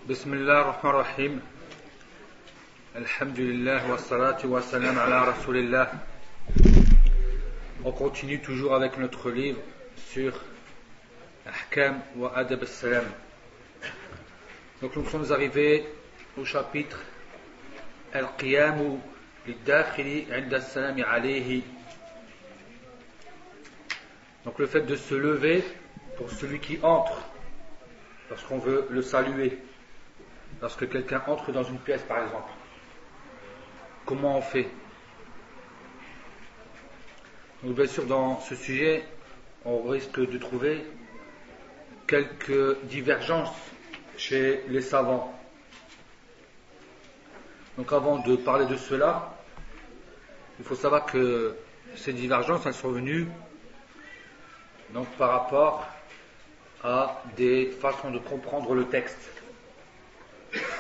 Bismillah ar-Rahman ar-Rahim. Alhamdulillah wa salatu wa salam ala Rasulillah. On continue toujours avec notre livre sur Ahkam wa Adab al-Salam. Donc nous sommes arrivés au chapitre Al-Qiyamu lid-Dakhili 'inda al-Salami alayhi. Donc le fait de se lever pour celui qui entre lorsqu'on veut le saluer. Lorsque quelqu'un entre dans une pièce par exemple, comment on fait? Donc bien sûr dans ce sujet on risque de trouver quelques divergences chez les savants. Donc avant de parler de cela, il faut savoir que ces divergences elles sont venues donc par rapport à des façons de comprendre le texte.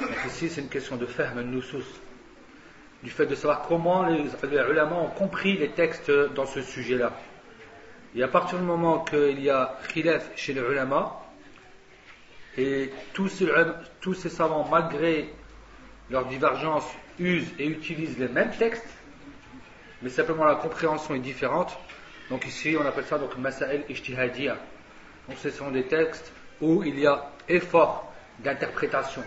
Donc ici c'est une question de fahm al-nusus, du fait de savoir comment les ulama ont compris les textes dans ce sujet-là. Et à partir du moment qu'il y a khilaf chez les ulama, et tous ces savants, malgré leur divergence, usent et utilisent les mêmes textes, mais simplement la compréhension est différente. Donc ici on appelle ça donc masail ijtihadiyya. Donc ce sont des textes où il y a effort d'interprétation.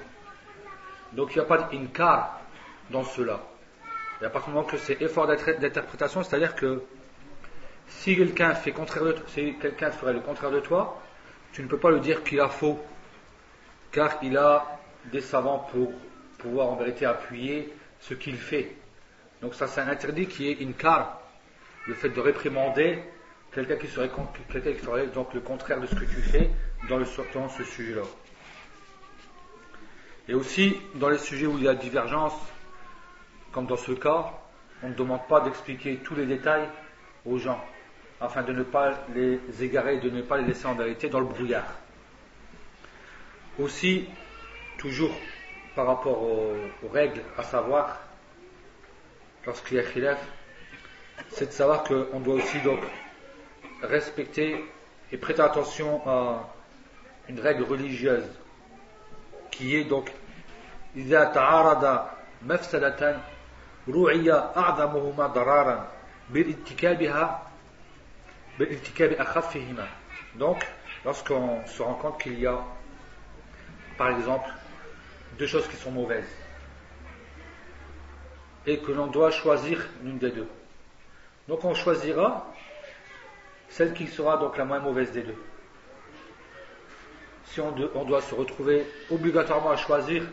Donc il n'y a pas d'inkar dans cela. Et à partir du moment que c'est effort d'interprétation, c'est-à-dire que si quelqu'un ferait le contraire de toi, tu ne peux pas lui dire qu'il a faux, car il a des savants pour pouvoir en vérité appuyer ce qu'il fait. Donc ça c'est un interdit qui est inkar, le fait de réprimander quelqu'un qui ferait donc le contraire de ce que tu fais dans ce sujet-là. Et aussi, dans les sujets où il y a divergence, comme dans ce cas, on ne demande pas d'expliquer tous les détails aux gens, afin de ne pas les égarer, de ne pas les laisser en vérité dans le brouillard. Aussi, toujours par rapport aux règles à savoir, lorsqu'il y a khilaf, c'est de savoir qu'on doit aussi donc respecter et prêter attention à une règle religieuse qui est donc إذا تعارض مفسدة رُعِيَ أعظمهما ضرارا بالارتكاب أخفهما. Donc lorsqu'on se rend compte qu'il y a par exemple deux choses qui sont mauvaises et que l'on doit choisir l'une des deux, donc on choisira celle qui sera donc la moins mauvaise des deux. Si on doit se retrouver obligatoirement à choisir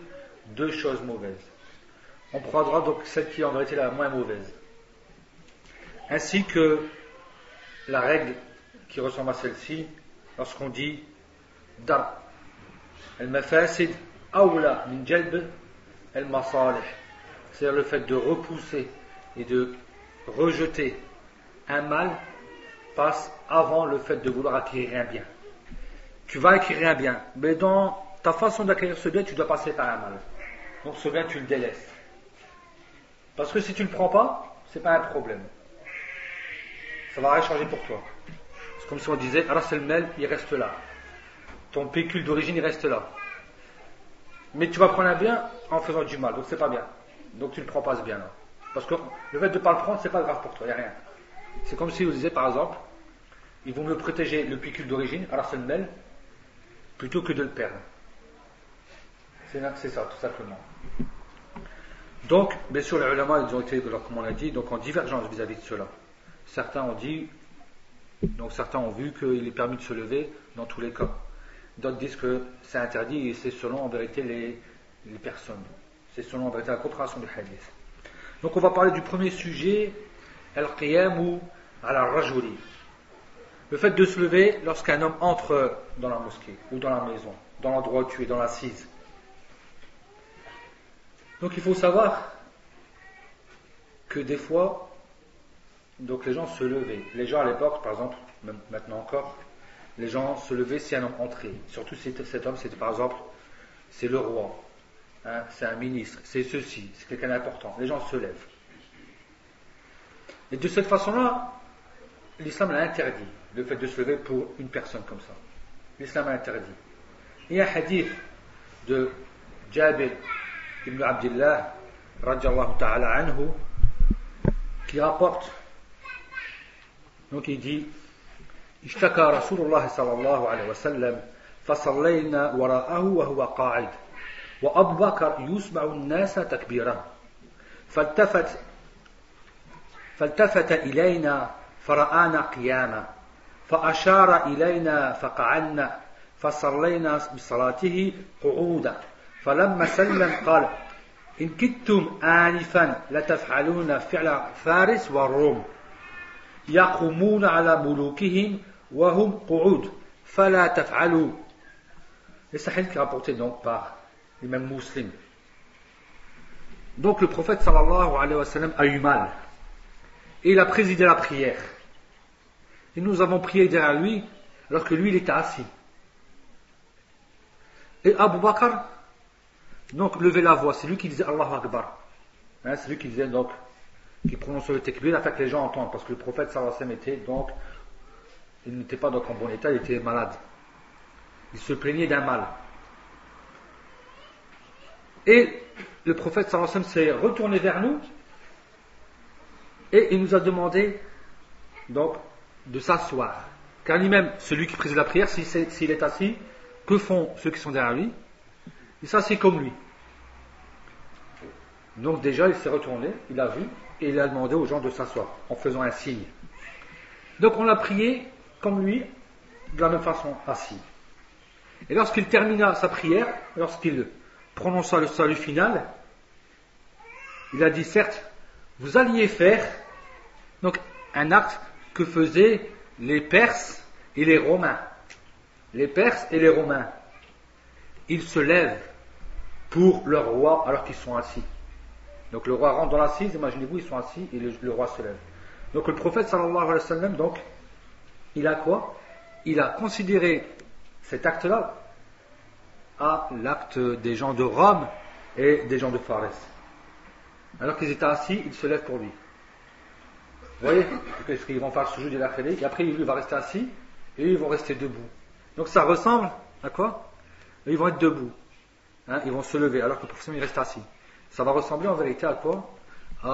deux choses mauvaises, on prendra donc celle qui est en vérité la moins mauvaise. Ainsi que la règle qui ressemble à celle-ci, lorsqu'on dit dar al-mafasid awla min jalb al-masalih, c'est-à-dire le fait de repousser et de rejeter un mal passe avant le fait de vouloir acquérir un bien. Tu vas acquérir un bien, mais dans ta façon d'acquérir ce bien, tu dois passer par un mal. Donc ce bien, tu le délaisses. Parce que si tu ne le prends pas, c'est pas un problème. Ça va rien changer pour toi. C'est comme si on disait, Ras el-Mal, il reste là. Ton pécule d'origine, il reste là. Mais tu vas prendre un bien en faisant du mal, donc c'est pas bien. Donc tu ne prends pas ce bien-là. Parce que le fait de ne pas le prendre, c'est pas grave pour toi, il n'y a rien. C'est comme si on disait, par exemple, il vaut mieux protéger le pécule d'origine, Ras el-Mal, plutôt que de le perdre. C'est ça, tout simplement. Donc, bien sûr, les ulama, ils ont été, comme on l'a dit, donc en divergence vis-à-vis de cela. Certains ont vu qu'il est permis de se lever dans tous les cas. D'autres disent que c'est interdit et c'est selon en vérité les personnes. C'est selon en vérité la compréhension du hadith. Donc, on va parler du premier sujet, al-qiyamu ala-rajuli. Le fait de se lever lorsqu'un homme entre dans la mosquée ou dans la maison, dans l'endroit où tu es, dans l'assise. Donc il faut savoir que des fois, donc les gens se levaient. Les gens à l'époque, par exemple, même maintenant encore, les gens se levaient si un homme entrait. Surtout si cet homme, c'était par exemple, c'est le roi, hein, c'est un ministre, c'est ceci, c'est quelqu'un d'important. Les gens se lèvent. Et de cette façon-là, l'islam l'a interdit, le fait de se lever pour une personne comme ça. L'islam l'a interdit. Il y a un hadith de Jabir ibn Abdullah radiallahu ta'ala anhu qui rapporte, donc il dit اشتكى رسول الله صلى الله عليه وسلم فصلينا وراءه وهو قاعد وأبو بكر يسمع الناس تكبيره فالتفت إلينا فرآنا قياما فأشار إلينا فقعدنا فصلينا بصلاته قعودا فلما سلم قال إن كدتم آنفا لتفعلون فعل فارس والروم يقومون على ملوكهم وهم قعود فلا تفعلوا. Et c'est qui est rapporté donc par l'imam Muslim. Donc le prophète sallallahu alayhi wa sallam a eu mal et il a présidé la prière. Et nous avons prié derrière lui alors que lui il était assis. Et Abu Bakr donc levait la voix, c'est lui qui disait Allahu Akbar. C'est lui qui disait donc, qui prononçait le takbir afin que les gens entendent, parce que le prophète sallallahu alayhi wa sallam était donc, il n'était pas donc en bon état, il était malade. Il se plaignait d'un mal. Et le prophète sallallahu alayhi wa sallam s'est retourné vers nous et il nous a demandé donc de s'asseoir. Car lui-même, celui qui préside la prière, s'il est assis, que font ceux qui sont derrière lui? Il s'assied comme lui. Donc déjà, il s'est retourné, il a vu, et il a demandé aux gens de s'asseoir, en faisant un signe. Donc on a prié comme lui, de la même façon, assis. Et lorsqu'il termina sa prière, lorsqu'il prononça le salut final, il a dit, certes, vous alliez faire donc un acte que faisaient les Perses et les Romains. Les Perses et les Romains, ils se lèvent pour leur roi alors qu'ils sont assis. Donc le roi rentre dans l'assise, imaginez-vous, ils sont assis et le roi se lève. Donc le prophète sallallahu alayhi wa sallam, donc, il a quoi? Il a considéré cet acte-là à l'acte des gens de Rome et des gens de Fares. Alors qu'ils étaient assis, ils se lèvent pour lui. Vous voyez? Parce qu'ils vont faire ce jeu de la khélé, et après lui va rester assis, et eux ils vont rester debout. Donc ça ressemble à quoi? Ils vont être debout. Ils vont se lever, alors que le prophète il reste assis. Ça va ressembler en vérité à quoi?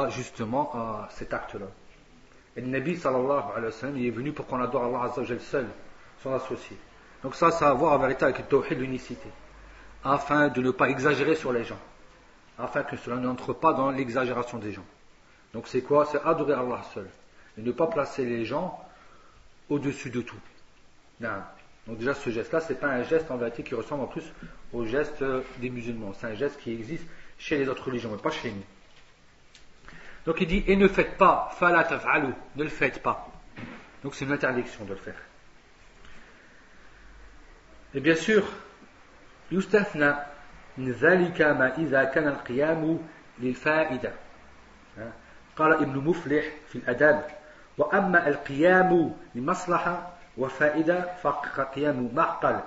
Justement à cet acte-là. Et le Nabi sallallahu alayhi wa sallam, il est venu pour qu'on adore Allah Azza wa Jal seul, sans associé. Donc ça a à voir en vérité avec le tawhid, l'unicité. Afin de ne pas exagérer sur les gens. Afin que cela n'entre pas dans l'exagération des gens. Donc c'est quoi? C'est adorer Allah seul. Et ne pas placer les gens au-dessus de tout. Non. Donc déjà ce geste-là, c'est pas un geste en vérité qui ressemble en plus au geste des musulmans. C'est un geste qui existe chez les autres religions, mais pas chez nous. Donc il dit, et ne faites pas, fala taf'alu, ne le faites pas. Donc c'est une interdiction de le faire. Et bien sûr, yustafna min dhalika ma idha kana al-qiyam lil-fa'ida. قال ابن مفلح في الأداب وأما القيام لمصلحة وفائدة فقيام معقل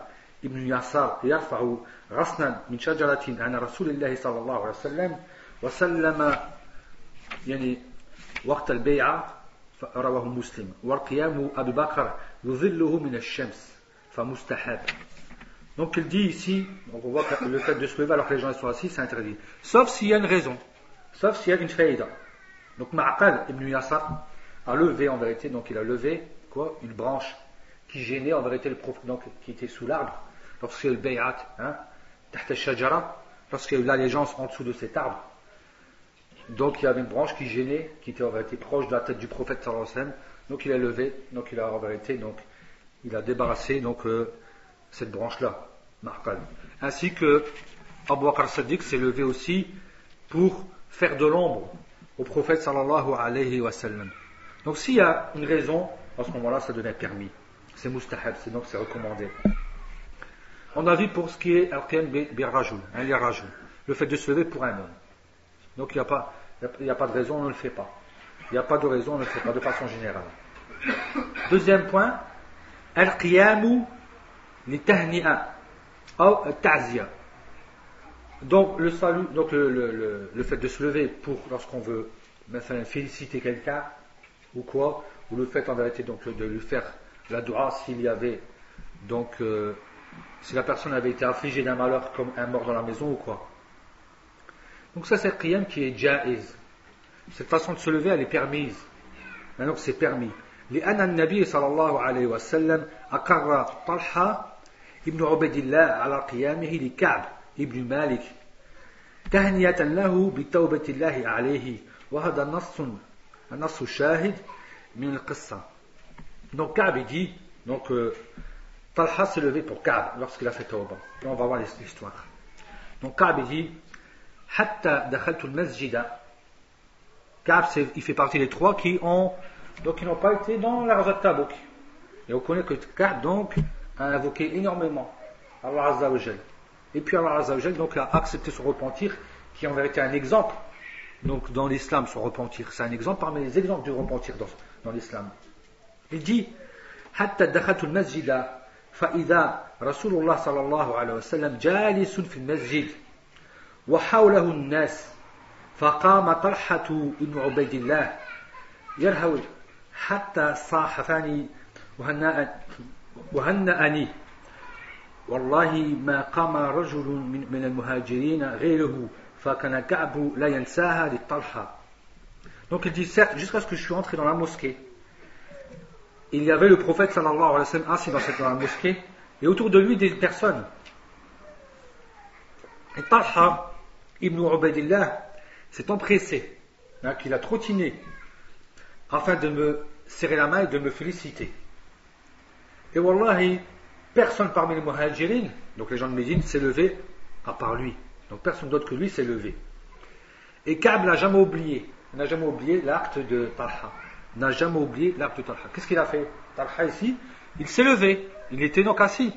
ابن يسار يرفع غصنا من شجرة عن رسول الله صلى الله عليه وسلم وسلم يعني وقت البيعة رواه مسلم والقيام أبي بكر يظله من الشمس فمستحب. Donc il dit ici, donc on voit que le fait de se lever alors que les gens sont assis, c'est interdit. Sauf s'il y a une raison, sauf s'il y a une faïda. Donc Ma'aqal ibn Yasar a levé en vérité, donc il a levé quoi? Une branche qui gênait en vérité le prophète, donc qui était sous l'arbre, lorsqu'il y a eu le bay'at, tahta shajara, lorsqu'il y a eu l'allégeance en dessous de cet arbre. Donc il y avait une branche qui gênait, qui était en vérité proche de la tête du prophète sallallahu alayhi wa sallam. Donc il a levé, donc il a en vérité, donc il a débarrassé donc cette branche-là, Ma'aqal. Ainsi que Abu Bakr Siddiq s'est levé aussi pour faire de l'ombre au prophète sallallahu alayhi wa sallam. Donc s'il y a une raison, à ce moment-là, ça devient permis. C'est mustahab, donc c'est recommandé. On a vu pour ce qui est al-qiyam bir-rajul, le fait de se lever pour un homme. Donc il n'y a pas de raison, on ne le fait pas. Il n'y a pas de raison, on ne le fait pas de façon générale. Deuxième point, al-qiyamu li-tahni'a ou ta'ziya. Donc le salut, donc le fait de se lever pour lorsqu'on veut féliciter quelqu'un ou quoi, ou le fait en vérité donc de lui faire la dua s'il y avait donc si la personne avait été affligée d'un malheur comme un mort dans la maison ou quoi. Donc ça c'est le qiyam qui est jaiz. Cette façon de se lever, elle est permise. Donc c'est permis. لأن النبي صلى الله عليه وسلم أقر طلحة ابن عبيد الله على قيامه لكعب ابن مالك تهنئة له بتوبة الله عليه وهذا النص الشاهد من القصة. Donc Ka'b il dit, donc Talha s'est levé pour Ka'b lorsqu'il a fait Tawbah. Et on va voir l'histoire. Donc Ka'b il dit حتى دخلت المسجد. Ka'b il fait partie des trois qui n'ont pas été dans la Ghazwat Tabouk. Et on connaît que Ka'b donc a invoqué énormément Allah Azza wa Jal. Et puis Allah Azza wa Jal donc a accepté son repentir, qui est en vérité un exemple. Donc dans l'islam, son repentir, c'est un exemple parmi les exemples du repentir dans l'islam. Il dit حتى دخلت المسجد فإذا رسول الله صلى الله عليه وسلم جالس في المسجد وحوله الناس فقام طلحة بن عبيد الله يرهول حتى صاحفني وهنأني والله ما قام رجل من المهاجرين غيره فكان كعب لا ينساها لطلحة. Donc il dit certes, jusqu'à ce que je suis entré dans la mosquée, il y avait le prophète sallallahu alayhi wa sallam assis dans la mosquée et autour de lui des personnes. Et Talha ibn Ubaydillah s'est empressé, qu'il a trottiné afin de me serrer la main et de me féliciter. Et wallahi, personne parmi les muhajirin, donc les gens de Médine, s'est levé à part lui. Donc personne d'autre que lui s'est levé. Et Ka'b n'a jamais oublié l'acte de Talha. N'a jamais oublié l'acte de Talha. Qu'est-ce qu'il a fait? Talha ici, il s'est levé. Il était donc assis.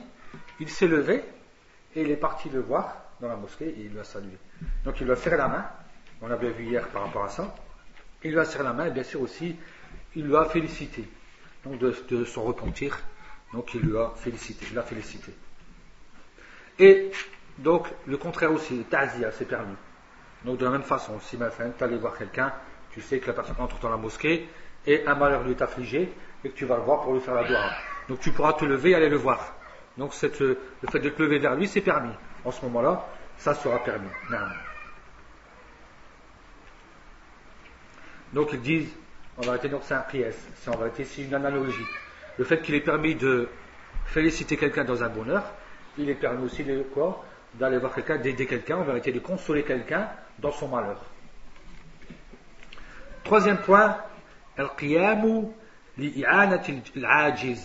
Il s'est levé et il est parti le voir dans la mosquée et il lui a salué. Donc il lui a serré la main. On l'a bien vu hier par rapport à ça. Il lui a serré la main et bien sûr aussi il lui a félicité. Donc de son repentir. Donc il lui a félicité. Il l'a félicité. Et donc le contraire aussi, ta'ziya, c'est permis. Donc de la même façon, si maintenant tu allais voir quelqu'un, tu sais que la personne entre dans la mosquée et un malheur lui est affligé et que tu vas le voir pour lui faire la doua. Donc tu pourras te lever et aller le voir. Donc le fait de te lever vers lui, c'est permis. En ce moment-là, ça sera permis. Non. Donc ils disent, en vérité, donc c'est un qiyas, c'est en vérité c'est une analogie. Le fait qu'il est permis de féliciter quelqu'un dans un bonheur, il est permis aussi de quoi? D'aller voir quelqu'un, d'aider quelqu'un, en vérité de consoler quelqu'un dans son malheur. Troisième point, al-qiyamu li'anati al-ajiz.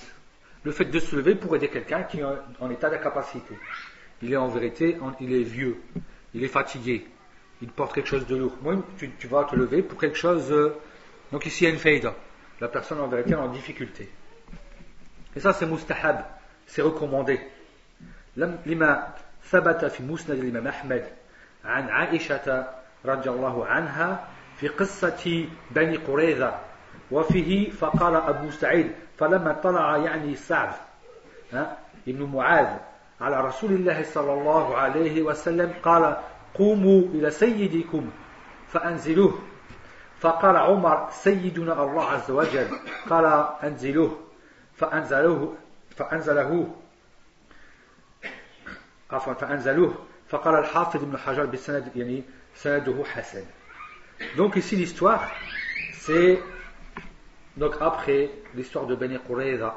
Le fait de se lever pour aider quelqu'un qui est en état d'incapacité. Il est en vérité, il est vieux, il est fatigué, il porte quelque chose de lourd. Moi, tu vas te lever pour quelque chose. Donc ici, il y a une faïda. La personne en vérité est en difficulté. Et ça, c'est mustahab, c'est recommandé. لما ثبت في مسند الإمام أحمد عن عائشة رضي الله عنها في قصة بني قريظة وفيه فقال أبو سعيد فلما طلع يعني سعد ابن معاذ على رسول الله صلى الله عليه وسلم قال قوموا إلى سيدكم فأنزلوه فقال عمر سيدنا الله عز وجل قال أنزلوه فأنزله فقال الحافظ ابن حجر بالسند يعني سنده حسن. Donc ici l'histoire c'est donc après l'histoire de Bani Qurayza,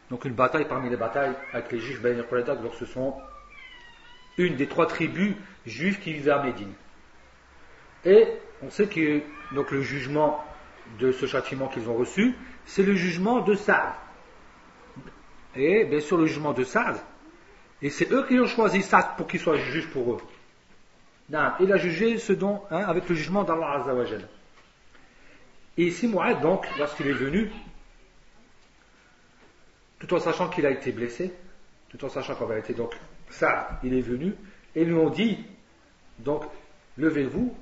donc une bataille parmi les batailles avec les juifs Bani Qurayza. Donc ce sont une des trois tribus juives qui vivaient à Médine. Et on sait que donc le jugement de ce châtiment qu'ils ont reçu, c'est le jugement de Sa'd. Et bien sûr le jugement de Sa'd, et c'est eux qui ont choisi Sa'd pour qu'il soit juge pour eux. Non, il a jugé ce dont, avec le jugement d'Allah Azza wa Jal. Et ici Mu'adh donc, lorsqu'il est venu, tout en sachant qu'il a été blessé, tout en sachant qu'en vérité donc Sa'd, il est venu, et ils lui ont dit, donc, levez-vous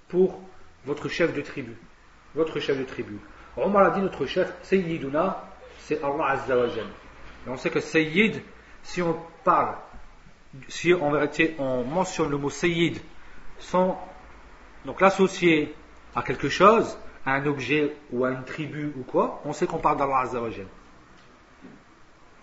pour votre chef de tribu. Votre chef de tribu. Omar a dit notre chef, Sayyiduna, c'est Allah Azza wa Jal. Et on sait que Sayyid, si on parle, si en vérité on mentionne le mot Sayyid sans donc l'associer à quelque chose, à un objet ou à une tribu ou quoi, on sait qu'on parle d'Allah Azza wa Jal.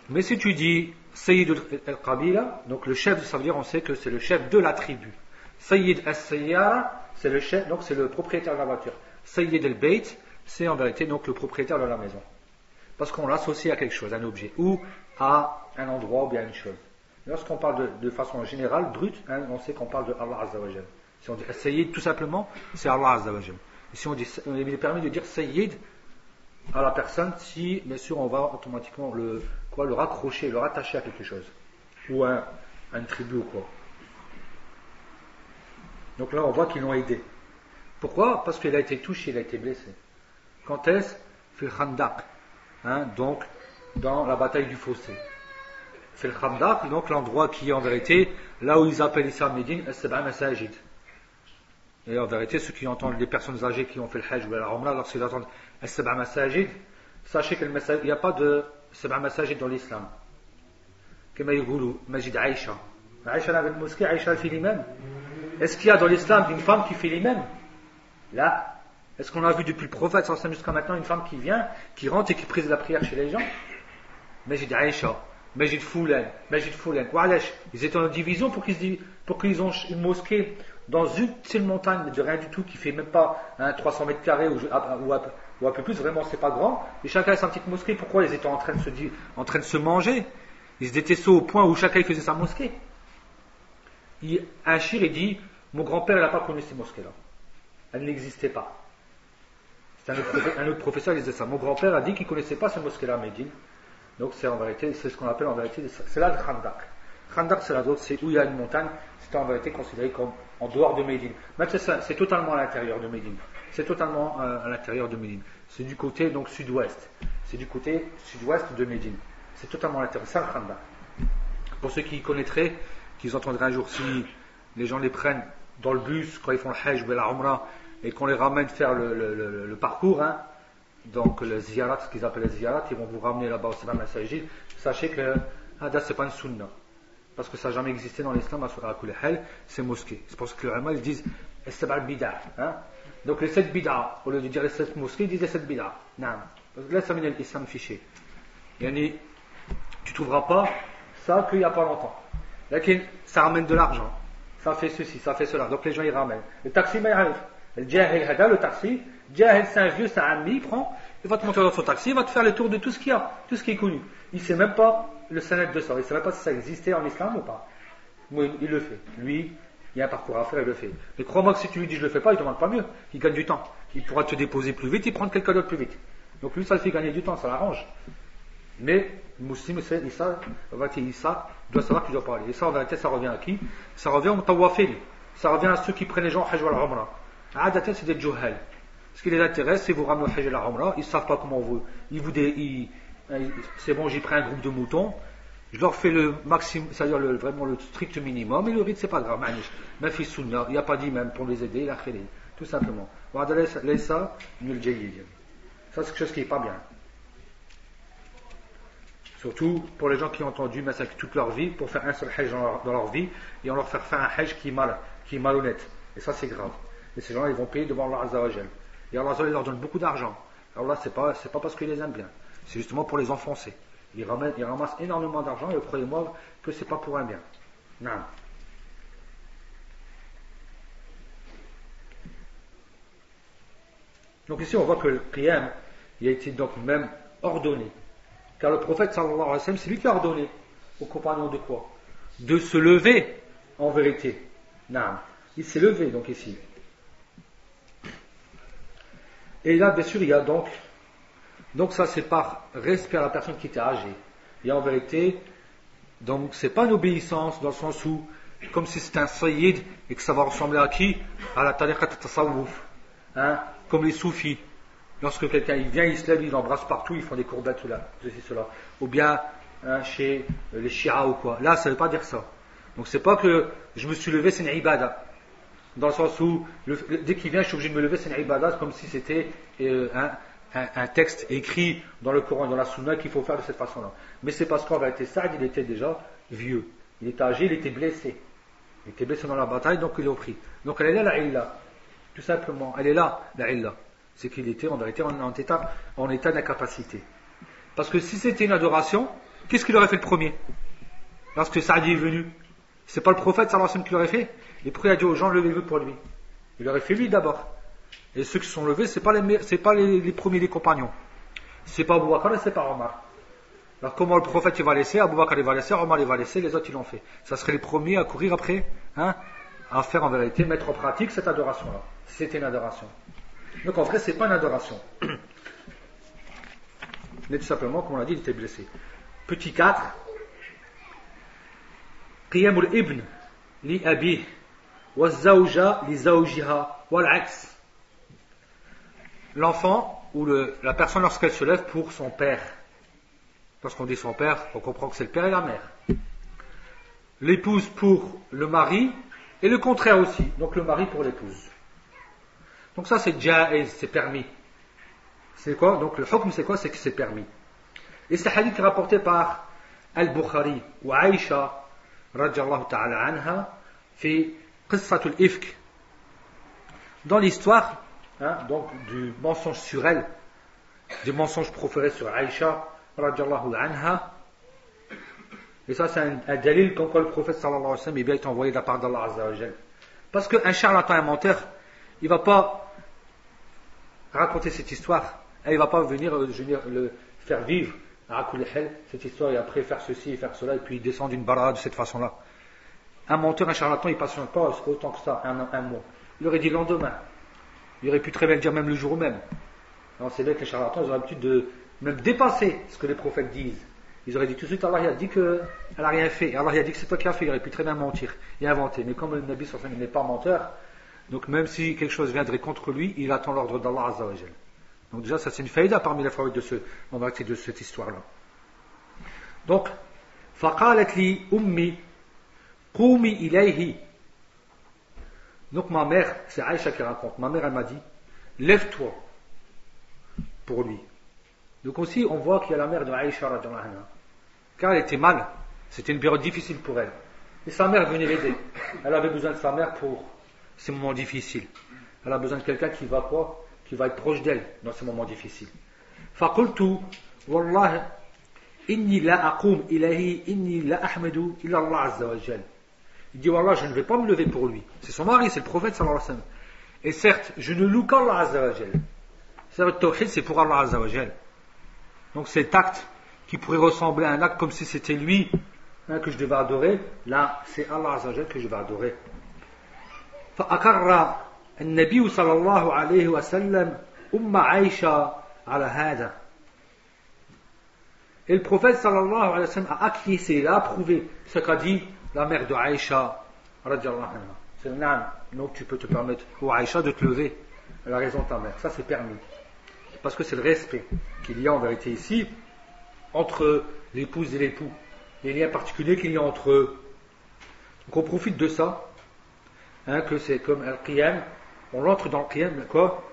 Mais si tu dis Sayyid al-Qabila, donc le chef, ça veut dire on sait que c'est le chef de la tribu. Sayyid as-Sayyara, c'est le chef, donc c'est le propriétaire de la voiture. Sayyid al-Bayt, c'est en vérité donc le propriétaire de la maison. Parce qu'on l'associe à quelque chose, à un objet, ou à un endroit, ou bien à une chose. Lorsqu'on parle de façon générale, brute, hein, on sait qu'on parle de Allah Azza wa Jal. Si on dit Sayyid, tout simplement, c'est Allah Azza wa Jal. Et si on dit, il est permis de dire Sayyid à la personne, si, bien sûr, on va automatiquement le raccrocher, le rattacher à quelque chose. Ou à une tribu ou quoi. Donc là, on voit qu'ils l'ont aidé. Pourquoi? Parce qu'il a été touché, il a été blessé. Quand est-ce? Fil Khandaq. Donc, dans la bataille du fossé. Fil Khandaq, donc l'endroit qui est en vérité, là où ils appellent ici à Médine, As-Sab'a Masajid. Et en vérité, ceux qui entendent les personnes âgées qui ont fait le Hajj ou la Umrah, lorsqu'ils entendent As-Sab'a Masajid, sachez qu'il n'y a pas de Sab'a Masajid dans l'islam. Comme ils disent, Majid Aïcha. Aïcha avait une mosquée, Aïcha fait l'imam. Est-ce qu'il y a dans l'islam une femme qui fait l'imam? Là. Est-ce qu'on a vu depuis le prophète jusqu'à maintenant une femme qui vient, qui rentre et qui prise la prière chez les gens? Majid Aïcha, Majid Foulan, Majid Foulan. Ils étaient en division pour qu'ils ont une mosquée dans une seule montagne de rien du tout qui fait même pas 300 mètres carrés ou un peu plus, vraiment c'est pas grand. Et chacun a sa petite mosquée. Pourquoi ils étaient en train de se manger? Ils étaient sauts au point où chacun faisait sa mosquée. Achir et dit, mon grand-père n'a pas connu ces mosquées-là. Elle n'existait pas. C'est un autre professeur qui disait ça. Mon grand-père a dit qu'il ne connaissait pas ces mosquées-là à Médine. Donc c'est en vérité, c'est ce qu'on appelle en vérité, c'est là le Khandaq. Khandaq c'est là d'autre, c'est où il y a une montagne, c'est en vérité considéré comme en dehors de Médine. Maintenant c'est totalement à l'intérieur de Médine. C'est totalement à l'intérieur de Médine. C'est du côté donc sud-ouest. C'est du côté sud-ouest de Médine. C'est totalement à l'intérieur. C'est un Khandaq. Pour ceux qui connaîtraient, qu'ils entendraient un jour, si les gens les prennent dans le bus quand ils font le Hajj ou la Umrah et qu'on les ramène faire le parcours, donc le ziyarat, ce qu'ils appellent le ziyarat, ils vont vous ramener là-bas au Sab'a Masajid. Sachez que c'est pas une sunna, parce que ça n'a jamais existé dans l'islam à Kulli Hal, c'est mosquée. C'est pour ça que les ulama ils disent Sab'a bid'a. Donc les 7 bid'a, au lieu de dire les 7 mosquées, ils disent les 7 bid'a. Parce que là, ça mène l'islam fiché. Yani, tu trouveras pas ça qu'il n'y a pas longtemps. Là, ça ramène de l'argent. Ça fait ceci, ça fait cela. Donc les gens ils ramènent. Le taxi, mais il arrive. Le jahil hada, le taxi. Jahil, c'est un vieux, c'est un ami, il prend, il va te monter dans son taxi, il va te faire le tour de tout ce qu'il y a, tout ce qui est connu. Il ne sait même pas le sanad de ça, il ne sait même pas si ça existait en islam ou pas. Mais il le fait. Lui, il y a un parcours à faire, il le fait. Mais crois-moi que si tu lui dis je le fais pas, il ne demande pas mieux. Il gagne du temps. Il pourra te déposer plus vite, il prend quelqu'un d'autre plus vite. Donc lui, ça le fait gagner du temps, ça l'arrange. Mais le musulman, ça doit savoir qu'il doit parler. Et ça, en vérité, ça revient à qui? Ça revient au tawafil. Ça revient à ceux qui prennent les gens au hajj ou à la umrah. Adatan, c'est des juhal. Ce qui les intéresse, c'est vous ramener au hajj et la umrah. Ils ne savent pas comment c'est bon, j'ai pris un groupe de moutons. Je leur fais le maximum, c'est-à-dire vraiment le strict minimum. Et le rite, c'est pas grave. Même fils sunna, il n'y a pas d'imam pour les aider, tout simplement. Ça, c'est quelque chose qui n'est pas bien. Surtout pour les gens qui ont entendu massacrer toute leur vie pour faire un seul hajj dans leur vie et on leur faire un hajj qui est malhonnête. Et ça c'est grave. Et ces gens ils vont payer devant Allah Azza wa Jal. Et Allah Azza wa Jal leur donne beaucoup d'argent. Alors là c'est pas parce qu'ils les aiment bien. C'est justement pour les enfoncer. Ils ramassent énormément d'argent et croyez-moi que c'est pas pour un bien. Non. Donc ici on voit que le qiyam il a été donc même ordonné. Car le prophète sallallahu alayhi wa sallam, c'est lui qui a ordonné aux compagnons de quoi? De se lever en vérité. Non. Il s'est levé donc ici. Et là, bien sûr, il y a donc ça c'est par respect à la personne qui était âgée. Et en vérité, donc c'est pas une obéissance dans le sens où, comme si c'était un sayyid et que ça va ressembler à qui? À la tariqat tasawwuf. Comme les soufis. Lorsque quelqu'un il vient, il se lève, il embrasse partout, ils font des courbettes ceci, cela. Ou bien chez les Shia ou quoi. Là, ça ne veut pas dire ça. Donc c'est pas que je me suis levé, c'est une ibada. Dans le sens où, dès qu'il vient, je suis obligé de me lever, c'est une ibada, comme si c'était un texte écrit dans le Coran, dans la Sunna, qu'il faut faire de cette façon-là. Mais c'est parce qu'en vérité, Saad, il était déjà vieux. Il était âgé, il était blessé. Il était blessé dans la bataille, donc il l'a pris. Donc elle est là, la illa. Tout simplement, elle est là, la illa. C'est qu'il était en vérité en état d'incapacité. Parce que si c'était une adoration, qu'est-ce qu'il aurait fait le premier? Lorsque Saadi est venu, C'est pas le prophète sallallahu alayhi wa sallam qui l'aurait fait? Et pourquoi il a dit aux gens levez-vous pour lui? Il l'aurait fait lui d'abord. Et ceux qui se sont levés, c'est pas les premiers des compagnons. C'est pas Abu Bakr et c'est pas Omar. Alors comment le prophète il va laisser, Abu Bakr il va laisser, Omar il va laisser, les autres ils l'ont fait. Ça serait les premiers à courir après, à faire en vérité, mettre en pratique cette adoration-là. C'était une adoration. Donc en vrai, c'est pas une adoration. Mais tout simplement, comme on l'a dit, il était blessé. Petit 4. Qiyamul ibn li abih wa zawja li zawjiha wal aks. L'enfant ou la personne lorsqu'elle se lève pour son père. Lorsqu'on dit son père, on comprend que c'est le père et la mère. L'épouse pour le mari et le contraire aussi. Donc le mari pour l'épouse. Donc ça c'est jaiz, c'est permis. C'est quoi? Donc le hukm c'est quoi? C'est que c'est permis. Et c'est hadith rapporté par Al-Bukhari ou Aïcha radiyallahu ta'ala anha fi qissatul ifk. Dans l'histoire donc du mensonge sur elle, du mensonge proféré sur Aïcha radiyallahu anha. Et ça c'est un dalil comme quoi le prophète sallallahu alayhi wa sallam est bien été envoyé de la part d'Allah azza wa jal. Parce qu'un charlatan, un menteur, il va pas raconter cette histoire et il va pas venir le faire vivre cette histoire et après faire ceci et faire cela et puis descendre une barra de cette façon-là. Un menteur, un charlatan, il ne patiente pas autant que ça, un mois. Il aurait dit le lendemain. Il aurait pu très bien le dire même le jour même. Alors c'est vrai que les charlatans ils ont l'habitude de même dépasser ce que les prophètes disent. Ils auraient dit tout de suite Allah a dit qu'elle n'a rien fait. Allah a dit que c'est toi qui as fait. Il aurait pu très bien mentir et inventer. Mais comme le Nabi sallallahu alayhi wa sallam n'est pas menteur, donc même si quelque chose viendrait contre lui, il attend l'ordre d'Allah azza wa jal. Donc déjà ça c'est une faïda parmi les faïdas de cette histoire-là. Donc فقالت لي أمي قومي إليه. Donc ma mère, c'est Aïcha qui raconte, ma mère elle m'a dit lève-toi pour lui. Donc aussi on voit qu'il y a la mère de Aïcha radhiyallahu anha, car elle était mal, c'était une période difficile pour elle. Et sa mère venait l'aider. Elle avait besoin de sa mère pour ces moments difficiles. Elle a besoin de quelqu'un qui va quoi? Qui va être proche d'elle dans ces moments difficiles. فقلت والله إني لا أقوم إليه إني لا أحمد إلا الله عز وجل. Il dit wallah je ne vais pas me lever pour lui. C'est son mari, c'est le prophète sallallahu alayhi wa sallam. Et certes, je ne loue qu'Allah azza wa jal. C'est le tawhid, c'est pour Allah azza wa jal. Donc cet acte qui pourrait ressembler à un acte comme si c'était lui que je devais adorer, là c'est Allah azza wa jal que je vais adorer. فأقر النبي صلى الله عليه وسلم عائشة على هذا. Et le prophète sallallahu alayhi wa sallam a acquiescé, il a approuvé ce qu'a dit la mère de Aïcha radiyallahu anha. C'est donc tu peux te permettre pour Aïcha de te lever à la raison de ta mère. Ça c'est permis. Parce que c'est le respect qu'il y a en vérité ici entre l'épouse et l'époux. Les liens particuliers qu'il y a entre eux. Donc on profite de ça, que c'est comme al-qiyam. On entre dans le qiyam, quoi?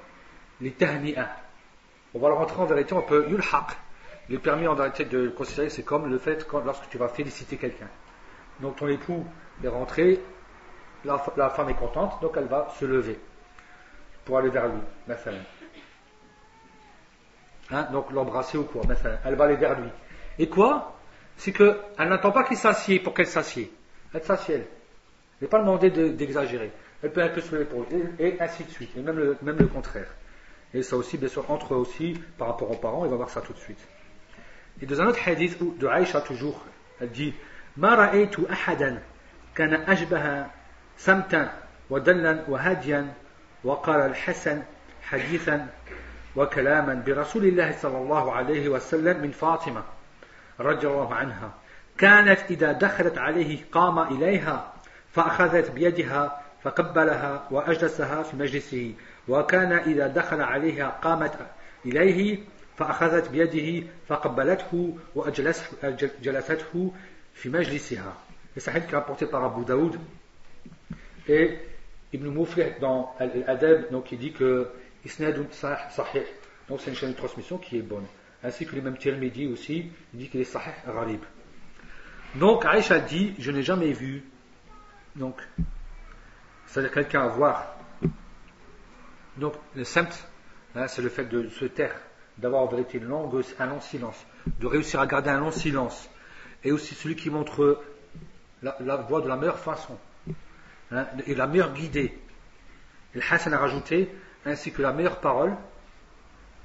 Les tahni'a. On va le rentrer en vérité, on peut yulhaq. Il est permis en vérité de considérer, c'est comme le fait lorsque tu vas féliciter quelqu'un. Donc ton époux est rentré, la femme est contente, donc elle va se lever pour aller vers lui, donc l'embrasser ou quoi, elle va aller vers lui. Et quoi? C'est qu'elle n'attend pas qu'il s'assied pour qu'elle s'assied. Elle s'assied, elle. Elle n'est pas demandé d'exagérer. Elle peut se lever pour lui, et ainsi de suite, et même le contraire. Et ça aussi, bien sûr, entre aussi par rapport aux parents, il va voir ça tout de suite. Et dans un autre hadith de Aïcha toujours, elle dit ما رأيت أحدا كان أشبه سمتا ودلا وهاديا وقال الحسن حديثا وكلاما برسول الله صلى الله عليه وسلم من فاطمة رضي الله عنها كانت إذا دخلت عليه قام إليها فأخذت بيدها فقبلها وأجلسها في مجلسه وكان إذا دخل عليها قامت إليه فأخذت بيده فقبلته وأجلسته في مجلسها. Et c'est un hadith qui est rapporté par Abu Daoud et Ibn Muflih dans Al-Adab, donc il dit que Isnadun Sahih, donc c'est une chaîne de transmission qui est bonne, ainsi que l'imam Tirmidhi aussi, il dit qu'il est Sahih Gharib. Donc Aïcha dit, je n'ai jamais vu, donc c'est-à-dire quelqu'un à voir, donc le samt, c'est le fait de se taire, d'avoir en vérité un long silence, de réussir à garder un long silence, et aussi celui qui montre la voie de la meilleure façon, hein, et la meilleure guidée. Et le Hassan a rajouté, ainsi que la meilleure parole,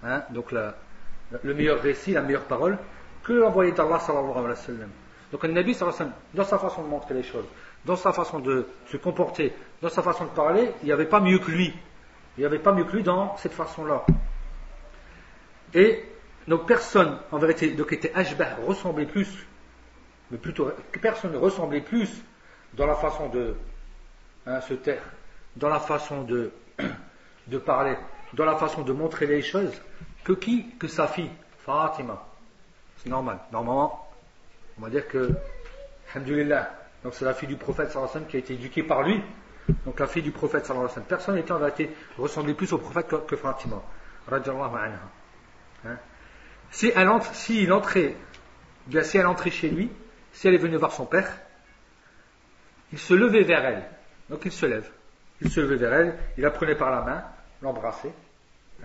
hein, donc le meilleur récit, la meilleure parole, que l'envoyé d'Allah sallallahu alayhi wa sallam. Donc le Nabi sallallahu alayhi wa sallam, dans sa façon de montrer les choses, dans sa façon de se comporter, dans sa façon de parler, il n'y avait pas mieux que lui. Il n'y avait pas mieux que lui dans cette façon-là. Et donc personne, en vérité, donc était ashbah, ressemblait plus, mais plutôt personne ne ressemblait plus dans la façon de se taire, dans la façon de parler, dans la façon de montrer les choses, que qui? Que sa fille, Fatima. C'est normal. Normalement, on va dire que, alhamdulillah, donc c'est la fille du prophète sallallahu alayhi wa sallam qui a été éduquée par lui. Donc la fille du prophète sallallahu alayhi wa sallam. Personne n'était en vérité ressemblait plus au prophète que Fatima. Radiallahu anha. Hein? Si elle entrait chez lui, si elle est venue voir son père, il se levait vers elle. Donc il se lève. Il se levait vers elle, il la prenait par la main, l'embrassait,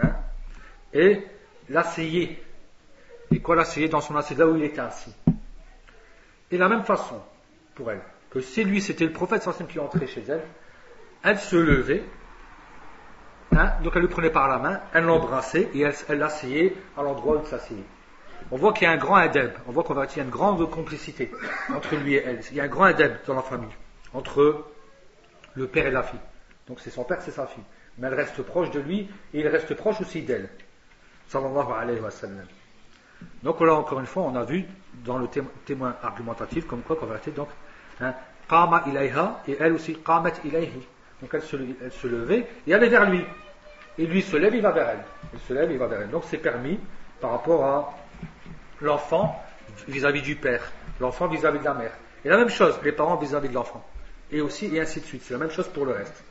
hein, et l'asseyait. Et quoi l'asseyait dans son assiette, là où il était assis. Et de la même façon, pour elle, que si lui c'était le prophète sallallahu alayhi wa sallam qui entrait chez elle, elle se levait, hein, donc elle le prenait par la main, elle l'embrassait et elle l'asseyait à l'endroit où il s'asseyait. On voit qu'il y a un grand adab, on voit qu'il y a une grande complicité entre lui et elle. Il y a un grand adab dans la famille, entre le père et la fille. Donc c'est son père, c'est sa fille. Mais elle reste proche de lui et il reste proche aussi d'elle. Sallallahu alayhi wa sallam. Donc là encore une fois, on a vu dans le témoin argumentatif comme quoi, donc, hein, qama ilayha, et elle aussi qamat ilayhi. Donc elle se levait et allait vers lui. Et lui se lève, il va vers elle. Il se lève, il va vers elle. Donc c'est permis par rapport à l'enfant vis-à-vis du père, l'enfant vis-à-vis de la mère. Et la même chose, les parents vis-à-vis de l'enfant. Et aussi, et ainsi de suite. C'est la même chose pour le reste.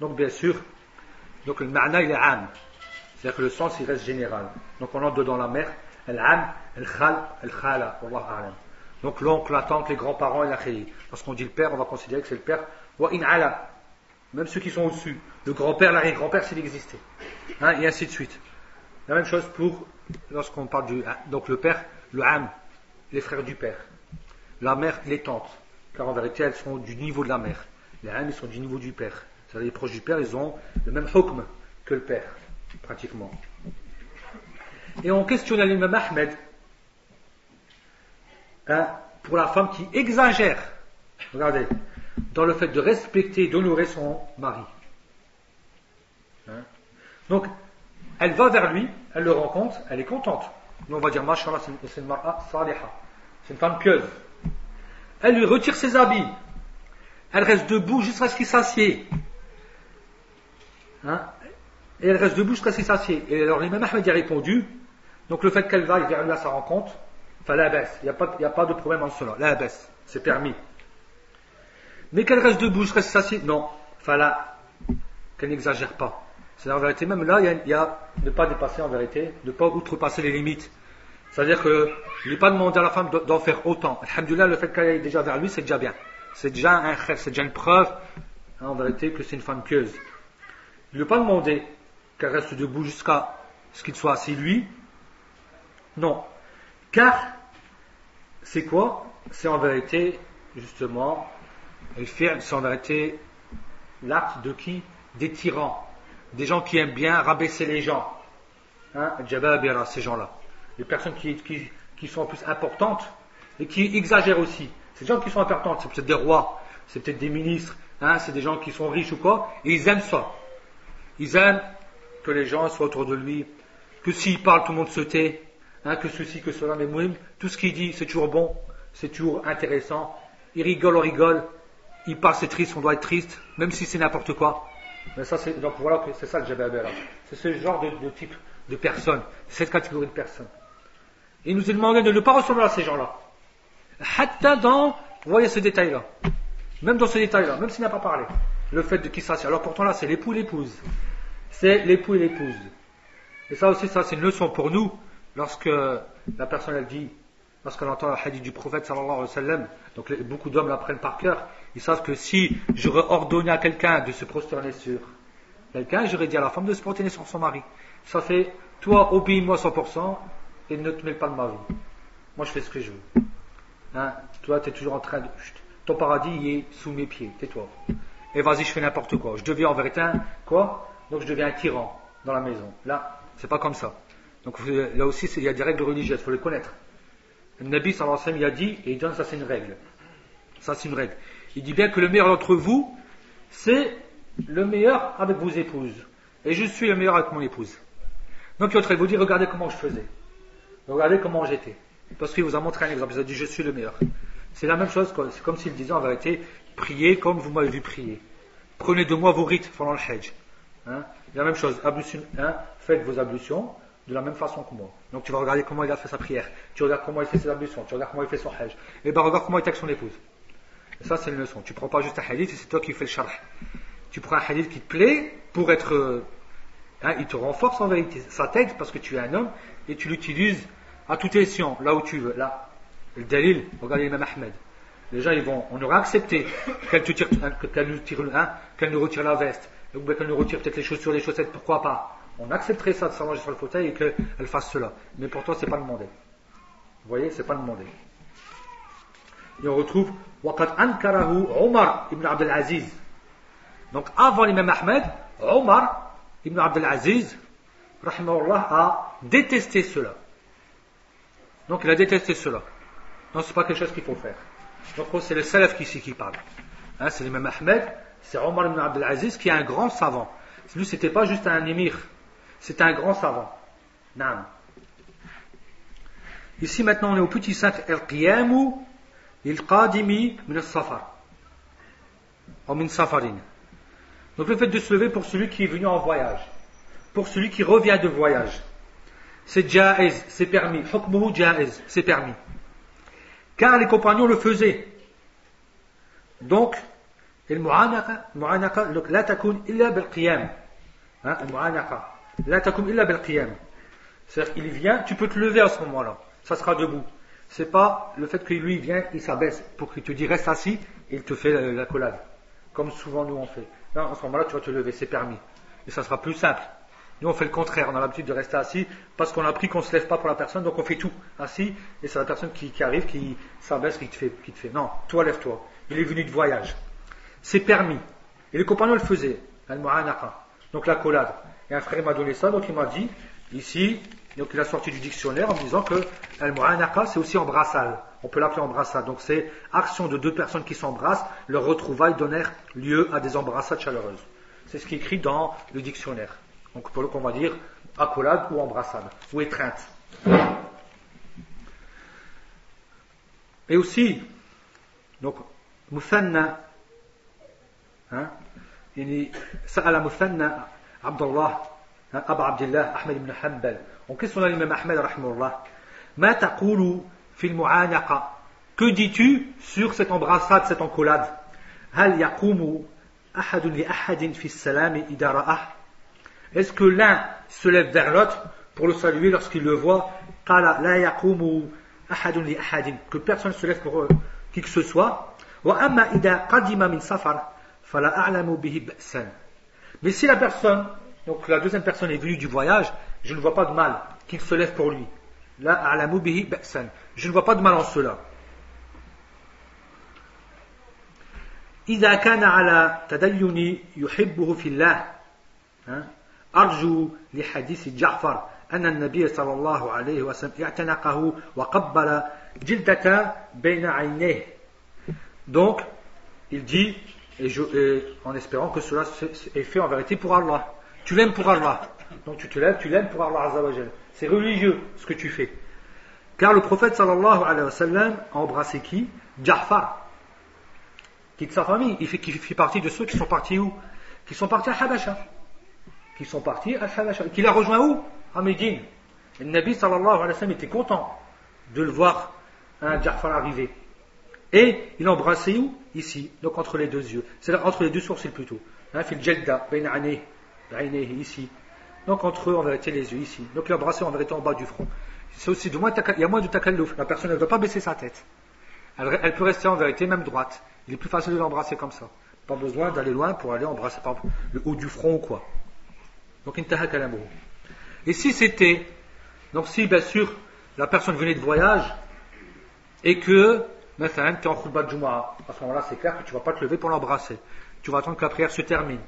Donc bien sûr, donc le ma'na il est am. C'est-à-dire que le sens il reste général. Donc on entre dedans la mère, al-am, al-khal, al-khala, wallahu a'lam. Donc l'oncle, la tante, les grands-parents et la khali. Lorsqu'on dit le père, on va considérer que c'est le père. Wa in ala, même ceux qui sont au-dessus. Le grand-père, l'arrière-grand-père s'il existait. Hein, et ainsi de suite. La même chose pour lorsqu'on parle du donc le père, le am, les frères du père. La mère, les tantes. Car en vérité, elles sont du niveau de la mère. Les am, ils sont du niveau du père. C'est-à-dire les proches du père, ils ont le même hukm que le père, pratiquement. Et on questionne l'imam Ahmed, hein, pour la femme qui exagère, regardez, dans le fait de respecter et d'honorer son mari. Hein? Donc, elle va vers lui, elle le rencontre, elle est contente. Nous on va dire, mashallah, c'est une mar'a saliha, c'est une femme pieuse. Elle lui retire ses habits, elle reste debout jusqu'à ce qu'il s'assied. Hein? Et elle reste debout jusqu'à ce qu'il s'assied. Et alors l'imam Ahmed a répondu, donc le fait qu'elle vaille vers lui à sa rencontre, enfin la baisse, il n'y a pas de problème en cela, la baisse, c'est permis. Mais qu'elle reste debout jusqu'à ce qu'il s'assied, non, fala, qu'elle n'exagère pas. C'est en vérité, même là, il y a ne pas dépasser en vérité, ne pas outrepasser les limites. C'est-à-dire que il n'est pas demandé à la femme d'en faire autant. Alhamdulillah, le fait qu'elle aille déjà vers lui, c'est déjà bien. C'est déjà un khayr, c'est déjà une preuve, hein, en vérité, que c'est une femme pieuse. Il ne lui a pas demandé qu'elle reste debout jusqu'à ce qu'il soit assis lui. Non. Car, c'est quoi? C'est en vérité, justement, c'est en vérité l'acte de qui? Des tyrans. Des gens qui aiment bien rabaisser les gens. Hein? Jababira, ces gens-là. Les personnes qui sont en plus importantes et qui exagèrent aussi. Ces gens qui sont importantes, c'est peut-être des rois, c'est peut-être des ministres, hein? C'est des gens qui sont riches ou quoi, et ils aiment ça. Ils aiment que les gens soient autour de lui, que s'il parle, tout le monde se tait, hein? Que ceci, que cela, mais mouim, tout ce qu'il dit, c'est toujours bon, c'est toujours intéressant. Il rigole, on rigole. Il parle, c'est triste, on doit être triste, même si c'est n'importe quoi. Mais ça, donc voilà, c'est ça le jababera. C'est ce genre de type de personnes, cette catégorie de personnes. Et il nous est demandé de ne pas ressembler à ces gens-là. Hatta dans, vous voyez ce détail-là. Même dans ce détail-là, même s'il n'a pas parlé. Le fait de qui s'assied. Alors pourtant là, c'est l'époux et l'épouse. C'est l'époux et l'épouse. Et ça aussi, ça c'est une leçon pour nous. Lorsque la personne, elle dit, lorsqu'on entend le hadith du prophète sallallahu alayhi wa sallam, donc beaucoup d'hommes l'apprennent par cœur, ils savent que si j'aurais ordonné à quelqu'un de se prosterner sur quelqu'un, j'aurais dit à la femme de se prosterner sur son mari. Ça fait, toi, obéis-moi 100% et ne te mêle pas de ma vie. moi je fais ce que je veux. Hein? Toi, tu es toujours en train de... Ton paradis, il est sous mes pieds, tais-toi. Et vas-y, je fais n'importe quoi. Je deviens en vérité quoi? Donc je deviens un tyran dans la maison. Là, c'est pas comme ça. Donc là aussi, il y a des règles religieuses, il faut les connaître. Le Nabi sallallahu alayhi wa sallam, il a dit, et il donne, ça c'est une règle. Ça c'est une règle. Il dit bien que le meilleur d'entre vous, c'est le meilleur avec vos épouses. Et je suis le meilleur avec mon épouse. Donc l'autre, il vous dit, regardez comment je faisais. Regardez comment j'étais. Parce qu'il vous a montré un exemple. Il a dit, je suis le meilleur. C'est la même chose, c'est comme s'il disait en vérité, priez comme vous m'avez vu prier. Prenez de moi vos rites pendant le Hajj. Hein? La même chose, ablution, hein? Faites vos ablutions de la même façon que moi. Donc tu vas regarder comment il a fait sa prière. Tu regardes comment il fait ses ablutions. Tu regardes comment il fait son Hajj. Et ben regarde comment il est avec son épouse. Et ça c'est une leçon. Tu prends pas juste un hadith et c'est toi qui fais le sharh. Tu prends un hadith qui te plaît pour être... Hein, il te renforce en vérité. Ça t'aide parce que tu es un homme et tu l'utilises à tout escient, là où tu veux. Là, le dalil, regardez l'imam Ahmed. Les gens, on aurait accepté qu'elle nous retire la veste, ou qu'elle nous retire peut-être les chaussures, les chaussettes, pourquoi pas. On accepterait ça de s'allonger sur le fauteuil et qu'elle fasse cela. Mais pour toi, c'est pas demandé. Vous voyez, c'est pas demandé. Et on retrouve وَقَدْ أَنْكَرَهُ Omar ibn Abdel Aziz. Donc avant l'imam Ahmed, Omar ibn Abdel Aziz, rahimahullah, a détesté cela. Donc il a détesté cela. Donc c'est pas quelque chose qu'il faut faire. Donc c'est le salaf qui parle. Hein, c'est l'imam Ahmed, c'est Omar ibn Abdel Aziz qui est un grand savant. Lui c'était pas juste un émir, c'était un grand savant. Naam. Ici maintenant on est au petit 5, al-qiyamu lil-qadimi min al-safar. Ou min safarin. Donc le fait de se lever pour celui qui est venu en voyage, pour celui qui revient de voyage, c'est jaiz, c'est permis. Hukmuhu jaiz, c'est permis. Car les compagnons le faisaient. Donc, المعانقة لا تكون إلا بالقيام. المعانقة لا تكون إلا بالقيام. C'est-à-dire qu'il vient, tu peux te lever à ce moment-là. Ça sera debout. C'est pas le fait que lui vient, il s'abaisse pour qu'il te dise reste assis et il te fait la collade. Comme souvent nous on fait. Là, à ce moment-là, tu vas te lever, c'est permis. Et ça sera plus simple. Nous on fait le contraire, on a l'habitude de rester assis parce qu'on a appris qu'on ne se lève pas pour la personne, donc on fait tout assis et c'est la personne qui arrive, qui s'abaisse, qui te fait. Non, toi lève-toi. Il est venu de voyage. C'est permis. Et les compagnons le faisaient. Al-mu'anaqa. Donc la collade. Et un frère m'a donné ça, donc il m'a dit, ici, donc il a sorti du dictionnaire en me disant que Al-mu'anaqa c'est aussi embrassade. On peut l'appeler embrassade. Donc c'est action de deux personnes qui s'embrassent, leur retrouvailles donnèrent lieu à des embrassades chaleureuses. C'est ce qui est écrit dans le dictionnaire. Donc pour le qu'on va dire accolade ou embrassade ou étreinte. Et aussi donc Muthanna يعني سأل مثنى عبد الله أبا عبد الله أحمد بن حنبل donc qu'est-ce qu'on a l'imam Ahmed rahimahullah ما تقول في المعانقة que dis-tu sur cette embrassade, cette encolade هل يقوم أحد لأحد في السلام إذا رآه. Est-ce que l'un se lève vers l'autre pour le saluer lorsqu'il le voit? قال لا يقوم أحد لأحد, que personne ne se lève pour qui que ce soit. وأما إذا قدم من سفر فلا أعلم به بأسا. Mais si la personne, donc la deuxième personne est venue du voyage, je ne vois pas de mal qu'il se lève pour lui. لا أعلم به بأسا. Je ne vois pas de mal en cela. إذا كان على تدين يحبه في الله أرجو لحديث جعفر أن النبي صلى الله عليه وسلم اعتنقه وقبل جلدة بين عينيه. Donc, il dit, et en espérant que cela est fait en vérité pour Allah. Tu l'aimes pour Allah. Donc tu te lèves, tu l'aimes pour Allah Azza wa Jal. C'est religieux ce que tu fais. Car le prophète sallallahu alayhi wa sallam a embrassé qui? Ja'far, qui est de sa famille. Il fait partie de ceux qui sont partis où? Qui sont partis à Habasha. Qui l'a rejoint où? À Médine. Et le Nabi sallallahu alayhi wa sallam était content de le voir Ja'far arriver. Et il a embrassé où? Ici, donc entre les deux yeux. C'est-à-dire entre les deux sourcils plutôt. Fil jalda, bayna aynayhi, ici. Donc entre eux, en vérité, les yeux, ici. Donc il a embrassé en vérité en bas du front. C'est aussi, il y a moins de takalluf. La personne ne doit pas baisser sa tête. Elle peut rester en vérité même droite. Il est plus facile de l'embrasser comme ça. Pas besoin d'aller loin pour aller embrasser par exemple, le haut du front ou quoi. Donc intaha kalamuhu. Et si c'était, donc si bien sûr la personne venait de voyage, et que, maintenant, tu es en khutbah de Jumu'ah, à ce moment-là, c'est clair que tu ne vas pas te lever pour l'embrasser. Tu vas attendre que la prière se termine.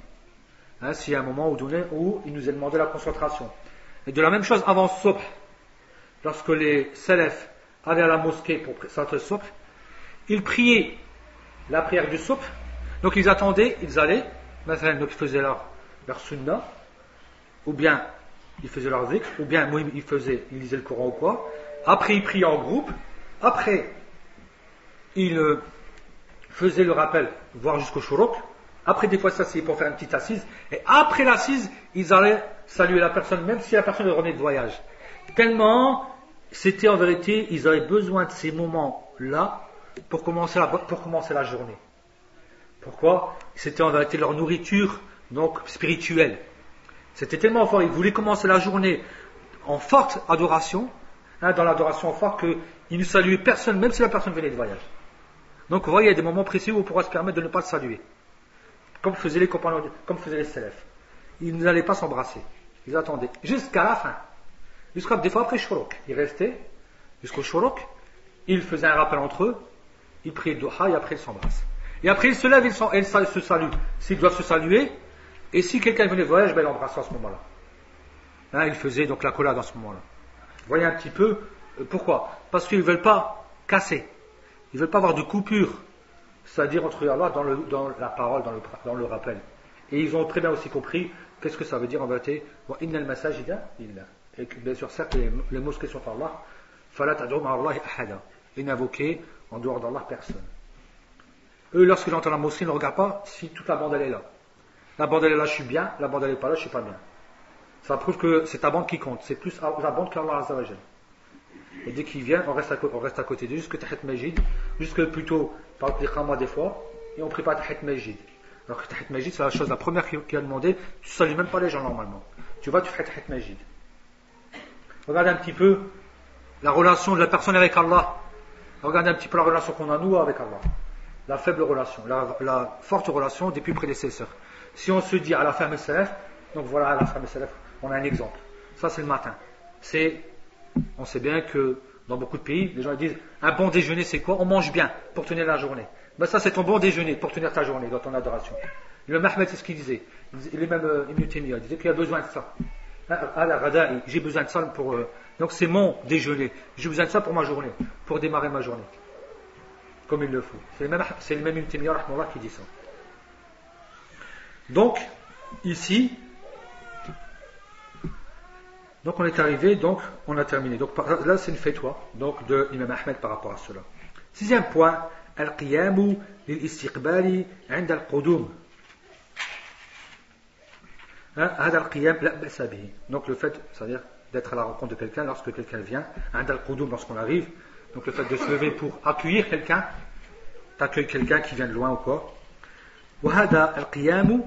Hein, s'il y a un moment où il nous est demandé la concentration. Et de la même chose avant Subh, lorsque les salafs allaient à la mosquée pour salat Subh, ils priaient la prière du Subh, donc ils attendaient, ils allaient, maintenant, donc ils faisaient leur sunnah, ou bien ils faisaient leur zikr, ou bien ils lisaient le Coran ou quoi. Après ils priaient en groupe, après ils faisaient le rappel, voire jusqu'au shuruk. Après des fois s'asseyaient pour faire une petite assise, et après l'assise ils allaient saluer la personne, même si la personne revenait de voyage. Tellement c'était en vérité, ils avaient besoin de ces moments-là pour commencer la journée. Pourquoi? C'était en vérité leur nourriture donc spirituelle. C'était tellement fort, ils voulaient commencer la journée en forte adoration, dans l'adoration forte, qu'ils ne saluaient personne, même si la personne venait de voyage. Donc vous voyez, il y a des moments précis où on pourra se permettre de ne pas le saluer. Comme faisaient les compagnons, comme faisaient les salafs. Ils n'allaient pas s'embrasser. Ils attendaient jusqu'à la fin. Jusqu'à des fois après Shuruk. Ils restaient jusqu'au Shuruk. Ils faisaient un rappel entre eux. Ils priaient Duha et après ils s'embrassent. Et après ils se lèvent et ils se saluent. S'ils doivent se saluer. Et si quelqu'un venait de voyage, il l'embrassait à ce moment-là. Hein, ils faisaient donc la collade à ce moment-là. Vous voyez un petit peu pourquoi? Parce qu'ils ne veulent pas casser. Ils ne veulent pas avoir de coupure. C'est-à-dire entre Allah dans la parole, dans le rappel. Et ils ont très bien aussi compris qu'est-ce que ça veut dire en vérité. Innal masajida lillah. Et que, bien sûr, certes, les mosquées sont par Allah. Fala tad'u ma'allahi ahada. Et n'invoquez en dehors d'Allah personne. Eux, lorsqu'ils entrent dans la mosquée, ils ne regardent pas si toute la bande elle est là. La bande elle est là, je suis bien. La bande elle est pas là, je suis pas bien. Ça prouve que c'est ta bande qui compte. C'est plus la bande qu'Allah Azza wa Jal. Et dès qu'ils viennent, on reste à côté d'eux, jusque Tahit Majid, jusque plutôt, par exemple, l'Iqama des fois, et on prie pas Tahit Majid. Alors que Tahit Majid, c'est la première qui a demandé, tu salues même pas les gens normalement. Tu fais Tahit Majid. Regardez un petit peu la relation de la personne avec Allah. Regardez un petit peu la relation qu'on a nous avec Allah. La faible relation, la forte relation des plus prédécesseurs. Si on se dit à la ferme salaf, donc voilà, à la ferme salaf, on a un exemple. Ça c'est le matin. On sait bien que dans beaucoup de pays, les gens disent un bon déjeuner c'est quoi? On mange bien pour tenir la journée. Ben ça c'est ton bon déjeuner pour tenir ta journée dans ton adoration. Le Mahmed c'est ce qu'il disait. Il est même Ibn Taymiyyah, il disait qu'il a besoin de ça. J'ai besoin de ça pour. Donc c'est mon déjeuner. J'ai besoin de ça pour ma journée, pour démarrer ma journée. Comme il le faut. C'est le même Ibn Taymiyyah qui dit ça. Donc, ici, donc on est arrivé, donc on a terminé. Donc là c'est une fatwa donc de l'imam Ahmed par rapport à cela. Sixième point, al-qiyamu lil-istiqbali 'inda al-qudum. هذا القيام لا بأس به. Donc le fait, c'est-à-dire d'être à la rencontre de quelqu'un lorsque quelqu'un vient, 'inda al-qudum lorsqu'on arrive. Donc le fait de se lever pour accueillir quelqu'un, t'accueilles quelqu'un qui vient de loin ou quoi. وهذا القيام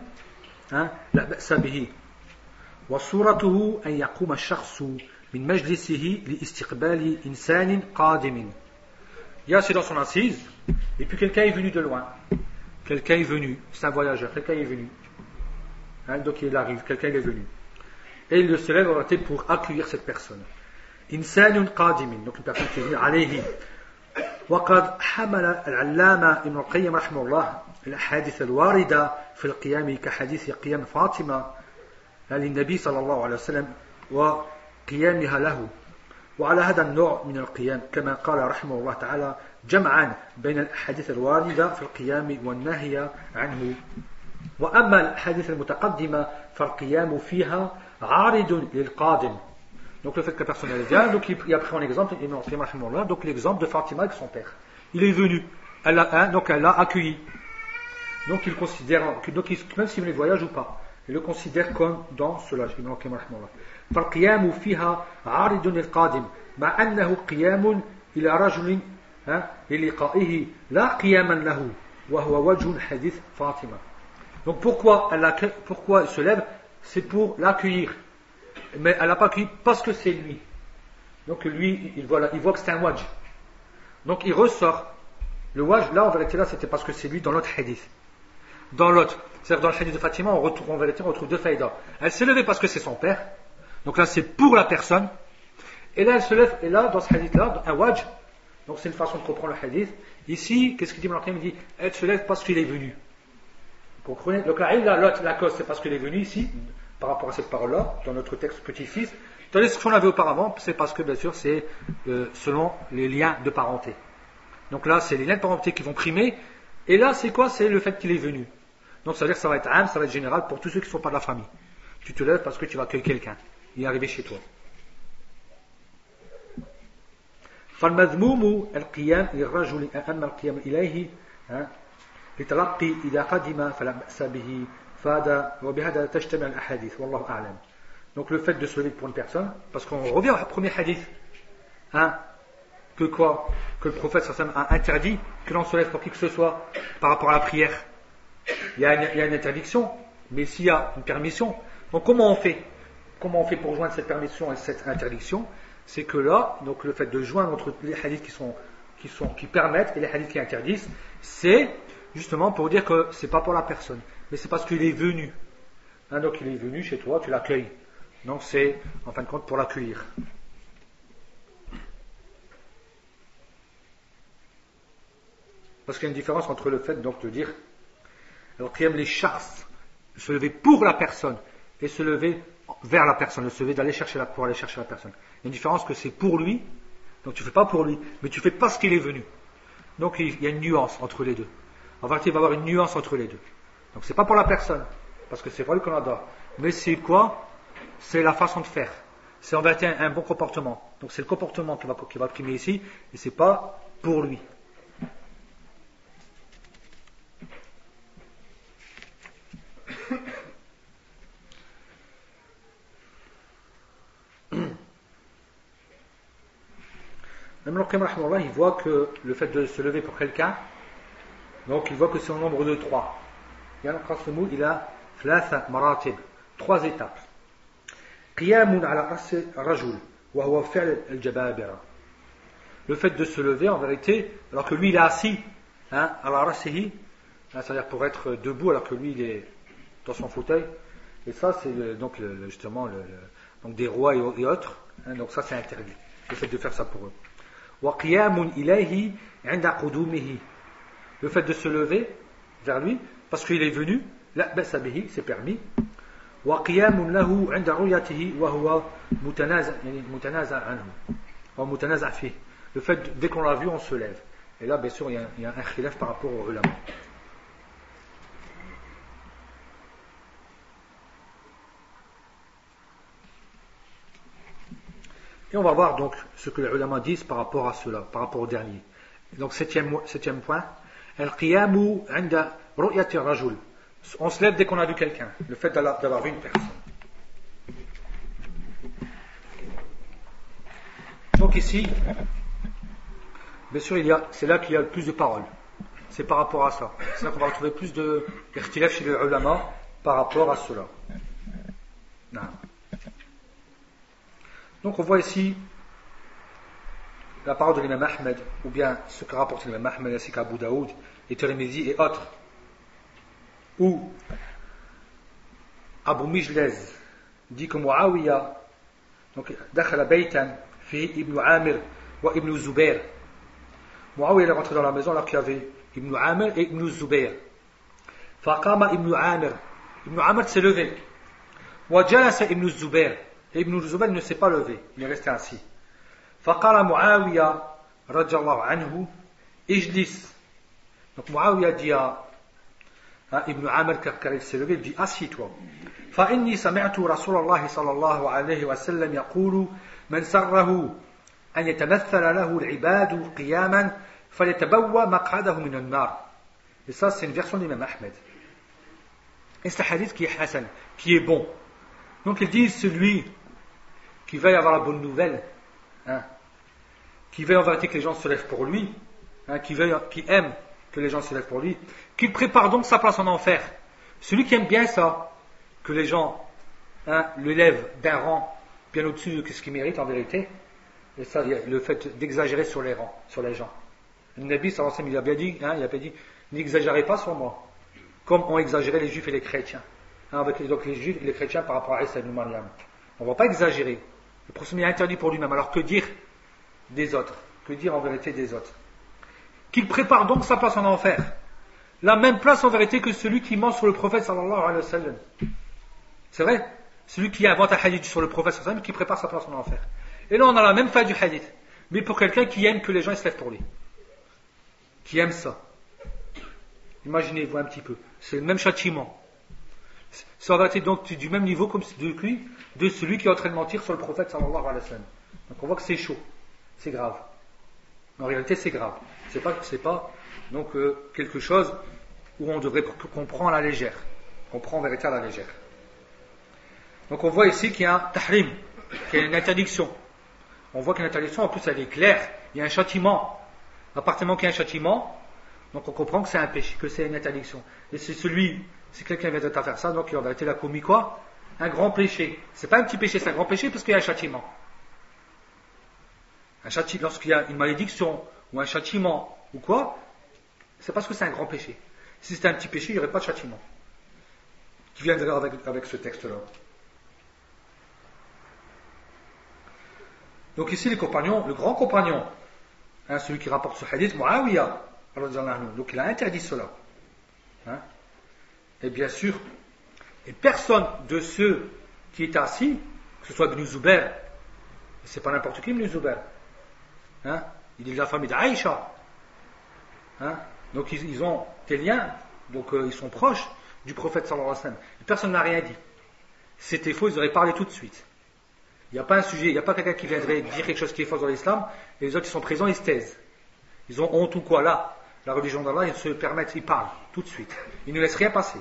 لا بأس به. وصورته أن يقوم الشخص من مجلسه لاستقبال إنسان قادم. Il y a c'est dans son assise, et puis quelqu'un est venu de loin. Quelqu'un est venu, c'est un voyageur, quelqu'un est venu. Donc il arrive, quelqu'un est venu. Et il se lève pour accueillir cette personne. إنسان قادم, donc une personne qui est venue, عليه. وقد حمل العلامة ابن القيم رحمه الله الأحاديث الواردة في القيام كحديث قيام فاطمة للنبي صلى الله عليه وسلم وقيامها له. وعلى هذا النوع من القيام كما قال رحمه الله تعالى جمعا بين الأحاديث الواردة في القيام والنهي عنه. وأما الأحاديث المتقدمة فالقيام فيها عارض للقادم. Donc le fait que la personne elle vient, donc il a pris en exemple, donc l'exemple de Fatima avec son père. Il est venu, donc elle l'a accueilli. Donc il considère, donc même s'il venait de voyage ou pas, il le considère comme dans cela. فالقيام فيها عارض للقادم مع أنه قيام إلى رجل للقائه لا قياما له وهو وجه حديث فاطمة. Donc pourquoi elle se lève? C'est pour l'accueillir. Mais elle n'a pas accueilli parce que c'est lui. Donc lui, il voit que c'est un wajh. Donc il ressort. Le wajh, là, en vérité, là, c'était parce que c'est lui dans l'autre hadith. Dans l'autre, c'est-à-dire dans le hadith de Fatima, on retrouve deux faïdas. Elle s'est levée parce que c'est son père. Donc là, c'est pour la personne. Et là, elle se lève, et là, dans ce hadith-là, un wajh, Donc c'est une façon de comprendre le hadith. Ici, qu'est-ce qu'il dit Ibn al-Qayyim? Il dit, elle se lève parce qu'il est venu. Vous comprenez? Donc la cause, c'est parce qu'il est venu ici, par rapport à cette parole-là, dans notre texte petit-fils. Tandis que ce qu'on avait auparavant, c'est parce que, bien sûr, c'est selon les liens de parenté. Donc là, c'est les liens de parenté qui vont primer. Et là, c'est quoi? C'est le fait qu'il est venu. Donc ça veut dire que ça va être âme, ça va être général pour tous ceux qui ne sont pas de la famille. Tu te lèves parce que tu vas accueillir quelqu'un. Il est arrivé chez toi. فالمذموم القيام للرجل أما القيام إليه لتلقي إذا قدم فلا بأس به وبهذا تجتمع الأحاديث والله أعلم. Donc le fait de se lever pour une personne, parce qu'on revient au premier hadith, que quoi? Que le prophète sallallahu alayhi wa sallam a interdit que l'on se lève pour qui que ce soit par rapport à la prière. Il y a une interdiction, mais s'il y a une permission, donc comment on fait? Comment on fait pour joindre cette permission et cette interdiction? C'est que là, donc le fait de joindre entre les hadiths qui permettent et les hadiths qui interdisent, c'est justement pour dire que c'est pas pour la personne, mais c'est parce qu'il est venu. Donc il est venu chez toi, tu l'accueilles. Donc c'est en fin de compte pour l'accueillir. Parce qu'il y a une différence entre le fait donc de dire, alors qu'il aime les chasses, se lever pour la personne et se lever vers la personne, se lever pour aller chercher la personne. Il y a une différence que c'est pour lui, donc tu ne fais pas pour lui, mais tu fais parce qu'il est venu. Donc il y a une nuance entre les deux. En fait, il va y avoir une nuance entre les deux. Donc c'est pas pour la personne, parce que c'est pas lui qu'on adore. Mais c'est quoi? C'est la façon de faire. C'est en vérité un bon comportement. Donc c'est le comportement qui va primer ici, et c'est pas pour lui. Même le il voit que le fait de se lever pour quelqu'un, donc il voit que c'est au nombre de 3. Il a 3 maratib, 3 étapes. قيام على رأس الرجل وهو فعل الجبابرة. Le fait de se lever en vérité, alors que lui il est assis, à la rasihi, c'est-à-dire pour être debout alors que lui il est dans son fauteuil. Et ça c'est donc justement donc des rois et autres. Donc ça c'est interdit. Le fait de faire ça pour eux. وقيام إليه عند قدومه. Le fait de se lever vers lui parce qu'il est venu, لا بأس به, c'est permis. وقيام له عند رؤيته وهو متنازع عنه أو متنازع فيه. Le fait dès qu'on l'a vu on se lève. Et là bien sûr il y a un khilaf par rapport au ulama. Et on va voir donc ce que les ulama disent par rapport à cela, par rapport au dernier. Donc septième point, al-qiyamu 'inda ru'yati ar-rajul. On se lève dès qu'on a vu quelqu'un, le fait d'avoir vu une personne. Donc ici, bien sûr, c'est là qu'il y a le plus de paroles. C'est par rapport à ça. C'est là qu'on va retrouver plus de ikhtilaf chez les ulama par rapport à cela. Non. Donc on voit ici la parole de l'imam Ahmed, ou bien ce que rapporte l'imam Ahmed ainsi qu'Abu Daoud et Tirmidhi et autres, où Abu Mijlaz dit que Muawiyah donc dakhala baytan fi Ibn Amir wa Ibn Zubair. Muawiyah est rentré dans la maison alors qu'il y avait Ibn Amir et Ibn Zubair. Faqama Ibn Amir. Ibn Amir s'est levé. Wa jalasa Ibn Zubair. Et Ibn Zubayr ne s'est pas levé, il est resté assis. فقال معاوية رضي الله عنه اجلس. Donc Muawiyah dit à Ibn Amr car il s'est levé, il dit assis-toi. فإني سمعت رسول الله صلى الله عليه وسلم يقول من سره أن يتمثل له العباد قياما فليتبوأ مقعده من النار. Et ça c'est une version d'Imam Ahmed. Et c'est un hadith qui est hasan, qui est bon. Donc il dit celui qui veut avoir la bonne nouvelle, qui veut en vérité que les gens se lèvent pour lui, qui aime que les gens se lèvent pour lui, qu'il prépare donc sa place en enfer. Celui qui aime bien ça, que les gens le lèvent d'un rang bien au-dessus de ce qu'il mérite en vérité, et ça, le fait d'exagérer sur les rangs, sur les gens. Le Nabi sallallahu alayhi wa sallam, il a bien dit, n'exagérez pas sur moi, comme ont exagéré les juifs et les chrétiens. Avec donc les juifs et les chrétiens par rapport à Isa ibn Maryam. On ne va pas exagérer. Le prophète est interdit pour lui-même. Alors que dire des autres? que dire en vérité des autres. Qu'il prépare donc sa place en enfer. La même place en vérité que celui qui ment sur le prophète sallallahu alayhi wa sallam. C'est vrai? Celui qui invente un hadith sur le prophète sallallahu alayhi wa sallam, qui prépare sa place en enfer. Et là on a la même fin du hadith. Mais pour quelqu'un qui aime que les gens se lèvent pour lui. Qui aime ça. Imaginez-vous un petit peu. C'est le même châtiment. C'est en vérité donc du même niveau comme de celui qui est en train de mentir sur le prophète sallallahu alayhi wa sallam. Donc on voit que c'est chaud. C'est grave. En réalité c'est grave. C'est pas donc quelque chose où on devrait qu'on prend à la légère. Qu'on prend en vérité à la légère. Donc on voit ici qu'il y a un tahrim, qu'il y a une interdiction. On voit qu'il y a une interdiction, en plus elle est claire. Il y a un châtiment. À partir du moment qu'il y a un châtiment, donc on comprend que c'est un péché, que c'est une interdiction. Et si quelqu'un vient de faire ça, donc il en vérité il a commis quoi? Un grand péché. C'est pas un petit péché, c'est un grand péché parce qu'il y a un châtiment. Lorsqu'il y a une malédiction ou un châtiment ou quoi, c'est parce que c'est un grand péché. Si c'était un petit péché, il n'y aurait pas de châtiment. Qui viendrait avec ce texte-là. Donc ici les compagnons, le grand compagnon, celui qui rapporte ce hadith, Muawiyah, donc il a interdit cela. Et bien sûr, et personne de ceux qui étaient assis, que ce soit Ibn Zubair, c'est pas n'importe qui Ibn Zubair, il est de la famille d'Aïcha, donc ils ont des liens, donc ils sont proches du prophète sallallahu alayhi wa sallam. Et personne n'a rien dit. Si c'était faux, ils auraient parlé tout de suite. Il n'y a pas un sujet, il n'y a pas quelqu'un qui viendrait dire quelque chose qui est faux dans l'islam, et les autres qui sont présents, ils se taisent. Ils ont honte ou quoi là. La religion d'Allah, ils se permettent, ils parlent tout de suite. Ils ne laissent rien passer.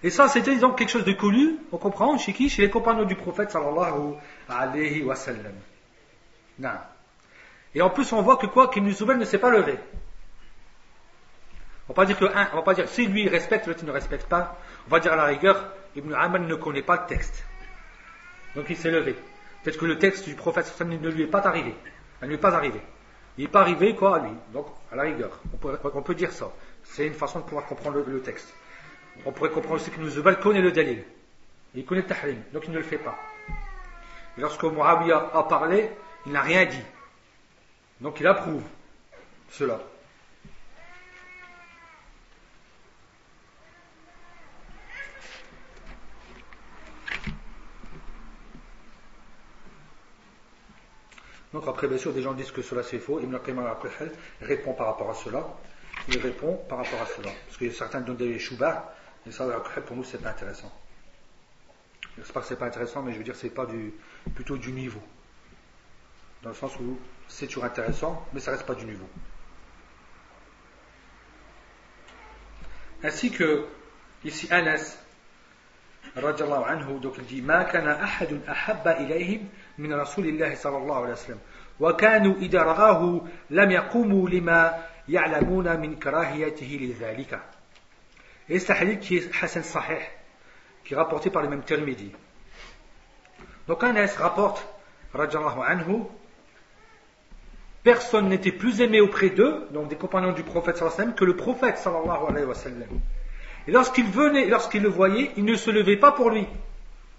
Et ça, c'était donc quelque chose de connu, on comprend, chez qui? Chez les compagnons du prophète sallallahu alayhi wa sallam. Non. Et en plus, on voit que quoi? Qu'Ibn Zubayr ne s'est pas levé. On va pas dire si lui il respecte, l'autre il ne respecte pas. On va dire à la rigueur, Ibn Aman ne connaît pas le texte. Donc il s'est levé. Peut-être que le texte du prophète sallallahu alayhi wa sallam ne lui est pas arrivé. Elle ne lui est pas arrivé. Il n'est pas arrivé quoi à lui. Donc à la rigueur, on peut dire ça. C'est une façon de pouvoir comprendre le texte. On pourrait comprendre aussi que Ibn Zubayr connaît le dalil. Il connaît le tahrim, donc il ne le fait pas. Et lorsque Muawiyah a parlé, il n'a rien dit. Donc il approuve cela. Donc après, bien sûr, des gens disent que cela c'est faux. Ibn al-Qayyim al-Qahhal répond par rapport à cela. Il répond par rapport à cela. Parce que certains donnent des choubars, et ça, pour nous, c'est pas intéressant. C'est pas que c'est pas intéressant, mais je veux dire, c'est pas plutôt du niveau. Dans le sens où c'est toujours intéressant, mais ça reste pas du niveau. Ainsi que, ici, Anas, radiallahu anhu, donc il dit ما كان أحد أحب إليهم من رسول الله صلى الله عليه وسلم وكانوا إذا رآه لم يقوموا لما يعلمون من كراهيته لذلك. Et c'est un hadith qui est Hassan Sahih, qui est rapporté par le même Tirmidhi. Donc Anas rapporte, radiallahu anhu, personne n'était plus aimé auprès d'eux, donc des compagnons du prophète sallallahu alayhi wa sallam, que le prophète sallallahu alayhi wa sallam. Et lorsqu'il le voyait, il ne se levait pas pour lui.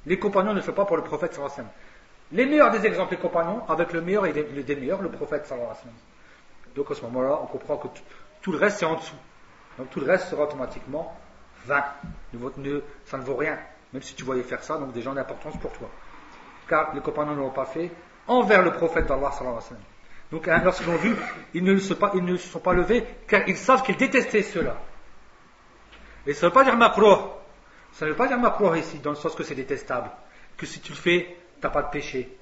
Les compagnons ne le font pas pour le prophète sallallahu alayhi wa sallam. Les meilleurs des exemples, les compagnons, avec le meilleur et des meilleurs, le prophète sallallahu alayhi wa sallam. Donc à ce moment-là, on comprend que tout le reste c'est en dessous. Donc tout le reste sera automatiquement vain. Ça ne vaut rien. Même si tu voyais faire ça, donc des gens d'importance pour toi. Car les compagnons ne l'ont pas fait envers le prophète d'Allah sallallahu alayhi wa sallam. Donc lorsqu'ils l'ont vu, ils ne se sont pas levés car ils savent qu'ils détestaient cela. Et ça ne veut pas dire makruh. Ça ne veut pas dire makruh ici, dans le sens que c'est détestable. Que si tu le fais, tu n'as pas de péché.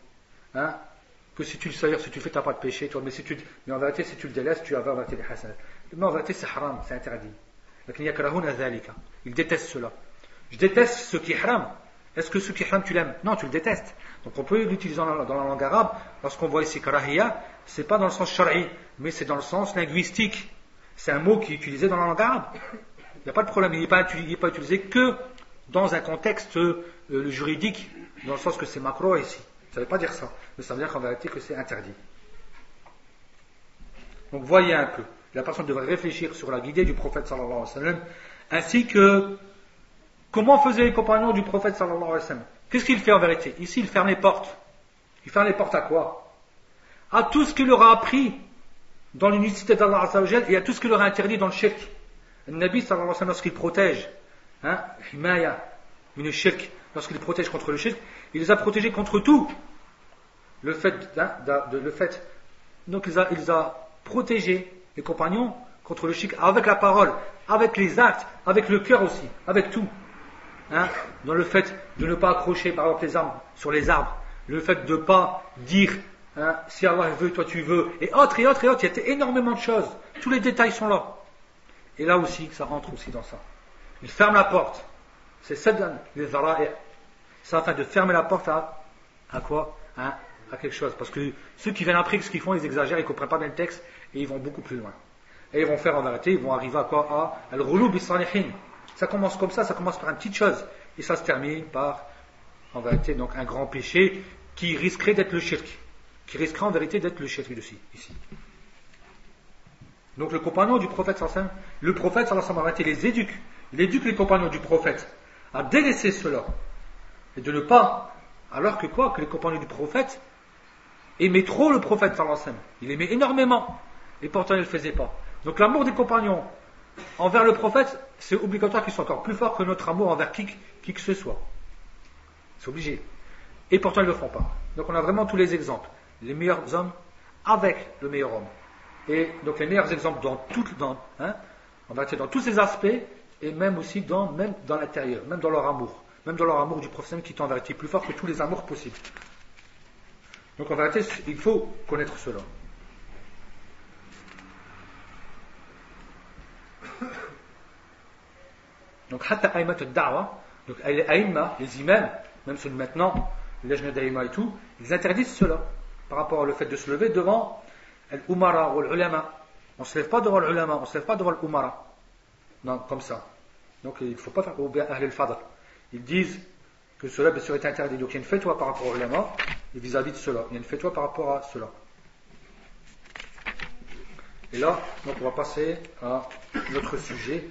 Que si tu le sais, si tu le fais, tu n'as pas de péché. Toi. Mais en vérité, si tu le délaisses, tu as en vérité des hasanat. Mais en vérité, c'est haram, c'est interdit. Ils détestent cela. Je déteste ce qui est haram. Est-ce que ce qui est haram, tu l'aimes? Non, tu le détestes. Donc on peut l'utiliser dans la langue arabe. Lorsqu'on voit ici karahiyya, c'est pas dans le sens shari'i, mais c'est dans le sens linguistique. C'est un mot qui est utilisé dans la langue arabe. Il n'y a pas de problème, il n'est pas utilisé que dans un contexte juridique, dans le sens que c'est makruh ici. Ça ne veut pas dire ça, mais ça veut dire qu'en vérité que c'est interdit. Donc voyez un peu, la personne devrait réfléchir sur la guidée du prophète sallallahu alayhi wa sallam, ainsi que comment faisaient les compagnons du prophète sallallahu alayhi wa sallam. Qu'est-ce qu'il fait en vérité? Ici il ferme les portes. Il ferme les portes à quoi? à tout ce qu'il leur a appris dans l'unicité d'Allah Azza wa Jal et à tout ce qu'il leur a interdit dans le shirk. Le Nabi sallallahu alayhi wa sallam, lorsqu'il protège, himaya, une shirk, lorsqu'il protège contre le shirk, il les a protégés contre tout. Le fait, donc il les a protégés, les compagnons, contre le shirk, avec la parole, avec les actes, avec le cœur aussi, avec tout. Dans le fait de ne pas accrocher par exemple les armes sur les arbres, le fait de ne pas dire si Allah veut, toi tu veux, et autres, il y a énormément de choses, tous les détails sont là. Et là aussi, ça rentre aussi dans ça. Il ferme la porte, c'est ça les zara'i, c'est afin de fermer la porte à quoi, à quelque chose, parce que ceux qui viennent après, ce qu'ils font, ils exagèrent, ils ne comprennent pas bien le texte, et ils vont beaucoup plus loin. Et ils vont faire en vérité, ils vont arriver à quoi, à al-ghulou bis-salihin. Ça commence comme ça commence par une petite chose, et ça se termine par, en vérité, donc un grand péché qui risquerait d'être le shirk, qui risquerait en vérité d'être le shirk ici. Donc le compagnon du prophète sallallahu alayhi wa sallam, le prophète sallallahu alayhi wa sallam, les éduque, il éduque les compagnons du prophète à délaisser cela, et de ne pas, alors que quoi, que les compagnons du prophète aimaient trop le prophète sallallahu alayhi wa sallam, il aimait énormément, et pourtant il ne le faisait pas. Donc l'amour des compagnons envers le prophète, c'est obligatoire qu'il soit encore plus fort que notre amour envers qui que ce soit. C'est obligé. Et pourtant ils ne le font pas. Donc on a vraiment tous les exemples. Les meilleurs hommes avec le meilleur homme. Et donc les meilleurs exemples dans tous ces aspects, et même aussi même dans l'intérieur, même dans leur amour du prophète qui est en vérité plus fort que tous les amours possibles. Donc en vérité, il faut connaître cela. Donc, hatta aïmat ad-da'wa, donc les aïma, les imams, même ceux de maintenant, les lajna d'aïma et tout, ils interdisent cela par rapport au fait de se lever devant l'umara ou l'ulama. On ne se lève pas devant l'ulama, on ne se lève pas devant l'umara. Non, comme ça. Donc il ne faut pas faire au bien ahl al-fadl. Ils disent que cela bien sûr est interdit. Donc il y a une fatwa par rapport au ulama et vis-à-vis de cela. Il y a une fatwa par rapport à cela. Et là, donc on va passer à notre sujet.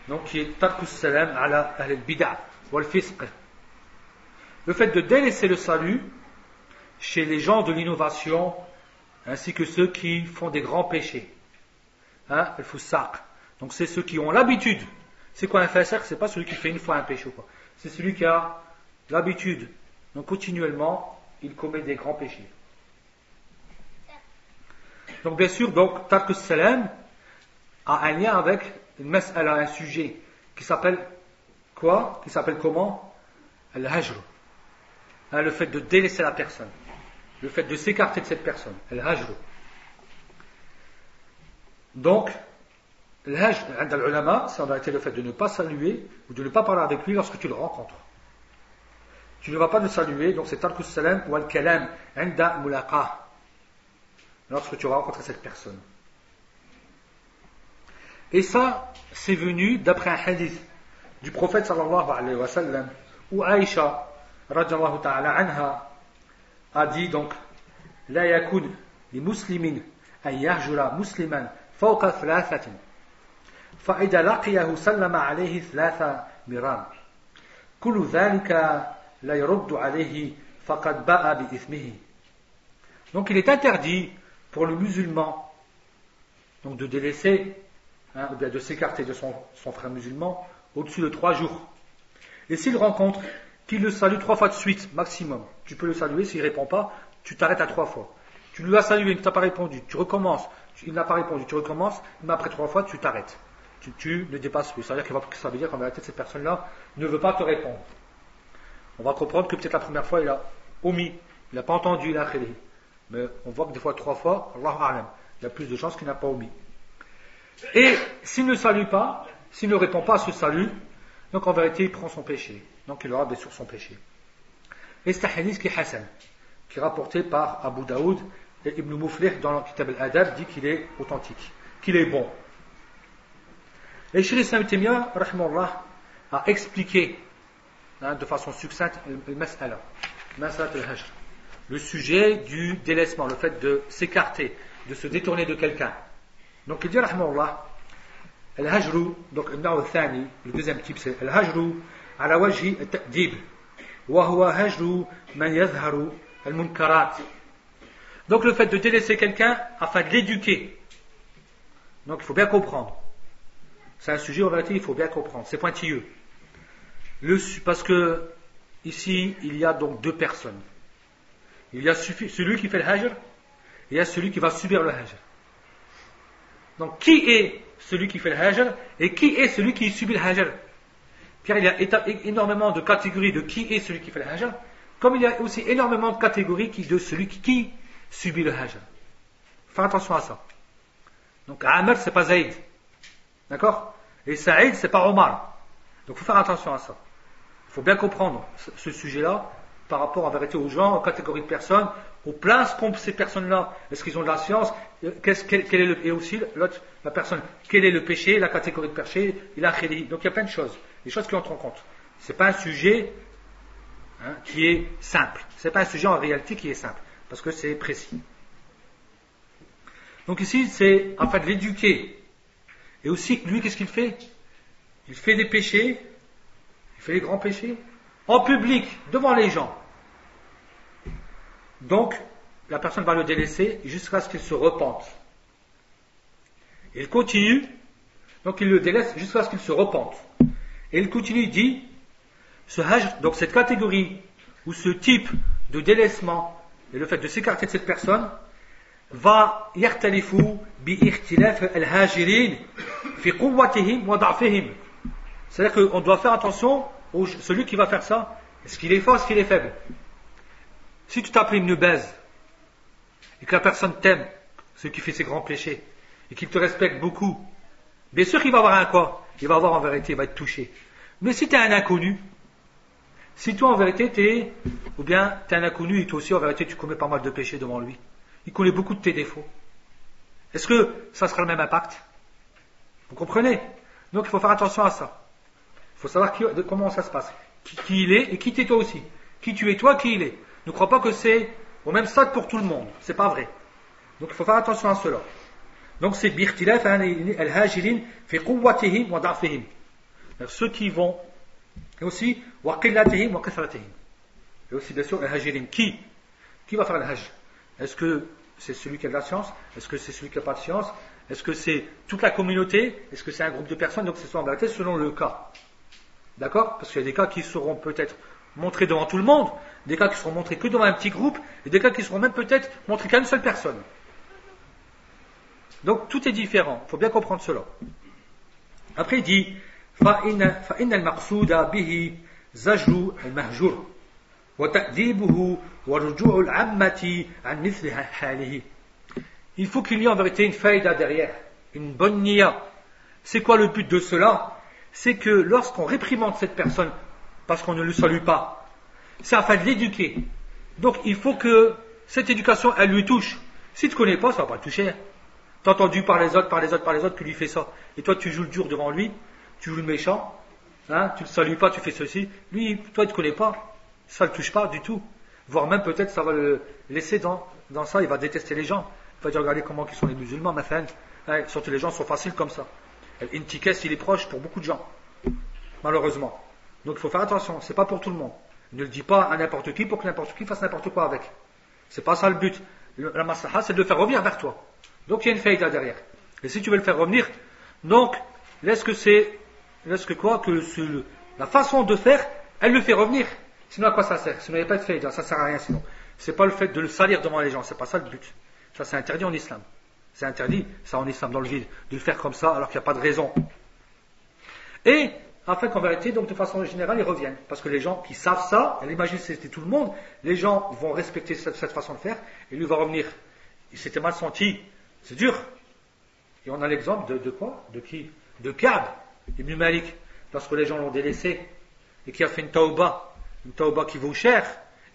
Donc qui est tarkus salam ala ahl al-bid'a wal fisq. Le fait de délaisser le salut chez les gens de l'innovation ainsi que ceux qui font des grands péchés. Al-fusaq. Donc c'est ceux qui ont l'habitude. C'est quoi un fasiq? C'est pas celui qui fait une fois un péché ou quoi. C'est celui qui a l'habitude. Donc continuellement, il commet des grands péchés. Donc bien sûr, donc tarkus salam a un lien avec une mas'ala, un sujet qui s'appelle quoi? Qui s'appelle comment? Al-hajr. Le fait de délaisser la personne. Le fait de s'écarter de cette personne. Al-hajr. Donc, al-hajr, عند العلماء, c'est en vérité le fait de ne pas saluer ou de ne pas parler avec lui lorsque tu le rencontres. Tu ne vas pas le saluer, donc c'est tarkus salam ou al-kalam عند mulaqah. Lorsque tu rencontres cette personne. Et ça, c'est venu d'après un hadith du prophète sallallahu alayhi wa sallam, où Aïcha, radiyallahu ta'ala anha, a dit donc, la yakun li muslimin an yahjura musliman fawqa thalathatin, fa idha laqiyahu sallama alayhi thalatha miran. Kullu dhalika la yuruddu alayhi faqad ba'a bi ithmihi. Donc il est interdit pour le musulman donc de délaisser ou bien de s'écarter de son frère musulman au-dessus de 3 jours. Et s'il rencontre qu'il le salue 3 fois de suite, maximum, tu peux le saluer, s'il ne répond pas, tu t'arrêtes à 3 fois. Tu lui as salué, il ne t'a pas répondu, tu recommences, il n'a pas répondu, tu recommences, mais après 3 fois, tu t'arrêtes. Tu ne dépasses plus. Ça veut dire qu'en vérité, cette personne-là ne veut pas te répondre. On va comprendre que peut-être la première fois, il a omis, il n'a pas entendu, il a khili. Mais on voit que des fois, 3 fois, Allahu a'lam, il y a plus de chances qu'il n'a pas omis. Et s'il ne salue pas, s'il ne répond pas à ce salut, donc en vérité il prend son péché. Donc il aura bien sûr son péché. Et c'est un hadith qui est Hassan, qui est rapporté par Abu Daoud et Ibn Muflih dans le Kitab al-Adab, dit qu'il est authentique, qu'il est bon. Et Cheikh Islam Taymiyya, rahimahullah, a expliqué de façon succincte le sujet du délaissement, le fait de s'écarter, de se détourner de quelqu'un. Donc il dit rahimahullah, al-hajru, donc le deuxième type c'est al-hajru ala wajhi al-ta'dib wa huwa hajru man yadhharu al-munkarat Donc le fait de délaisser quelqu'un afin de l'éduquer. Donc il faut bien comprendre. C'est un sujet, en vérité, il faut bien comprendre. C'est pointilleux. Parce que ici, il y a donc deux personnes. Il y a celui qui fait le hajr, et il y a celui qui va subir le hajr. Donc qui est celui qui fait le hajr et qui est celui qui subit le hajr? Car il y a énormément de catégories de qui est celui qui fait le hajr, comme il y a aussi énormément de catégories de celui qui subit le hajr. Faire attention à ça. Donc Amr, c'est pas Zaïd. D'accord? Et Saïd, c'est pas Omar. Donc il faut faire attention à ça. Il faut bien comprendre ce sujet-là par rapport en vérité aux gens, aux catégories de personnes, aux places qu'ont ces personnes-là. Est-ce qu'ils ont de la science? Et aussi la personne, quel est le péché, la catégorie de péché, il a khili. Donc il y a plein de choses, des choses qui entrent en compte. C'est pas un sujet qui est simple. C'est pas un sujet en réalité qui est simple, parce que c'est précis. Donc ici, c'est afin de l'éduquer. Et aussi, lui, qu'est-ce qu'il fait? Il fait des péchés, il fait les grands péchés, en public, devant les gens. Donc, la personne va le délaisser jusqu'à ce qu'il se repente. Il continue, donc il le délaisse jusqu'à ce qu'il se repente. Et il continue, il dit, ce hajr, donc cette catégorie, ou ce type de délaissement, et le fait de s'écarter de cette personne, va yartalifu bi ikhtilaf al-hajirin fi quwwatihim wa da'fihim. C'est-à-dire qu'on doit faire attention à celui qui va faire ça. Est-ce qu'il est fort, est-ce qu'il est faible? Si tu t'appelles une baise et que la personne t'aime, celui qui fait ses grands péchés, et qu'il te respecte beaucoup, bien sûr qu'il va avoir un quoi? Il va avoir en vérité, il va être touché. Mais si tu es un inconnu, si toi en vérité ou bien tu es un inconnu et toi aussi en vérité tu commets pas mal de péchés devant lui, il connaît beaucoup de tes défauts, est-ce que ça sera le même impact? Vous comprenez? Donc il faut faire attention à ça. Il faut savoir comment ça se passe. Qui il est et qui t'es toi aussi. Qui tu es toi, qui il est. Ne crois pas que c'est au même stade pour tout le monde. C'est pas vrai. Donc il faut faire attention à cela. Donc c'est bi'khtilaf al-hajirin fi quwwatihim wa da'fihim. Ceux qui vont, et aussi wa qillatihim wa kathratihim. Et aussi bien sûr al-hajirin. Qui va faire le hajj? Est-ce que c'est celui qui a de la science? Est-ce que c'est celui qui n'a pas de science? Est-ce que c'est toute la communauté? Est-ce que c'est un groupe de personnes? Donc c'est en vérité selon le cas. D'accord? Parce qu'il y a des cas qui seront peut-être montrés devant tout le monde, des cas qui seront montrés que devant un petit groupe, et des cas qui seront même peut-être montrés qu'à une seule personne. Donc tout est différent, il faut bien comprendre cela. Après il dit فَإِنَّ الْمَقْصُودَ بِهِ زَجْرُ الْمَهْجُرِ وَتَأْدِيبُهُ وَرُجُوعُ الْعَمَّةِ عَنْ مِثْلِ حَالِهِ. Il faut qu'il y ait en vérité une faïda derrière, une bonne niya. C'est quoi le but de cela? C'est que lorsqu'on réprimande cette personne parce qu'on ne le salue pas, c'est afin de l'éduquer. Donc il faut que cette éducation, elle lui touche. Si tu ne connais pas, ça ne va pas le toucher. Tu as entendu par les autres que lui fait ça. Et toi tu joues le dur devant lui, tu joues le méchant, tu ne le salues pas, tu fais ceci. Lui, toi tu ne connais pas, ça ne le touche pas du tout. Voire même peut-être ça va le laisser dans ça, il va détester les gens. Il va dire regardez comment ils sont les musulmans, ma femme. Surtout les gens sont faciles comme ça. L'intikès, il est proche pour beaucoup de gens, malheureusement. Donc il faut faire attention, c'est pas pour tout le monde. Ne le dis pas à n'importe qui pour que n'importe qui fasse n'importe quoi avec. C'est pas ça le but. La maslaha, c'est de le faire revenir vers toi. Donc il y a une faïda derrière. Et si tu veux le faire revenir, donc laisse que la façon de faire, elle le fait revenir. Sinon à quoi ça sert? Sinon il n'y a pas de faïda, ça sert à rien sinon. C'est pas le fait de le salir devant les gens, c'est pas ça le but. Ça c'est interdit en islam. C'est interdit, ça en islam dans le vide, de le faire comme ça alors qu'il n'y a pas de raison. Et afin qu'en vérité, donc de façon générale, ils reviennent. Parce que les gens qui savent ça, elle imagine que c'était tout le monde, les gens vont respecter cette façon de faire, et lui va revenir. Il s'était mal senti, c'est dur. Et on a l'exemple de quoi? De qui? De Ka'b ibn Malik, lorsque les gens l'ont délaissé, et qui a fait une tauba qui vaut cher,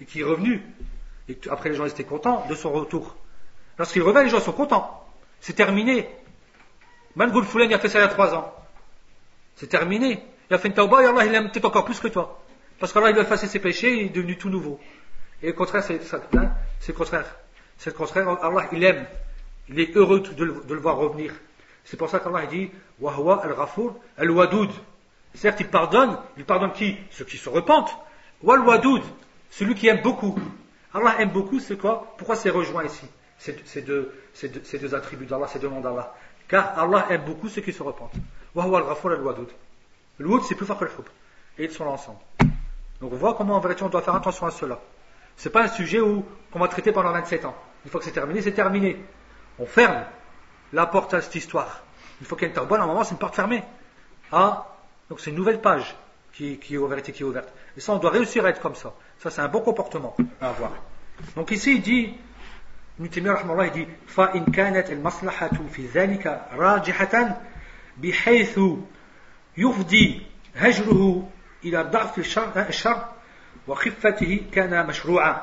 et qui est revenu. Et après les gens étaient contents de son retour. Lorsqu'il revient, les gens sont contents. C'est terminé. Mangoul Foulen, il a fait ça il y a 3 ans. C'est terminé. Il a fait une tauba et Allah il aime peut-être encore plus que toi. Parce qu'Allah il a effacé ses péchés, il est devenu tout nouveau. Et le contraire, c'est le contraire. C'est le contraire, Allah il aime. Il est heureux de le voir revenir. C'est pour ça qu'Allah dit Wahwa al-Ghafour al-Wadoud. Certes, il pardonne qui? Ceux qui se repentent. Wal-Wadoud, celui qui aime beaucoup. Allah aime beaucoup, c'est quoi? Pourquoi c'est rejoint ici? ces deux attributs d'Allah, ces deux noms d'Allah. Car Allah aime beaucoup ceux qui se repentent. Wa huwa al-Ghafur al-Wadud. Le Wud, c'est plus fort que le Hub. Et de son ensemble. Donc on voit comment en vérité on doit faire attention à cela. C'est pas un sujet qu'on va traiter pendant 27 ans. Une fois que c'est terminé, c'est terminé. On ferme la porte à cette histoire. Une fois qu'il y a une tarbonne, à un moment, c'est une porte fermée. Ah, donc c'est une nouvelle page qui est ouverte. Et ça, on doit réussir à être comme ça. Ça, c'est un bon comportement à avoir. Donc ici, il dit, Ibn Taymiyyah rahimahullah, il dit, فَإِنْ كَانَتْ الْمَصْلَحَةُ فِي ذَلِكَ رَاجِحَةً بِحَيْثُ يُفْدِي هَجْرُهُ إِلَى ضَعْفِ الشَّرْعِ وَخِفَّتِهِ كَانَ مَشْرُوعًا.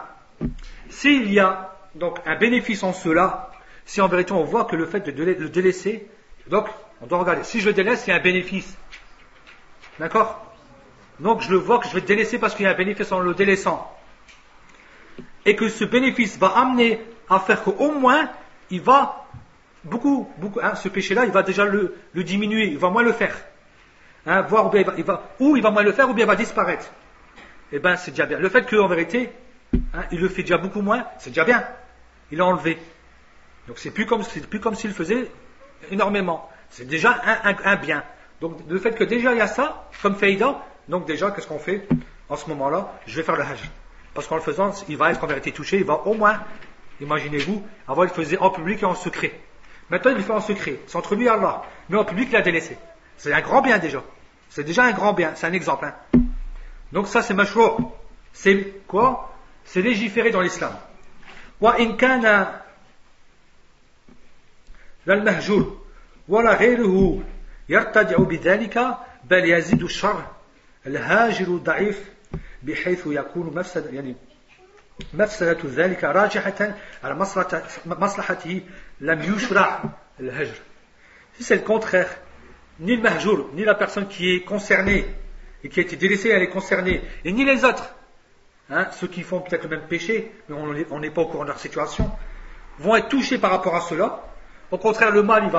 S'il y a donc un bénéfice en cela, si en vérité on voit que le fait de le délaisser, donc on doit regarder, si je le délaisse, il y a un bénéfice. D'accord? Donc je le vois que je vais le délaisser parce qu'il y a un bénéfice en le délaissant. Et que ce bénéfice va amener à faire qu'au moins, il va beaucoup, ce péché-là, il va déjà le diminuer, il va moins le faire. Voir ou bien il va moins le faire ou bien il va disparaître. Eh bien, c'est déjà bien. Le fait qu'en vérité, il le fait déjà beaucoup moins, c'est déjà bien. Il l'a enlevé. Donc c'est plus comme s'il le faisait énormément. C'est déjà un bien. Donc le fait que déjà il y a ça, comme faïda, donc déjà, qu'est-ce qu'on fait en ce moment-là? Je vais faire le hajj. Parce qu'en le faisant, il va être en vérité touché, il va au moins, imaginez-vous, avant il le faisait en public et en secret. Maintenant il le fait en secret, c'est entre lui et Allah. Mais en public il a délaissé. C'est un grand bien déjà. C'est déjà un grand bien, c'est un exemple. Donc ça c'est mashrour. C'est quoi? C'est légiféré dans l'islam. Wa in kana lal mahjour wala ghayruhu yartadi'u bidhalika bal yazidu ash-sharr al-hajiru da'if بحيث يكون مفسدة ذلك راجحة على مصلحته لم يشرع الهجر. Si c'est le contraire, ni le mahjour, ni la personne qui est concernée et qui a été délaissée, elle est concernée, et ni les autres, ceux qui font peut-être le même péché, mais on n'est pas au courant de leur situation, vont être touchés par rapport à cela. Au contraire, le mal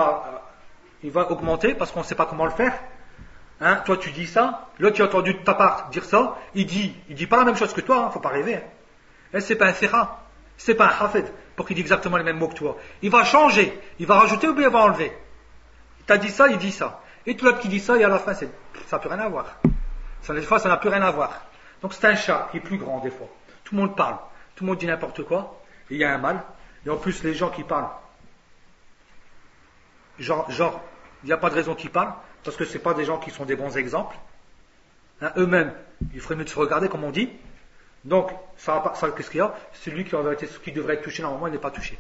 il va augmenter parce qu'on ne sait pas comment le faire. Toi tu dis ça, l'autre tu as entendu de ta part dire ça, il dit pas la même chose que toi, faut pas rêver. Et c'est pas un thiqa, c'est pas un hafid pour qu'il dise exactement les mêmes mots que toi. Il va changer, il va rajouter ou bien il va enlever. Il t'a dit ça, il dit ça. Et tout l'autre qui dit ça, et à la fin ça n'a plus rien à voir. Des fois ça n'a plus rien à voir. Donc c'est un chat qui est plus grand des fois. Tout le monde parle, tout le monde dit n'importe quoi, et il y a un mal. Et en plus les gens qui parlent, genre il n'y a pas de raison qu'ils parlent. Parce que ce n'est pas des gens qui sont des bons exemples. Eux-mêmes, il ferait mieux de se regarder, comme on dit. Donc, qu'est-ce qu'il y a? Celui qui devrait être touché, normalement, il n'est pas touché.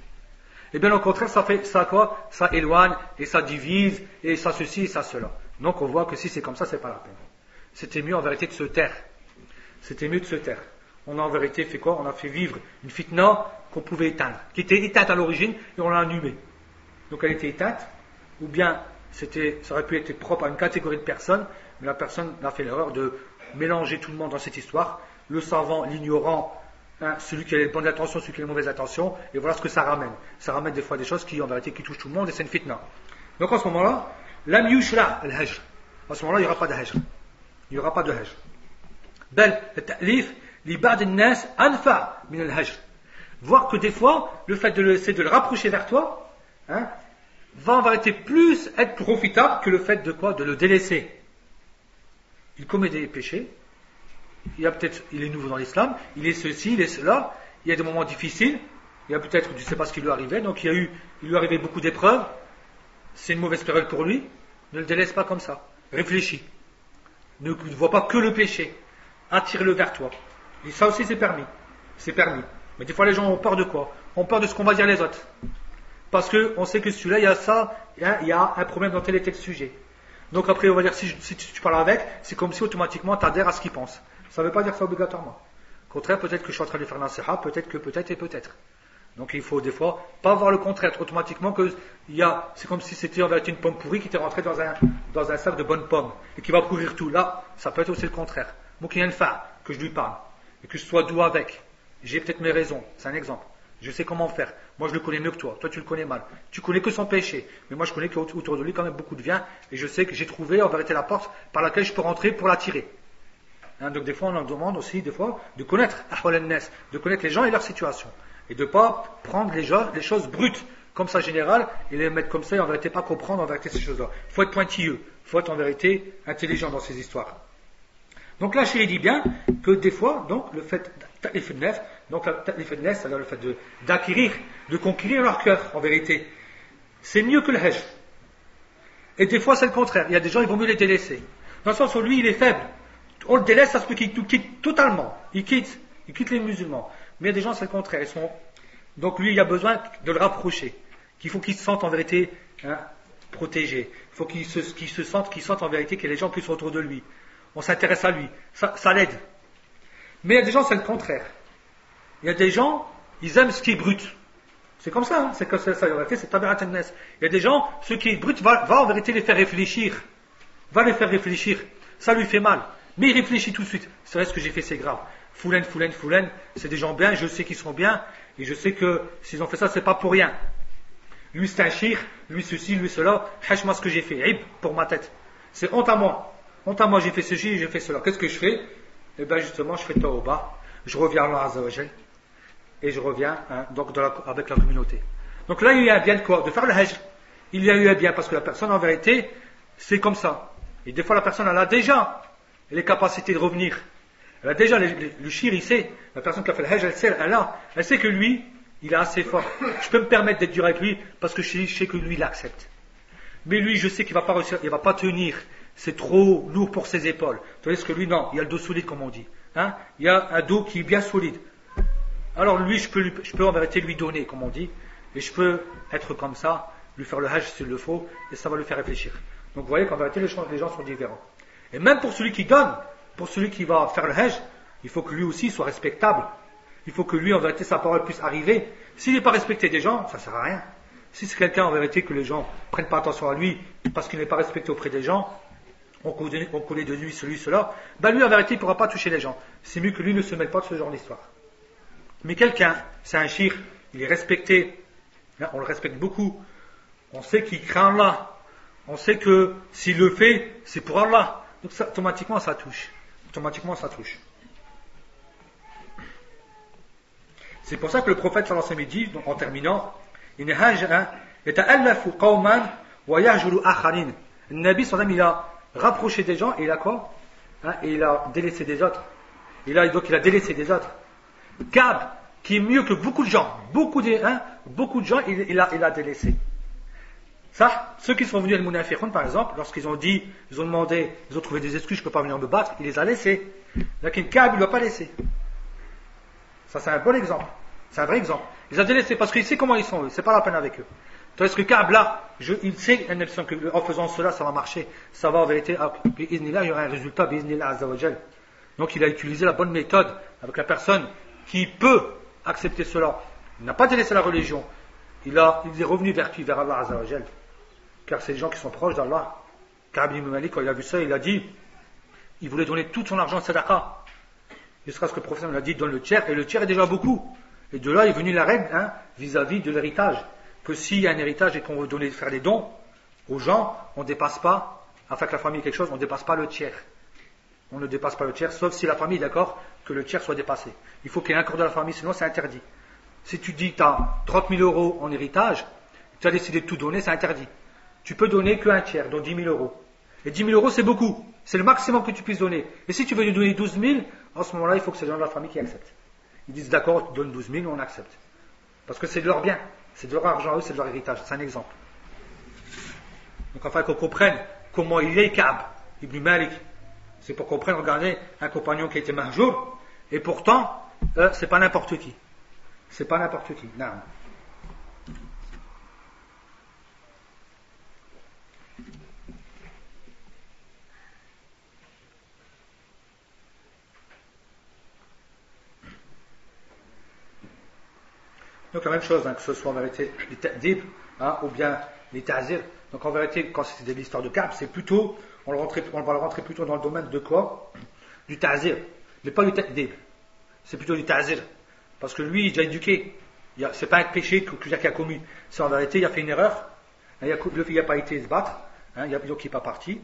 Et bien, au contraire, ça quoi? Ça éloigne, et ça divise, et ça ceci, et ça cela. Donc, on voit que si c'est comme ça, c'est pas la peine. C'était mieux, en vérité, de se taire. C'était mieux de se taire. On a, en vérité, fait quoi? On a fait vivre une fitna qu'on pouvait éteindre, qui était éteinte à l'origine, et on l'a allumée. Donc, elle était éteinte, ou bien ça aurait pu être propre à une catégorie de personnes, mais la personne a fait l'erreur de mélanger tout le monde dans cette histoire, le savant, l'ignorant, celui qui a les bonnes intentions, celui qui a les mauvaises intentions, et voilà ce que ça ramène. Ça ramène des fois des choses qui, en vérité, qui touchent tout le monde, et c'est une fitna. Donc en ce moment-là, lam yushra al-hajr. À ce moment-là, il n'y aura pas de hajr. Il n'y aura pas de hajr. Bel, al-ta'lif, li ba'd an-nas anfa min al-hajr. Voir que des fois, le fait de le rapprocher vers toi, va en vérité plus être profitable que le fait de quoi? De le délaisser. Il commet des péchés, il est nouveau dans l'islam, il est ceci, il est cela, il y a des moments difficiles, il y a peut-être, je ne sais pas ce qui lui arrivait, donc il lui arrivait beaucoup d'épreuves, c'est une mauvaise période pour lui, ne le délaisse pas comme ça, réfléchis, ne vois pas que le péché, attire-le vers toi, et ça aussi c'est permis, mais des fois les gens ont peur de quoi? Ont peur de ce qu'on va dire les autres. Parce qu'on sait que celui-là, il y a ça, il y a un problème dans tel et tel sujet. Donc après, on va dire, si tu parles avec, c'est comme si automatiquement tu adhères à ce qu'il pense. Ça ne veut pas dire ça obligatoirement. Au contraire, peut-être que je suis en train de faire nasiha, peut-être. Donc il faut des fois pas voir le contraire, automatiquement c'est comme si c'était en vérité une pomme pourrie qui était rentrée dans un sac de bonnes pommes et qui va pourrir tout. Là, ça peut être aussi le contraire. Moi qu'il y a une femme, que je lui parle, et que je sois doux avec, j'ai peut-être mes raisons, c'est un exemple. Je sais comment faire. Moi, je le connais mieux que toi. Toi, tu le connais mal. Tu connais que son péché. Mais moi, je connais qu'autour de lui, quand même, beaucoup de bien. Et je sais que j'ai trouvé, en vérité, la porte par laquelle je peux rentrer pour l'attirer. Hein, donc des fois on en demande aussi des fois de connaître ahwal an-nas, de connaître les gens et leur situation. Et de ne pas prendre les choses brutes comme ça générales et les mettre comme ça et en vérité pas comprendre en vérité ces choses-là. Il faut être pointilleux, il faut être en vérité intelligent dans ces histoires. Donc là, Chéri dit bien que des fois, donc le fait ta'lif an-nafs, donc ta'lif an-nas, c'est-à-dire le fait d'acquérir, de conquérir leur cœur en vérité, c'est mieux que le hajj. Et des fois c'est le contraire, il y a des gens, il vaut mieux les délaisser. Dans le sens où lui il est faible, on le délaisse, ça se peut qu'il quitte totalement, il quitte les musulmans. Mais il y a des gens c'est le contraire, donc lui il a besoin de le rapprocher, qu'il faut qu'il se sente en vérité protégé, il faut qu'il sente en vérité que les gens puissent autour de lui. On s'intéresse à lui, ça l'aide. Mais il y a des gens c'est le contraire. Il y a des gens, ils aiment ce qui est brut. C'est comme ça, c'est comme ça en vérité, c'est tabi'at an-nas. Il y a des gens, ce qui est brut va en vérité les faire réfléchir. Va les faire réfléchir. Ça lui fait mal. Mais il réfléchit tout de suite. C'est vrai, ce que j'ai fait, c'est grave. Foulen, c'est des gens bien, je sais qu'ils sont bien, et je sais que s'ils ont fait ça, c'est pas pour rien. Lui c'est un shir, lui ceci, lui cela, hachma ce que j'ai fait, ib pour ma tête. C'est honte à moi. Honte à moi, j'ai fait ceci, j'ai fait cela. Qu'est-ce que je fais? Eh bien justement, je fais tawbah, je reviens à Allah Azza wa Jal, et je reviens donc avec la communauté. Donc là, il y a eu un bien de quoi? De faire le hajj. Il y a eu un bien parce que la personne en vérité, c'est comme ça. Et des fois la personne elle a déjà les capacités de revenir. Elle a déjà le shir, il sait. La personne qui a fait le hajj, elle sait que lui, il est assez fort. Je peux me permettre d'être dur avec lui parce que je sais que lui, il accepte. Mais lui, je sais qu'il va pas réussir, il va pas tenir. C'est trop lourd pour ses épaules. Tandis que lui, non, il a le dos solide comme on dit. Hein? Il y a un dos qui est bien solide. Alors lui, je peux en vérité lui donner, comme on dit, et je peux être comme ça, lui faire le hajj s'il le faut, et ça va lui faire réfléchir. Donc vous voyez qu'en vérité, les gens sont différents. Et même pour celui qui donne, pour celui qui va faire le hajj, il faut que lui aussi soit respectable. Il faut que lui, en vérité, sa parole puisse arriver. S'il n'est pas respecté des gens, ça ne sert à rien. Si c'est quelqu'un, en vérité, que les gens ne prennent pas attention à lui, parce qu'il n'est pas respecté auprès des gens, on connaît de lui cela, ben lui, en vérité, il ne pourra pas toucher les gens. C'est mieux que lui ne se mêle pas de ce genre d'histoire. Mais quelqu'un, c'est un shir, il est respecté, on le respecte beaucoup, on sait qu'il craint Allah, on sait que s'il le fait, c'est pour Allah. Donc ça, automatiquement ça touche. C'est pour ça que le prophète sallallahu alayhi wa sallam dit, donc, en terminant, le Nabi sallallahu alayhi wa sallam, il a rapproché des gens et il a quoi? Et il a délaissé des autres. Donc il a délaissé des autres. Ka'b, qui est mieux que beaucoup de gens, beaucoup de gens, il a délaissé. Ça, ceux qui sont venus à al-Munafiqun, par exemple, lorsqu'ils ont dit, ils ont demandé, ils ont trouvé des excuses, je ne peux pas venir me battre, il les a laissés. Lakin Ka'b, il ne l'a pas laissé. Ça, c'est un bon exemple. C'est un vrai exemple. Il les a délaissés parce qu'il sait comment ils sont, eux. C'est pas la peine avec eux. Tandis que Ka'b, là, il sait, en faisant cela, ça va marcher. Ça va en vérité, il y aura un résultat, bi'iznillah azza wa jal. Donc il a utilisé la bonne méthode avec la personne qui peut accepter cela. Il n'a pas délaissé la religion. Il est revenu vers Allah azza wa jal. Car c'est les gens qui sont proches d'Allah. Ka'b ibn Malik, quand il a vu ça, il a dit, il voulait donner tout son argent sadaqa. Jusqu'à ce que le prophète l'a dit, donne le tiers, et le tiers est déjà beaucoup. Et de là est venue la règle, vis-à-vis de l'héritage. Que s'il y a un héritage et qu'on veut faire des dons aux gens, on ne dépasse pas, afin que la famille ait quelque chose, on ne dépasse pas le tiers. On ne dépasse pas le tiers, sauf si la famille est d'accord que le tiers soit dépassé. Il faut qu'il y ait un accord de la famille, sinon c'est interdit. Si tu dis tu as 30 000 euros en héritage, tu as décidé de tout donner, c'est interdit. Tu peux donner qu'un tiers, donc 10 000 euros. Et 10 000 euros, c'est beaucoup. C'est le maximum que tu puisses donner. Et si tu veux lui donner 12 000, en ce moment-là, il faut que c'est les gens de la famille qui acceptent. Ils disent d'accord, tu donnes 12 000, on accepte. Parce que c'est de leur bien. C'est de leur argent, eux, c'est de leur héritage. C'est un exemple. Donc, afin qu'on comprenne comment il est Ka'b ibn Malik. C'est pour comprendre, regardez, un compagnon qui a été mahjour, et pourtant, c'est pas n'importe qui. C'est pas n'importe qui. Non. Donc la même chose, que ce soit en vérité les ta'dib, ou bien les ta'zir. Donc en vérité, quand c'est l'histoire de Ka'b, c'est plutôt, on va le rentrer plutôt dans le domaine de quoi? Du ta'zir. Mais pas du ta'dib. C'est plutôt du ta'zir. Parce que lui, il est déjà éduqué. C'est pas un péché qu'il a commis. C'est en vérité, il a fait une erreur. Il n'a pas été se battre. Donc il n'est pas parti.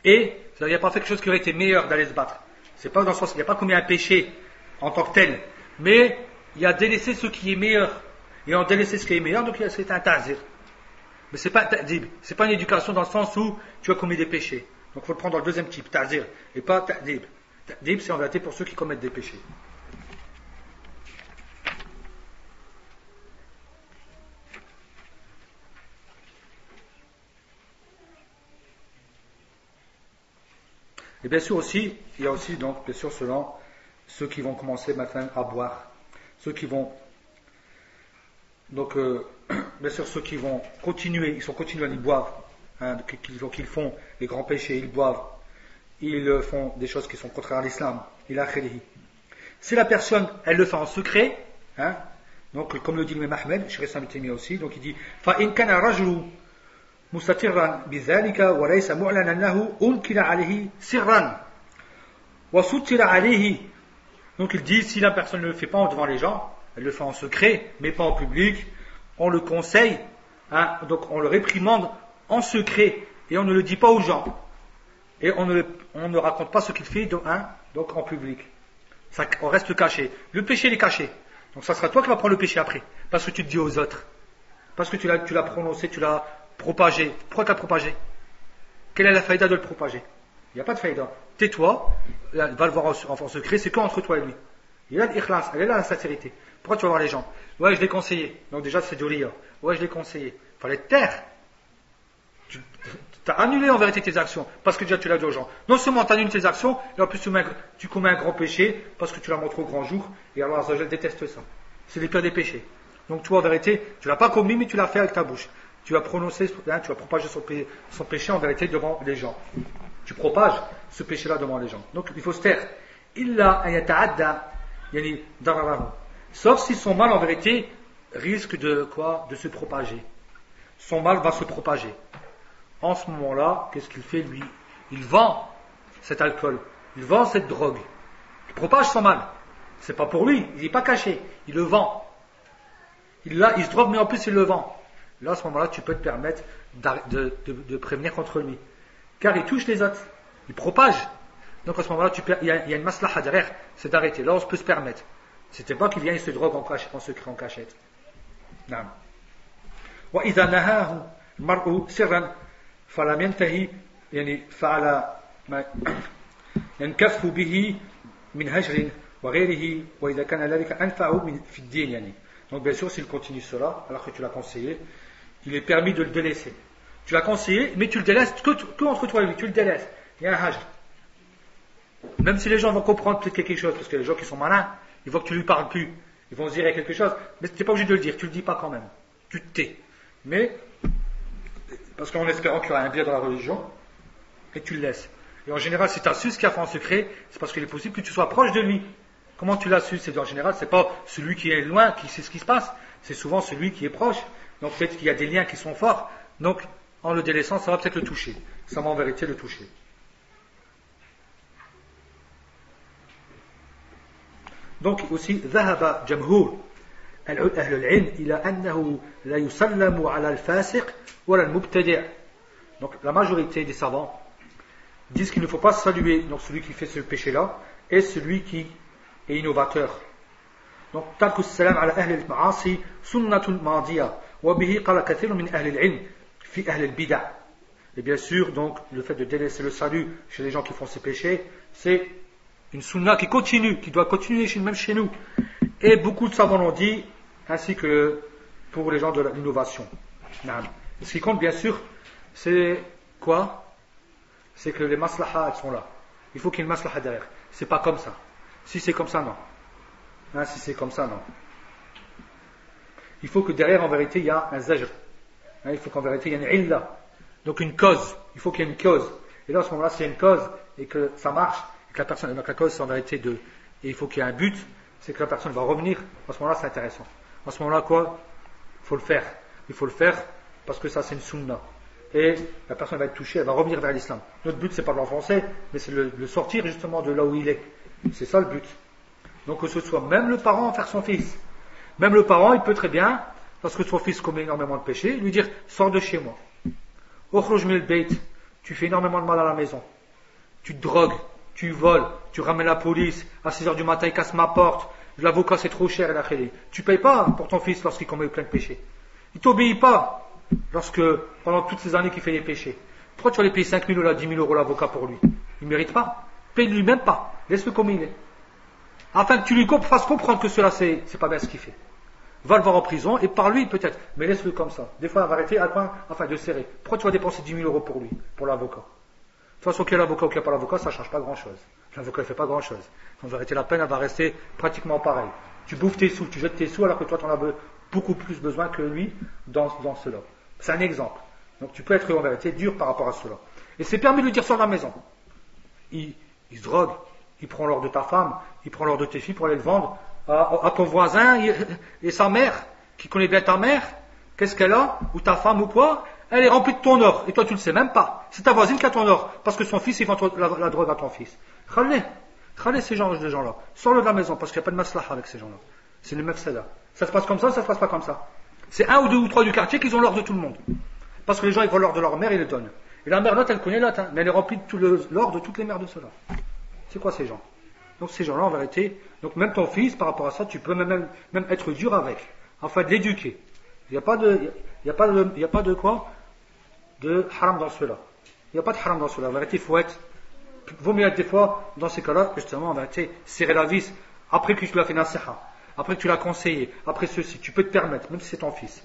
Et il n'a pas fait quelque chose qui aurait été meilleur d'aller se battre. C'est pas dans le sens, il n'y a pas commis un péché en tant que tel, mais il a délaissé ce qui est meilleur. Et en délaissé ce qui est meilleur, donc c'est un ta'zir. Mais c'est pas un ta'dib, c'est pas une éducation dans le sens où tu as commis des péchés. Donc il faut le prendre dans le deuxième type, ta'zir, et pas ta'dib. Ta'dib, c'est en réalité pour ceux qui commettent des péchés. Et bien sûr aussi, il y a aussi donc bien sûr selon ceux qui vont commencer maintenant à boire, ceux qui vont donc bien sûr ceux qui vont continuer, ils sont continuels, ils boivent, hein, qu'ils font les grands péchés, ils boivent, ils font des choses qui sont contraires à l'islam, il a khalihi. Si la personne elle le fait en secret, hein, donc comme le dit l'imam Ahmed, Cheikh Islam Ibn Taymiyyah aussi, donc il dit fa in kana rajulu مستترا بذلك وليس معلنا له أنكر عليه سرا وستر عليه. Donc il dit si la personne ne le fait pas devant les gens, elle le fait en secret mais pas en public, on le conseille, hein, donc on le réprimande en secret et on ne le dit pas aux gens et on ne raconte pas ce qu'il fait donc en public, ça, on reste caché, le péché il est caché, donc ça sera toi qui vas prendre le péché après parce que tu te dis aux autres, parce que tu l'as prononcé, tu l'as propagé. Pourquoi tu l'as propagé? Quelle est la faïda de le propager? Il n'y a pas de faïda. Tais-toi, va le voir en secret, c'est qu'entre toi et lui. Il y a l'ikhlas, elle est là la sincérité. Pourquoi tu vas voir les gens? Ouais, je l'ai conseillé. Donc déjà, c'est du riya. Ouais, je l'ai conseillé. Il fallait te taire. Tu as annulé en vérité tes actions, parce que déjà tu l'as dit aux gens. Non seulement tu annules tes actions, et en plus tu commets un grand péché, parce que tu la montres au grand jour, et Allah Azza wa Jal déteste ça. C'est le pire des péchés. Donc toi, en vérité, tu l'as pas commis, mais tu l'as fait avec ta bouche. Tu as prononcé, tu as propagé son péché en vérité devant les gens. Tu propages ce péché-là devant les gens. Donc il faut se taire. Illa ayata'adda yani dararahu. Sauf si son mal en vérité risque de quoi? De se propager. Son mal va se propager. En ce moment-là, qu'est-ce qu'il fait lui? Il vend cet alcool, il vend cette drogue. Il propage son mal. C'est pas pour lui, il n'est pas caché, il le vend. Il se drogue, mais en plus il le vend. Là, à ce moment-là, tu peux te permettre de prévenir contre lui. Car il touche les autres. Il propage. Donc à ce moment-là, il y a une maslaha derrière, c'est d'arrêter. Là, on peut se permettre. C'était pas qu'il vient et se drogue en secret, en cachette. Non. وإذا نهاه المرء سرا فلم ينتهي يعني فعل ما ينكف به من هجر وغيره وإذا كان ذلك أنفع في الدين يعني. Donc bien sûr, s'il continue cela, alors que tu l'as conseillé, il est permis de le délaisser. Tu l'as conseillé, mais tu le délaisses que entre toi et lui, tu le délaisses. Il y a un hajj. Même si les gens vont comprendre peut-être quelque chose, parce que les gens qui sont malins, ils voient que tu ne lui parles plus, ils vont se dire quelque chose, mais tu n'es pas obligé de le dire, tu ne le dis pas quand même. Tu te tais. Mais, parce qu'en espérant qu'il y aura un bien dans la religion, et tu le laisses. Et en général, si tu as su ce qu'il a fait en secret, c'est parce qu'il est possible que tu sois proche de lui. Comment tu l'as su? C'est en général, c'est pas celui qui est loin qui sait ce qui se passe, c'est souvent celui qui est proche. Donc peut-être qu'il y a des liens qui sont forts. Donc en le délaissant, ça va peut-être le toucher. Ça va en vérité le toucher. Donc aussi, ذهب جمهور أهل العلم إلى أنه لا يسلم على الفاسق ولا المبتدع. Donc la majorité des savants disent qu'il ne faut pas saluer donc celui qui fait ce péché-là et celui qui est innovateur. Donc ترك السلام على أهل المعاصي سنة ماضية وبه قال كثير من أهل العلم في أهل البدع. Et bien sûr, donc, le fait de délaisser le salut chez les gens qui font ces péchés, c'est une sunna qui continue, qui doit continuer même chez nous. Et beaucoup de savants l'ont dit, ainsi que pour les gens de l'innovation. Et ce qui compte, bien sûr, c'est quoi? C'est que les maslahas, elles sont là. Il faut qu'il y ait une maslaha derrière. C'est pas comme ça. Si c'est comme ça, non. Si c'est comme ça, non. Il faut que derrière, en vérité, il y a un zajr. Il faut qu'en vérité, il y ait une illa. Donc une cause. Il faut qu'il y ait une cause. Et là, à ce moment-là, s'il y a une cause et que ça marche, et que la personne, donc la cause, c'est en vérité et il faut qu'il y ait un but, c'est que la personne va revenir. À ce moment-là, c'est intéressant. À ce moment-là, quoi? Il faut le faire. Il faut le faire parce que ça, c'est une sunna. Et la personne va être touchée, elle va revenir vers l'islam. Notre but, c'est pas de l'enfoncer, mais c'est le sortir justement de là où il est. C'est ça le but. Donc que ce soit même le parent envers son fils. Même le parent, il peut très bien, parce que son fils commet énormément de péchés, lui dire, sors de chez moi. Ukhruj min al-bayt, tu fais énormément de mal à la maison. Tu te drogues. tu voles, tu ramènes la police, à 6 heures du matin, il casse ma porte, l'avocat c'est trop cher, tu payes pas pour ton fils lorsqu'il commet plein de péchés. Il t'obéit pas pendant toutes ces années qu'il fait les péchés. Pourquoi tu vas lui payer 5 000 ou 10 000 euros l'avocat pour lui? Il ne mérite pas. Paye-lui même pas. Laisse-le comme il est. Afin que tu lui fasses comprendre que cela c'est pas bien ce qu'il fait. Va le voir en prison et par lui peut-être, mais laisse-le comme ça. Des fois, il va arrêter afin de serrer. Pourquoi tu vas dépenser 10 000 euros pour lui, pour l'avocat? De toute façon, qu'il y a l'avocat ou qu'il n'y a pas l'avocat, ça ne change pas grand-chose. L'avocat ne fait pas grand-chose. En vérité, la peine, elle va rester pratiquement pareille. Tu bouffes tes sous, tu jettes tes sous, alors que toi, tu en as beaucoup plus besoin que lui dans cela. C'est un exemple. Donc, tu peux être en vérité dur par rapport à cela. Et c'est permis de le dire sur la maison. Il se drogue, il prend l'or de ta femme, il prend l'or de tes filles pour aller le vendre à ton voisin et sa mère, qui connaît bien ta mère. Qu'est-ce qu'elle a? Ou ta femme ou quoi? Elle est remplie de ton or, et toi tu ne le sais même pas. C'est ta voisine qui a ton or, parce que son fils il vend la drogue à ton fils. Khalé ces gens-là. Sors-le de la maison, parce qu'il n'y a pas de maslaha avec ces gens-là. C'est le mafsada. Ça se passe comme ça se passe pas comme ça. C'est un ou deux ou trois du quartier qui ont l'or de tout le monde. Parce que les gens ils volent l'or de leur mère et ils le donnent. Et la mère l'autre elle connaît l'autre, mais elle est remplie de tout l'or de toutes les mères de ceux-là. C'est quoi ces gens? Donc ces gens-là en vérité, donc même ton fils par rapport à ça, tu peux même être dur avec, afin de l'éduquer. Il n'y a pas de quoi? De haram dans cela. Il n'y a pas de haram dans cela. En vérité, vaut mieux être des fois, dans ces cas-là, justement, en vérité, serrer la vis, après que tu l'as fait nasiha, après que tu l'as conseillé, après ceci, tu peux te permettre, même si c'est ton fils,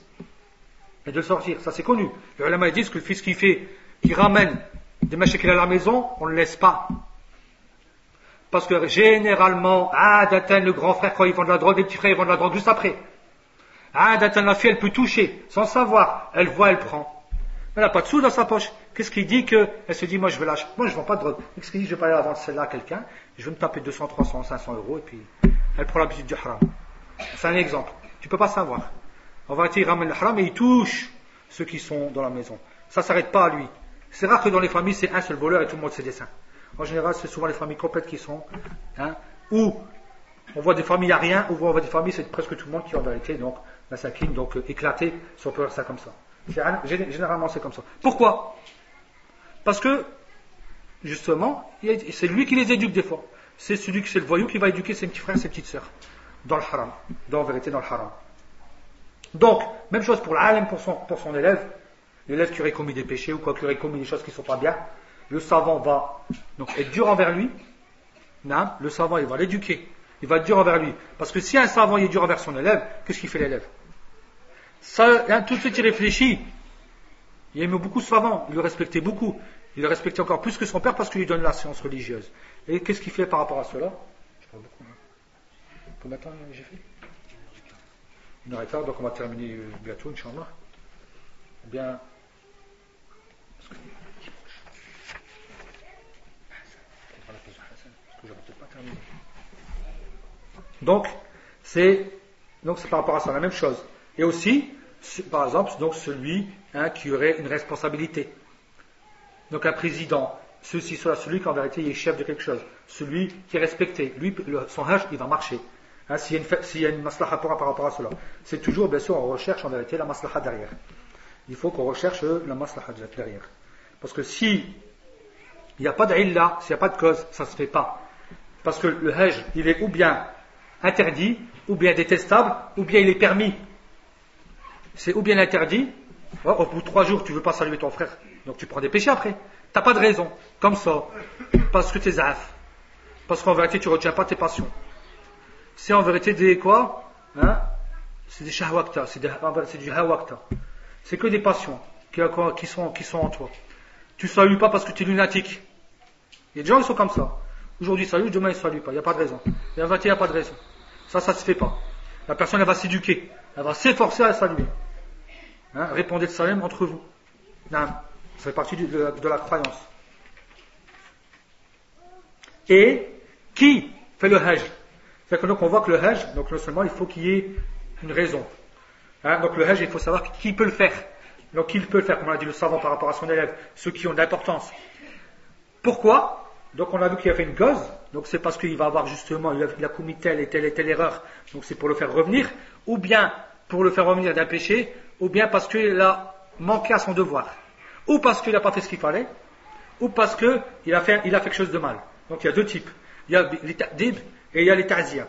et de le sortir. Ça c'est connu. Les ulama disent que le fils qui ramène des machins qu'il a à la maison, on ne le laisse pas. Parce que généralement, d'atteindre le grand frère quand il vend de la drogue, les petits frères ils vendent de la drogue juste après. D'atteindre la fille, elle peut toucher, sans savoir. Elle voit, elle prend. Elle n'a pas de sous dans sa poche. Qu'est-ce qui dit qu'elle se dit, moi je vais lâcher. Moi je ne vends pas de drogue. Qu'est-ce qui dit, je vais pas aller la vendre celle-là à quelqu'un, je vais me taper 200, 300, 500 euros, et puis elle prend l'habitude du haram. C'est un exemple. Tu ne peux pas savoir. En vérité, il ramène le haram et il touche ceux qui sont dans la maison. Ça ne s'arrête pas à lui. C'est rare que dans les familles, c'est un seul voleur et tout le monde ses dessins. En général, c'est souvent les familles complètes qui sont, où on voit des familles à rien, ou on voit des familles, c'est presque tout le monde qui est en vérité, donc, massacrine, donc éclaté, si on peut faire ça comme ça. Généralement, c'est comme ça. Pourquoi? Parce que, justement, c'est lui qui les éduque des fois. C'est le voyou qui va éduquer ses petits frères, ses petites sœurs, dans le haram, en vérité, dans le haram. Donc, même chose pour l'alim, pour son élève, l'élève qui aurait commis des péchés, ou quoi, qui aurait commis des choses qui ne sont pas bien, le savant va donc être dur envers lui. Non, le savant, il va l'éduquer. Il va être dur envers lui. Parce que si un savant il est dur envers son élève, qu'est-ce qu'il fait l'élève? Ça, tout de suite il réfléchit. Il aimait beaucoup ce savant, il le respectait beaucoup. Il le respectait encore plus que son père parce qu'il lui donne la science religieuse. Et qu'est-ce qu'il fait par rapport à cela? Je parle beaucoup. Combien de temps j'ai fait? 1h15, donc on va terminer bientôt, Inch'Allah. Bien. Donc c'est par rapport à ça la même chose. Et aussi, par exemple, donc celui qui aurait une responsabilité. Donc un président, celui qui en vérité est chef de quelque chose, celui qui est respecté, lui, son hajj, il va marcher. S'il y a une maslaha par rapport à cela, c'est toujours, bien sûr, on recherche en vérité la maslaha derrière. Il faut qu'on recherche la maslaha derrière. Parce que si il n'y a pas d'illa, s'il n'y a pas de cause, ça ne se fait pas. Parce que le hajj, il est ou bien interdit, ou bien détestable, ou bien il est permis. C'est ou bien interdit, au bout de 3 jours tu ne veux pas saluer ton frère, donc tu prends des péchés après. Tu n'as pas de raison, comme ça, parce que tu es zaf, parce qu'en vérité tu ne retiens pas tes passions. C'est en vérité des quoi? C'est des shahwakta, c'est du hawakta. C'est que des passions qui sont en toi. Tu ne salues pas parce que tu es lunatique. Il y a des gens qui sont comme ça. Aujourd'hui il salue, demain il ne salue pas, il n'y a pas de raison. Et en vérité il n'y a pas de raison. Ça ne se fait pas. La personne elle va s'éduquer, elle va s'efforcer à saluer. Répondez le salam entre vous. Non, ça fait partie de la croyance. Et qui fait le hajj? C'est que donc on voit que le hajj, donc non seulement il faut qu'il y ait une raison. Donc le hajj, il faut savoir qui peut le faire. Donc qui peut le faire, comme on a dit le savant par rapport à son élève, ceux qui ont de l'importance. Pourquoi? Donc on a vu qu'il a fait une cause, donc c'est parce qu'il va avoir justement, il a commis telle et telle erreur, donc c'est pour le faire revenir, ou bien pour le faire revenir d'un péché, ou bien parce qu'il a manqué à son devoir, ou parce qu'il n'a pas fait ce qu'il fallait, ou parce qu'il a fait quelque chose de mal. Donc il y a deux types. Il y a les ta'dib et il y a les ta'ziya.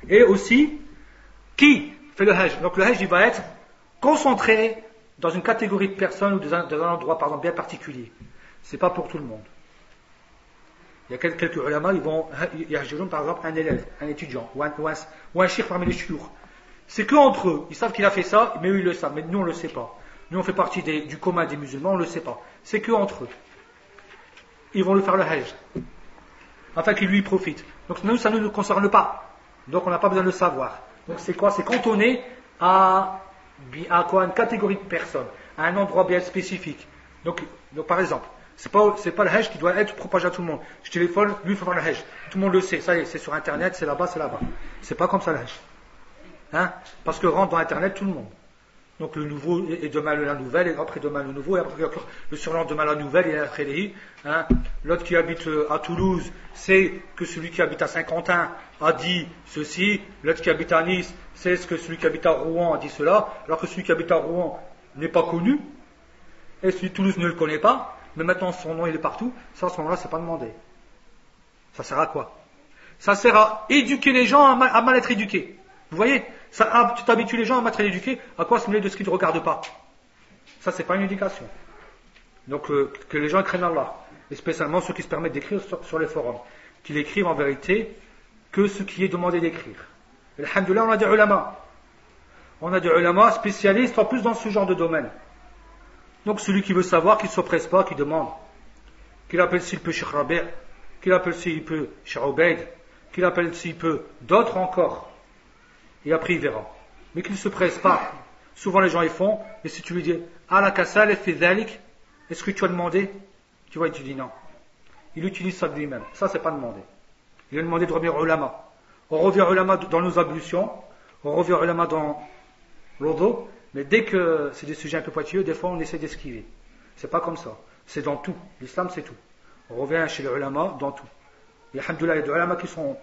Et aussi, qui fait le hajj? Donc le hajj, il va être concentré dans une catégorie de personnes ou dans un endroit, par exemple, bien particulier. C'est pas pour tout le monde. Il y a quelques ulama, ils vont hajjirun, par exemple, un élève, un étudiant, ou un shir parmi les shuyukh. C'est que entre eux. Ils savent qu'il a fait ça, mais eux, ils le savent. Mais nous, on le sait pas. Nous, on fait partie du commun des musulmans, on le sait pas. C'est que entre eux. Ils vont lui faire le hajj. Afin qu'il lui profite. Donc nous, ça ne nous concerne pas. Donc on n'a pas besoin de le savoir. Donc c'est quoi? C'est cantonné à quoi? Une catégorie de personnes, à un endroit bien spécifique. Donc par exemple, c'est pas le hajj qui doit être propagé à tout le monde. Je téléphone, lui il faut faire le hajj. Tout le monde le sait, ça y est, c'est sur internet, c'est là-bas, c'est là-bas. C'est pas comme ça le hajj. Hein? Parce que rentre dans internet tout le monde. Donc le nouveau et demain la nouvelle, et après demain le nouveau, et après le surlendemain la nouvelle, et après les hein. L'autre qui habite à Toulouse sait que celui qui habite à Saint-Quentin a dit ceci, l'autre qui habite à Nice sait ce que celui qui habite à Rouen a dit cela, alors que celui qui habite à Rouen n'est pas connu, et celui de Toulouse ne le connaît pas, mais maintenant son nom il est partout. Ça à ce moment-là c'est pas demandé. Ça sert à quoi? Ça sert à éduquer les gens à mal être éduqués. Vous voyez, tu t'habitues les gens à mal être éduqués, à quoi se mêler de ce qui ne te regarde pas? Ça c'est pas une éducation. Donc que les gens craignent Allah, et spécialement ceux qui se permettent d'écrire sur les forums, qu'ils écrivent en vérité que ce qui est demandé d'écrire. Et alhamdoulilah, on a des ulama. On a des ulama spécialistes en plus dans ce genre de domaine. Donc celui qui veut savoir, qu'il ne s'oppresse pas, qu'il demande. Qu'il appelle s'il peut Cheikh Rabi', qu'il appelle s'il peut Cheikh Ubaid, qu'il appelle s'il peut d'autres encore. Et après il verra. Mais qu'il ne se presse pas. Souvent les gens y font, et si tu lui dis Ala kasal fi dhalik, est-ce que tu as demandé? Tu vois, il te dit non. Il utilise ça de lui-même. Ça, c'est pas demandé. Il a demandé de revenir au ulama. On revient au ulama dans nos ablutions, on revient au ulama dans l'odo, mais dès que c'est des sujets un peu pointilleux, des fois on essaie d'esquiver. C'est pas comme ça. C'est dans tout. L'islam, c'est tout. On revient chez les ulama dans tout. Et alhamdoulilah, il y a des ulama qui sont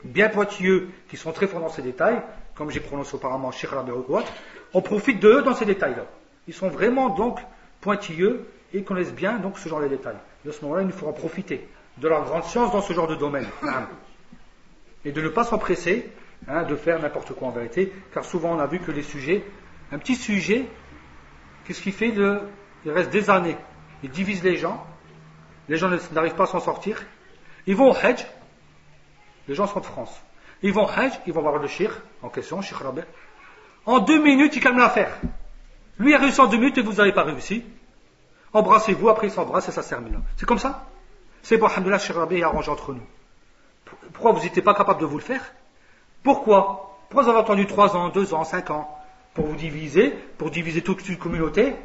bien pointilleux, qui sont très forts dans ces détails, comme j'ai prononcé auparavant, Cheikh Rabi' ou autre. On profite d'eux dans ces détails-là. Ils sont vraiment donc pointilleux et connaissent bien donc ce genre de détails. De ce moment-là, il nous faut en profiter de leur grande science dans ce genre de domaine. Et de ne pas s'empresser de faire n'importe quoi en vérité, car souvent on a vu que les sujets, un petit sujet, qu'est-ce qu'il fait? Il reste des années. Il divise les gens n'arrivent pas à s'en sortir. Ils vont au Hajj, les gens sont de France. Ils vont au Hajj, ils vont voir le Cheikh en question, Cheikh Rabi'. En 2 minutes, il calme l'affaire. Lui a réussi en 2 minutes et vous n'avez pas réussi. Embrassez-vous, après il s'embrasse et ça se termine là. C'est comme ça? C'est bon, alhamdoulilah, Cheikh Rabi' est arrangé entre nous. Pourquoi vous n'étiez pas capable de vous le faire? Pourquoi vous avez attendu 3 ans, 2 ans, 5 ans pour diviser toute une communauté?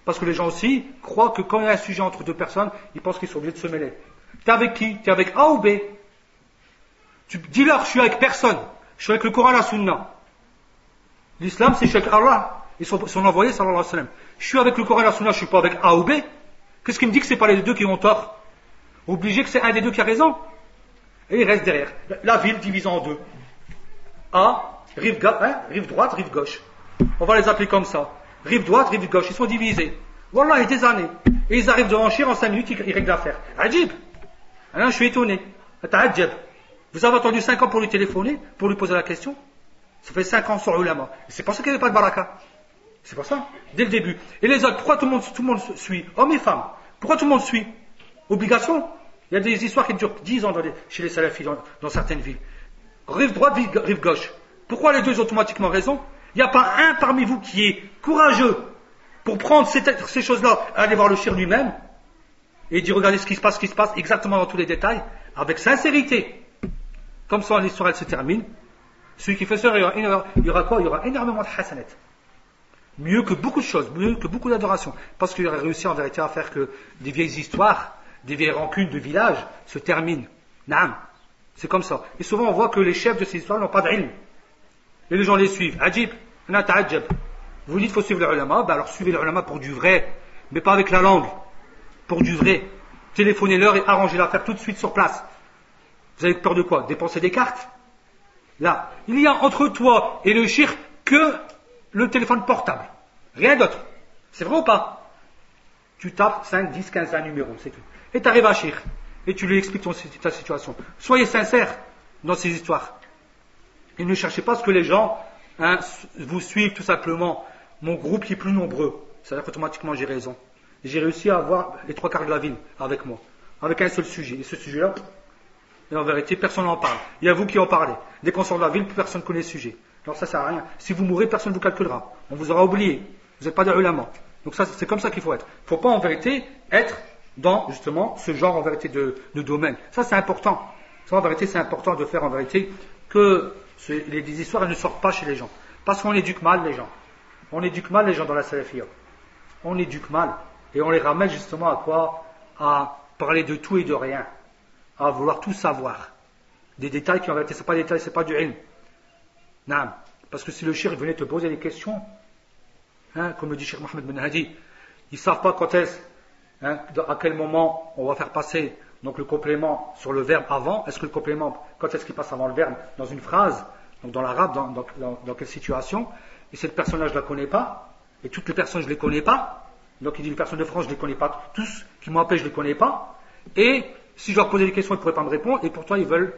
Parce que les gens aussi croient que quand il y a un sujet entre deux personnes, ils pensent qu'ils sont obligés de se mêler. T'es avec qui? T'es avec A ou B? Dis-leur, je suis avec personne. Je suis avec le Coran et la Sunna. L'islam, c'est avec Allah et son envoyé, sallallahu alayhi wa sallam. Je suis avec le Coran et la Sunna, je ne suis pas avec A ou B. Qu'est-ce qui me dit que ce n'est pas les deux qui ont tort? Obligé que c'est un des deux qui a raison. Et il reste derrière. La ville divisée en deux. A, rive droite, rive gauche. On va les appeler comme ça. Rive droite, rive gauche. Ils sont divisés. Wallah, il y a des années. Et ils arrivent devant Chir en 5 minutes, ils règlent l'affaire. Ajib. Alors, je suis étonné. Ajib. Vous avez attendu 5 ans pour lui téléphoner, pour lui poser la question? Ça fait 5 ans sur ulama. C'est pour ça qu'il n'y avait pas de baraka. C'est pour ça. Dès le début. Et les autres, pourquoi tout le monde suit? Hommes et femmes. Pourquoi tout le monde suit? Obligation. Il y a des histoires qui durent 10 ans chez les salafis dans certaines villes. Rive droite, rive gauche. Pourquoi les deux ont automatiquement raison? Il n'y a pas un parmi vous qui est courageux pour prendre ces choses-là, aller voir le shir lui-même et dire regardez ce qui se passe exactement dans tous les détails, avec sincérité. Comme ça, l'histoire elle se termine. Celui qui fait ça, il y aura quoi? Il y aura énormément de hasanat. Mieux que beaucoup de choses, mieux que beaucoup d'adoration. Parce qu'il aurait réussi en vérité à faire que des vieilles histoires, des vieilles rancunes de village se terminent. Naam. C'est comme ça. Et souvent on voit que les chefs de ces histoires n'ont pas d'ilm. Et les gens les suivent. Ajib, ta'ajjab. Vous dites qu'il faut suivre les ulama, alors suivez les ulama pour du vrai, mais pas avec la langue. Pour du vrai. Téléphonez-leur et arrangez l'affaire tout de suite sur place. Vous avez peur de quoi? Dépenser des cartes? Là, il y a entre toi et le shirk que le téléphone portable. Rien d'autre. C'est vrai ou pas? Tu tapes 5, 10, 15, un numéro, c'est tout. Et tu arrives à shirk. et tu lui expliques ta situation. Soyez sincère dans ces histoires. Et ne cherchez pas à ce que les gens vous suivent tout simplement. Mon groupe qui est plus nombreux. C'est-à-dire qu'automatiquement j'ai raison. J'ai réussi à avoir les 3/4 de la ville avec moi. Avec un seul sujet. Et ce sujet-là, et en vérité, personne n'en parle. Il y a vous qui en parlez. Dès qu'on sort de la ville, personne ne connaît le sujet. Alors ça ne sert à rien. Si vous mourrez, personne ne vous calculera. On vous aura oublié. Vous n'êtes pas des ulama. Donc ça, c'est comme ça qu'il faut être. Il ne faut pas en vérité être dans justement ce genre en vérité de domaine. Ça c'est important. Ça en vérité c'est important de faire en vérité que les histoires ne sortent pas chez les gens. Parce qu'on éduque mal les gens. On éduque mal les gens dans la salafiyya. On éduque mal. Et on les ramène justement à quoi? À parler de tout et de rien. À vouloir tout savoir. Des détails qui en vérité c'est pas des détails, c'est pas du ilm. Non. Parce que si le shirk venait te poser des questions, comme le dit Cheikh Mohammed Ben Hadi, ils ne savent pas quand est-ce, à quel moment on va faire passer donc le complément sur le verbe avant. Est-ce que le complément, quand est-ce qu'il passe avant le verbe dans une phrase, donc dans l'arabe, dans quelle situation? Et cette personne-là, je ne la connais pas, et toutes les personnes, je ne les connais pas. Donc il dit les personnes de France, je ne les connais pas tous, qui m'empêchent, je ne les connais pas. Et si je leur posais des questions, ils ne pourraient pas me répondre, et pourtant ils veulent,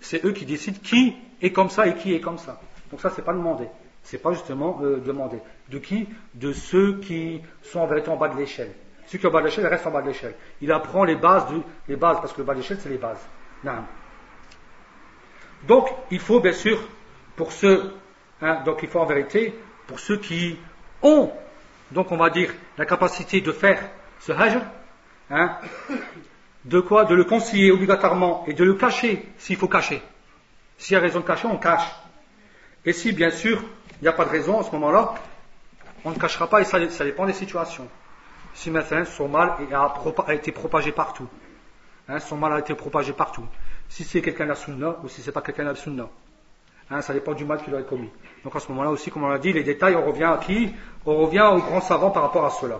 c'est eux qui décident qui est comme ça et qui est comme ça. Donc ça, c'est pas demander. C'est pas justement demander. De qui? De ceux qui sont en vérité en bas de l'échelle. Ceux qui sont en bas de l'échelle, ils restent en bas de l'échelle. Il apprend les bases, parce que le bas de l'échelle, c'est les bases. Non. Donc, il faut bien sûr, pour ceux, donc il faut en vérité, pour ceux qui ont, donc on va dire, la capacité de faire ce hajr, de quoi? De le conseiller obligatoirement et de le cacher, s'il faut cacher. S'il y a raison de cacher, on cache. Et si, bien sûr, il n'y a pas de raison, à ce moment-là, on ne cachera pas, et ça dépend des situations. Si maintenant son mal a été propagé partout. Son mal a été propagé partout. Si c'est quelqu'un de la sunna, ou si c'est pas quelqu'un de la sunna. Ça dépend du mal qu'il aurait commis. Donc à ce moment-là aussi, comme on l'a dit, les détails, on revient à qui? On revient aux grands savants par rapport à cela.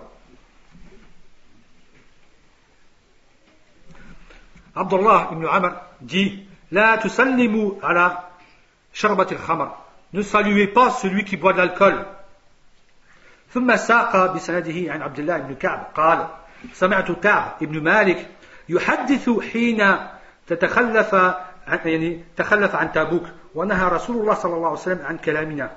Abdullah ibn Amr dit, La tusallimu ala sharbat al-khamr. Ne saluez pas celui qui boit de l'alcool. ثم ساق بسنده عن عبد الله بن كعب قال سمعت كعب بن مالك يحدث حين تخلف عن تابوك ونهى رسول الله صلى الله عليه وسلم عن كلامنا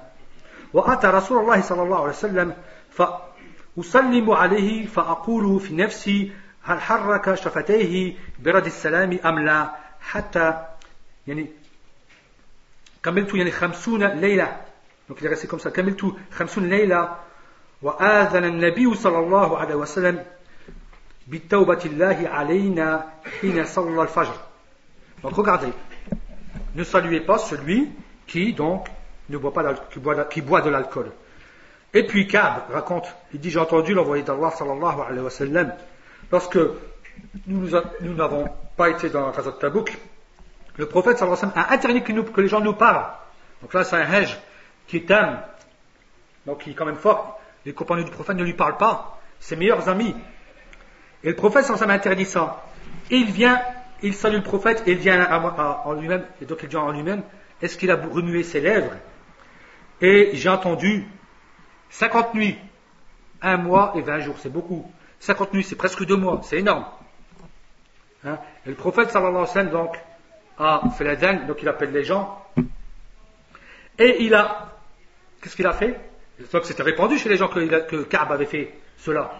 وأتى رسول الله صلى الله عليه وسلم فأسلم عليه فأقول في نفسي هل حرك شفتيه برد السلام أم لا حتى كملت 50 ليلة. Donc il est resté comme ça. كملت 50 ليلة وآذن النبي صلى الله عليه وسلم بالتوبة الله علينا حين صلى الفجر. Donc regardez, ne saluez pas celui qui donc ne boit pas qui boit de l'alcool. Et puis Ka'b raconte, il dit j'ai entendu l'envoyé d'Allah sallallahu alayhi wa sallam lorsque nous n'avons pas été dans la Ghazwa de Tabouk, le prophète sallallahu alayhi wa sallam a interdit que les gens nous parlent. Donc là c'est un hajj qui est âme, donc qui est quand même fort. Les compagnons du prophète ne lui parlent pas, ses meilleurs amis. Et le prophète sallallahu alayhi wa sallam interdit ça. Et il salue le prophète et il vient en lui-même, et donc il dit en lui-même, est-ce qu'il a remué ses lèvres? Et j'ai entendu 50 nuits, 1 mois et 20 jours, c'est beaucoup. 50 nuits, c'est presque 2 mois, c'est énorme. Et le prophète sallallahu alayhi wa sallam donc a fait la dingue, donc il appelle les gens. Et qu'est-ce qu'il a fait? Donc c'était répandu chez les gens que Ka'b avait fait cela.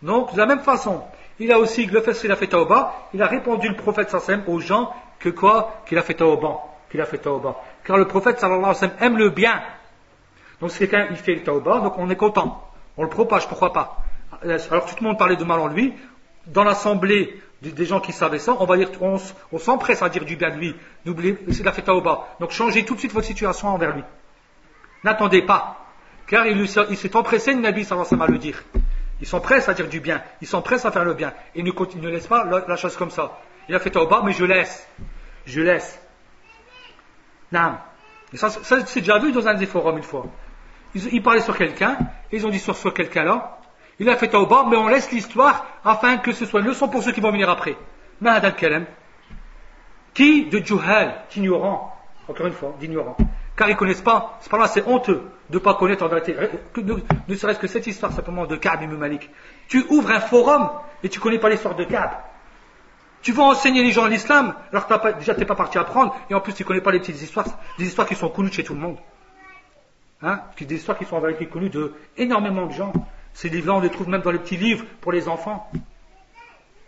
Donc de la même façon, il a aussi, le fait qu'il a fait tawba, il a répondu le prophète sallallahu alayhi wa sallam aux gens que quoi? Qu'il a fait tawba. Car le prophète sallallahu alayhi wa sallam aime le bien. Donc si quelqu'un il fait le tawba, donc on est content. On le propage, pourquoi pas? Alors tout le monde parlait de mal en lui. Dans l'assemblée des gens qui savaient ça, on va dire, on s'empresse à dire du bien de lui. N'oubliez, il a fait tawba. Donc changez tout de suite votre situation envers lui. N'attendez pas. Car il s'est empressé de Nabi sallallahu alayhi wa sallam à le dire. Ils s'empressent à dire du bien. Ils s'empressent à faire le bien. Et ne laissent pas la chose comme ça. Il a fait tawba, mais je laisse. Non. Et ça c'est déjà vu dans un des forums une fois. Ils parlaient sur quelqu'un, et ils ont dit sur ce quelqu'un-là, il a fait tawba, mais on laisse l'histoire afin que ce soit une leçon pour ceux qui vont venir après. Mahad al-Kalam. Qui? De Juhal, d'ignorant. Encore une fois, d'ignorant. Car ils ne connaissent pas, c'est pas là, c'est honteux de ne pas connaître en vérité, ne serait-ce que cette histoire simplement de Ka'b ibn Malik. Tu ouvres un forum et tu ne connais pas l'histoire de Ka'b. Tu vas enseigner les gens l'islam, alors que déjà t'es pas parti apprendre, et en plus tu connais pas les petites histoires, des histoires qui sont connues de chez tout le monde. Hein, des histoires qui sont en vérité connues de énormément de gens. Ces livres-là, on les trouve même dans les petits livres pour les enfants.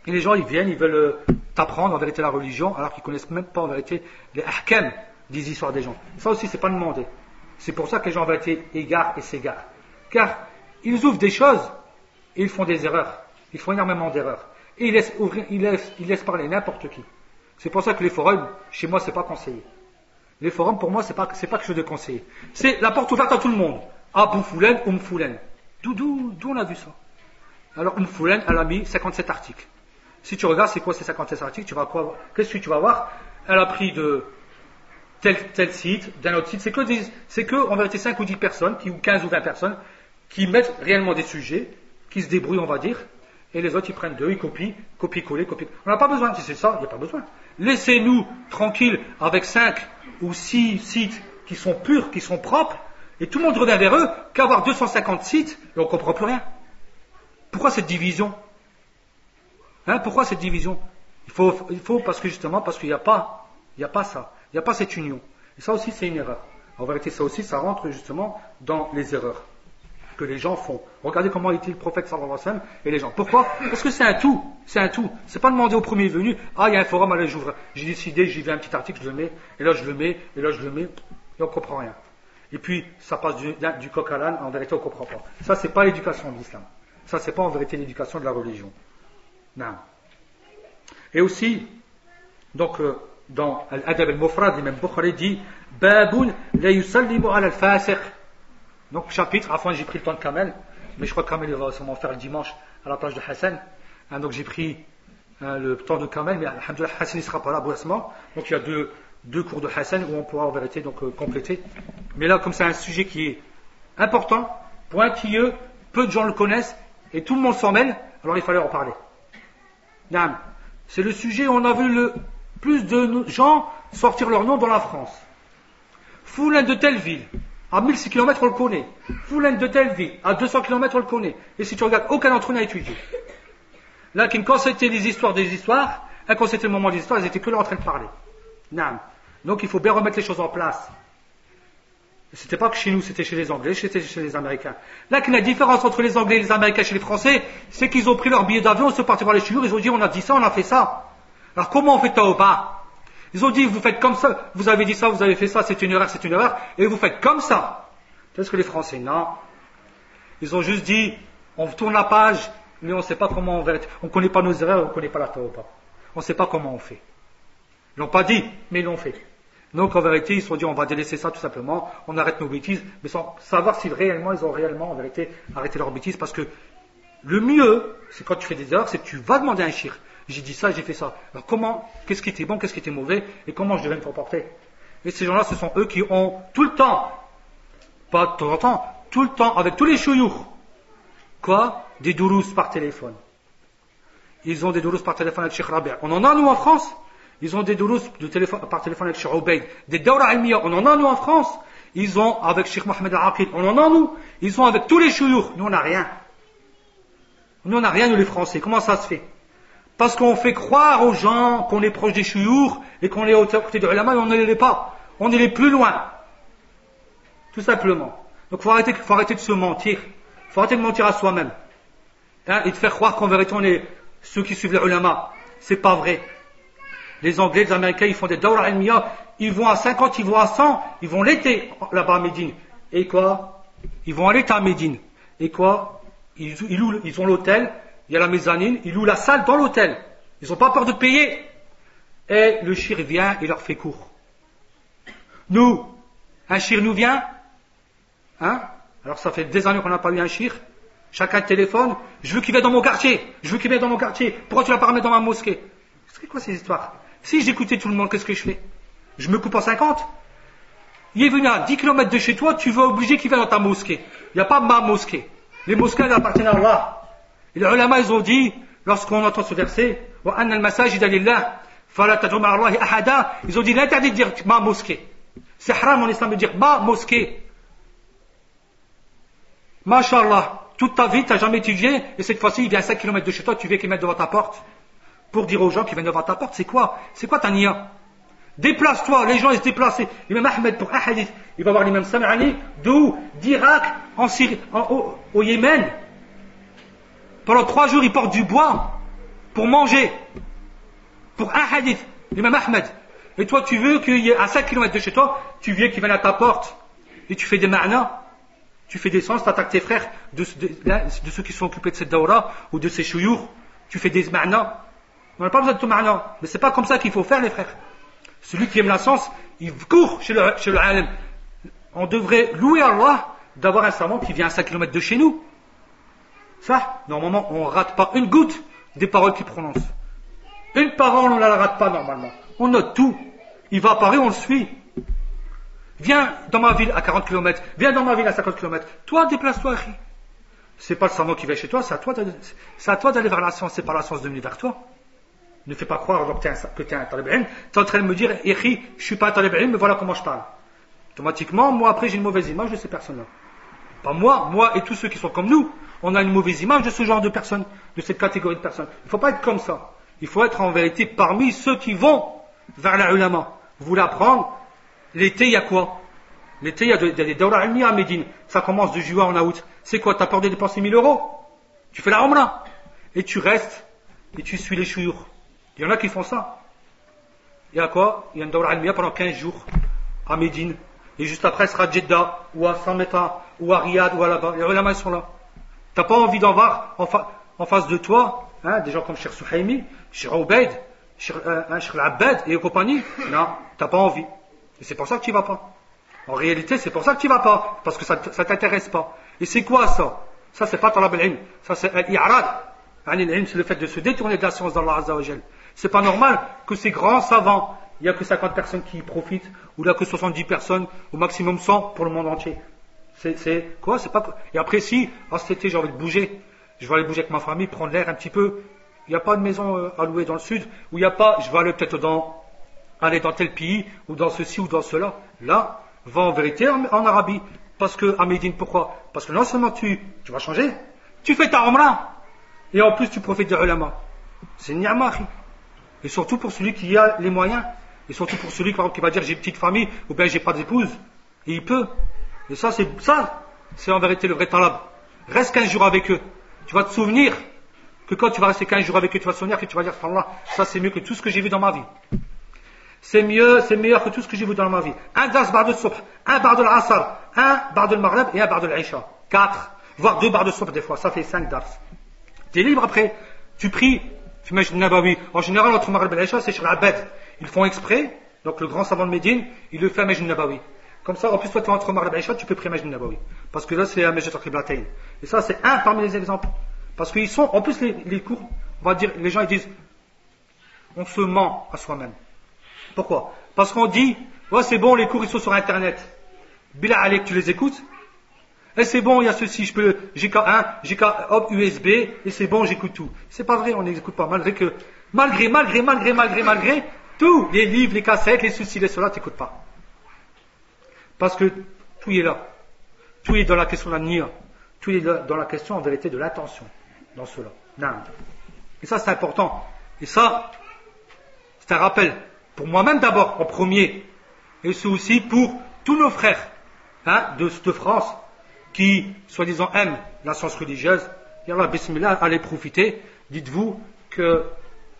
Et les gens, ils viennent, ils veulent t'apprendre en vérité la religion, alors qu'ils connaissent même pas en vérité les ahkam des histoires des gens. Ça aussi, c'est pas demandé. C'est pour ça que les gens en vérité égarent et s'égarent. Car ils ouvrent des choses et ils font des erreurs. Ils font énormément d'erreurs. Et ils laissent parler n'importe qui. C'est pour ça que les forums, chez moi, c'est pas conseillé. Les forums, pour moi, c'est pas quelque chose de conseillé. C'est la porte ouverte à tout le monde. Abou Foulen, Foulen. D'où on a vu ça? Alors, Foulen, elle a mis 57 articles. Si tu regardes, c'est quoi ces 57 articles, tu vas quoi? Qu'est-ce que tu vas voir? Elle a pris de tel site, d'un autre site. C'est que, en vérité, 5 ou 10 personnes, ou 15 ou 20 personnes, qui mettent réellement des sujets, qui se débrouillent, on va dire, et les autres, ils prennent d'eux, ils copient-coller. On n'a pas besoin, si c'est ça, il n'y a pas besoin. Laissez-nous tranquilles avec 5 ou 6 sites qui sont purs, qui sont propres, et tout le monde revient vers eux, qu'avoir 250 sites, et on ne comprend plus rien. Pourquoi cette division? Hein, pourquoi cette division? Il faut parce qu'il n'y a pas ça, il n'y a pas cette union. Et ça aussi, c'est une erreur. En vérité, ça aussi, ça rentre justement dans les erreurs que les gens font. Regardez comment était le prophète sallallahu alayhi wa sallam et les gens. Pourquoi? Parce que c'est un tout. C'est pas demander au premier venu, il y a un forum, allez, j'ouvre. J'ai décidé, j'y vais un petit article, je le mets, et là je le mets, et on ne comprend rien. Et puis, ça passe du coq à l'âne, en vérité, on ne comprend pas. Ça, c'est pas l'éducation de l'islam. Ça, c'est pas en vérité l'éducation de la religion. Non. Et aussi, donc, dans Al-Adab al-Mufrad, l'imam Bukhari dit Baboun la yusallimu ala al-fasiq. Donc, chapitre, enfin, j'ai pris le temps de Kamel, mais je crois que Kamel, il va sûrement faire le dimanche à la plage de Hassan. Hein, donc, j'ai pris le temps de Kamel, mais alhamdoulilah, Hassan, il ne sera pas là, bouleversement. Donc, il y a deux cours de Hassan où on pourra en vérité donc compléter. Mais là, comme c'est un sujet qui est important, pointilleux, peu de gens le connaissent, et tout le monde s'en mêle, alors il fallait en parler. C'est le sujet où on a vu le plus de gens sortir leur nom dans la France. Foulen de telle ville, à 1006 km on le connaît. Foulen de telle ville, à 200 km on le connaît. Et si tu regardes, aucun d'entre eux n'a étudié. Là, quand c'était des histoires, et quand c'était le moment des histoires, ils étaient que là en train de parler. Donc il faut bien remettre les choses en place. C'était pas que chez nous, c'était chez les Anglais, c'était chez les Américains. Là, la différence entre les Anglais et les Américains chez les Français, c'est qu'ils ont pris leur billet d'avion, ils sont partis voir les chiours, ils ont dit on a dit ça, on a fait ça. Alors comment on fait tauba? Ils ont dit vous faites comme ça, vous avez dit ça, vous avez fait ça, c'est une erreur, et vous faites comme ça. Est-ce que les Français? Non. Ils ont juste dit on tourne la page, mais on ne sait pas comment on ne connaît pas nos erreurs, on ne connaît pas la tauba. On ne sait pas comment on fait. Ils l'ont pas dit, mais ils l'ont fait. Donc en vérité, ils se sont dit on va délaisser ça tout simplement, on arrête nos bêtises, mais sans savoir si réellement ils ont réellement en vérité arrêté leurs bêtises, parce que le mieux, c'est quand tu fais des erreurs, c'est que tu vas demander un shir. J'ai dit ça, j'ai fait ça. Alors comment, qu'est-ce qui était bon, qu'est-ce qui était mauvais, et comment je devais me comporter? Et ces gens-là, ce sont eux qui ont tout le temps, pas de temps en temps, tout le temps, avec tous les chouyours, des dourous par téléphone. Ils ont des dourous par téléphone avec Cheikh Rabi'. On en a nous en France. Ils ont des dourous par téléphone avec Cheikh Ubaid. Des dawra almiya, on en a nous en France. Ils ont avec Cheikh Mohamed Al-Aqid, on en a nous. Ils ont avec tous les chouyours. Nous on n'a rien. Nous on n'a rien nous les Français. Comment ça se fait? Parce qu'on fait croire aux gens qu'on est proche des chouyours et qu'on est au côté de l'ulama, mais on ne l'est pas. On est les plus loin. Tout simplement. Donc faut arrêter de se mentir. Faut arrêter de mentir à soi-même. Et de faire croire qu'en vérité on est ceux qui suivent les ulama. C'est pas vrai. Les Anglais, les Américains, ils font des dawra almiya, ils vont à 50, ils vont à 100, ils vont l'été là-bas à Médine. Et quoi? Ils vont à l'été à Médine. Et quoi? Ils ont l'hôtel, il y a la mezzanine, ils louent la salle dans l'hôtel. Ils n'ont pas peur de payer. Et le shir vient et leur fait court. Nous, un shir nous vient, alors ça fait des années qu'on n'a pas eu un shir. Chacun téléphone, je veux qu'il vienne dans mon quartier, pourquoi tu l'as pas ramené dans ma mosquée? C'est quoi ces histoires? Si j'écoutais tout le monde, qu'est-ce que je fais? Je me coupe en 50? Il est venu à 10 km de chez toi, tu vas obliger qu'il vienne dans ta mosquée. Il n'y a pas ma mosquée. Les mosquées, elles appartiennent à Allah. Et les ulama, ils ont dit, lorsqu'on entend ce verset, وَأَنَّ الْمَسَاجِدَ لِلَّهِ فَلَا تَدْعُوا مَعَ اللَّهِ أَحَدًا, ils ont dit l'interdit de dire ma mosquée. C'est haram en islam de dire ma mosquée. Masha'Allah, toute ta vie, tu n'as jamais étudié, et cette fois-ci, il vient à 5 km de chez toi, tu veux qu'il mette devant ta porte. pour dire aux gens qui viennent devant ta porte, c'est quoi ta niya? Déplace-toi, les gens ils se déplacent. L'imam Ahmed pour un hadith, il va voir l'imam Sam'ani d'Irak en Syrie, au Yémen. Pendant 3 jours, il porte du bois pour manger. Pour un hadith, l'imam Ahmed. Et toi, tu veux qu'il y ait à 5 km de chez toi, tu viens qu'ils viennent à ta porte et tu fais des ma'na, tu fais des sens, tu attaques tes frères de ceux qui sont occupés de cette daura ou de ces chouyours, tu fais des ma'na. On n'a pas besoin de tout ma'na, mais c'est pas comme ça qu'il faut faire, les frères. Celui qui aime la science, il court chez le alim. On devrait louer Allah d'avoir un savant qui vient à 5 km de chez nous. Ça, normalement, on ne rate pas une goutte des paroles qu'il prononce. Une parole, on ne la rate pas normalement. On note tout. Il va à Paris, on le suit. Viens dans ma ville à 40 km. Viens dans ma ville à 50 km. Toi, déplace-toi, Akhi. C'est pas le savant qui va chez toi, c'est à toi d'aller vers la science, c'est pas la science de venir vers toi. Ne fais pas croire que tu es un talib ilm. Tu es en train de me dire, Akhi, je suis pas un talib ilm, mais voilà comment je parle. Automatiquement, moi après j'ai une mauvaise image de ces personnes-là. Pas moi et tous ceux qui sont comme nous, on a une mauvaise image de ce genre de personnes, de cette catégorie de personnes. Il ne faut pas être comme ça. Il faut être en vérité parmi ceux qui vont vers la ulama. Vous voulez apprendre, l'été il y a quoi? L'été il y a des dawra ilmiya à Médine. Ça commence de juin en août. C'est quoi? Tu as peur de dépenser 1000 €? Tu fais la umrah. Et tu restes, et tu suis les chouyours. Il y en a qui font ça. Il y a quoi? Il y a une dawra ilmiya pendant 15 jours à Médine. Et juste après, ce sera Jeddah, ou à Sameta, ou à Riyad, ou à là-bas. Les ulama, ils sont là. T'as pas envie d'en voir en face de toi, hein, des gens comme Cheikh Souhaimi, Cheikh Obeid, Cheikh Al-Abbad et compagnie. Non, t'as pas envie. Et c'est pour ça que tu vas pas. En réalité, c'est pour ça que tu vas pas. Parce que ça t'intéresse pas. Et c'est quoi ça? Ça, c'est pas talab al-ilm. Ça, c'est al-i'rad. C'est le fait de se détourner de la science d'Allah Azza wa Jal. C'est pas normal que ces grands savants, il n'y a que 50 personnes qui y profitent, ou là que 70 personnes, au maximum 100 pour le monde entier. C'est quoi? C'est pas. Et après, si, cet été, j'ai envie de bouger, je vais aller bouger avec ma famille, prendre l'air un petit peu. Il n'y a pas de maison à louer dans le sud, ou il n'y a pas, je vais aller peut-être aller dans tel pays, ou dans ceci, ou dans cela. Là, va en vérité en Arabie. Parce que, à Médine, pourquoi? Parce que non seulement tu vas changer, tu fais ta umrah, et en plus tu profites de ulama. C'est une ni'ma. Et surtout pour celui qui a les moyens, et surtout pour celui par exemple, qui va dire j'ai une petite famille, ou bien j'ai pas d'épouse, et il peut. Et ça, c'est en vérité le vrai talab. Reste 15 jours avec eux. Tu vas te souvenir que quand tu vas rester 15 jours avec eux, tu vas te souvenir que tu vas dire, Allah, ça c'est mieux que tout ce que j'ai vu dans ma vie. C'est meilleur que tout ce que j'ai vu dans ma vie. Un dars ba'd al-subh, un ba'd al-asr, un ba'd al-maghrib et un ba'd al-isha. 4, voire 2 ba'd al-subh des fois. Ça fait 5 dars. Tu es libre après. Tu pries. Tu mets Nabawi. En général, entre maghrib et isha, c'est sur la bête. Ils font exprès. Donc le grand savant de Médine, il le fait à Majd Nabawi. Comme ça, en plus, toi, tu es entre maghrib et isha, tu peux prier Majd Nabawi. Parce que là, c'est un Majd al-Qiblatayn. Et ça, c'est un parmi les exemples. Parce qu'ils sont, en plus, les cours, on va dire, les gens, ils disent, on se ment à soi-même. Pourquoi? Parce qu'on dit, ouais, c'est bon, les cours ils sont sur internet. Billah Alek, tu les écoutes? Et c'est bon, il y a ceci, j'ai qu'à hop, USB, et c'est bon, j'écoute tout. C'est pas vrai, on n'écoute pas, malgré, tous les livres, les cassettes, les ceci, les cela, t'écoutes pas. Parce que tout est là. Tout est dans la question de la niya. Tout est dans la question, en vérité, de l'attention. Dans cela. Non. Et ça, c'est important. Et ça, c'est un rappel. Pour moi-même d'abord, en premier, et c'est aussi pour tous nos frères de France qui, soi-disant, aiment la science religieuse. Yallah, bismillah, allez profiter. Dites-vous qu'il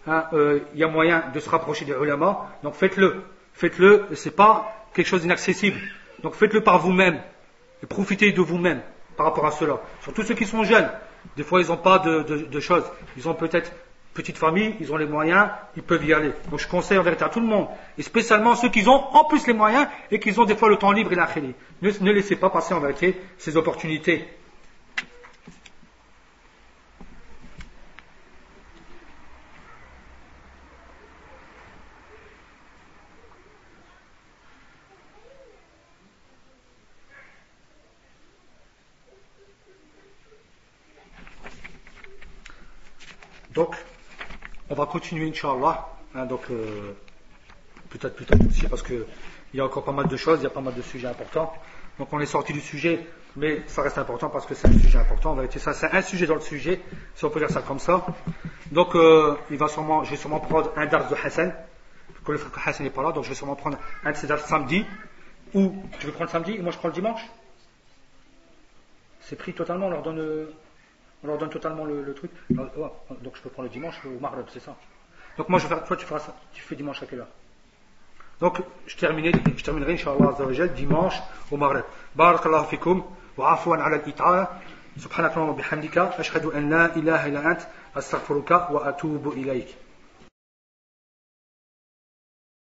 y a moyen de se rapprocher des ulama. Donc faites-le. Faites-le, c'est pas quelque chose d'inaccessible. Donc faites-le par vous-même. Et profitez de vous-même par rapport à cela. Surtout ceux qui sont jeunes. Des fois, ils n'ont pas de choses. Ils ont peut-être petite famille, ils ont les moyens, ils peuvent y aller. Donc je conseille en vérité à tout le monde, et spécialement ceux qui ont en plus les moyens et qui ont des fois le temps libre et la khili. Ne laissez pas passer en vérité ces opportunités. Donc, on va continuer, Inch'Allah. peut-être plus tard aussi, parce qu'il y a encore pas mal de choses, il y a pas mal de sujets importants. Donc on est sorti du sujet, mais ça reste important parce que c'est un sujet important. En vérité, ça c'est un sujet dans le sujet, si on peut dire ça comme ça. Donc je vais sûrement prendre un dars de Hassan, que le frère Hassan n'est pas là, donc je vais sûrement prendre un de ces dars samedi, ou tu veux prendre samedi et moi je prends le dimanche. C'est pris totalement, on leur donne totalement le truc. Alors, donc je peux prendre le dimanche au Maghreb, c'est ça. Donc moi je vais faire, toi tu feras ça, tu fais dimanche à quelle heure? Donc je terminerai Inch'Allah Azza wa Jal dimanche au Maghreb. Barakallahu fikum wa afwan ala al-ita'a. Subhanakallahumma bihamdika ashhadu an la ilaha illa ant astaghfiruka wa atubu ilayk.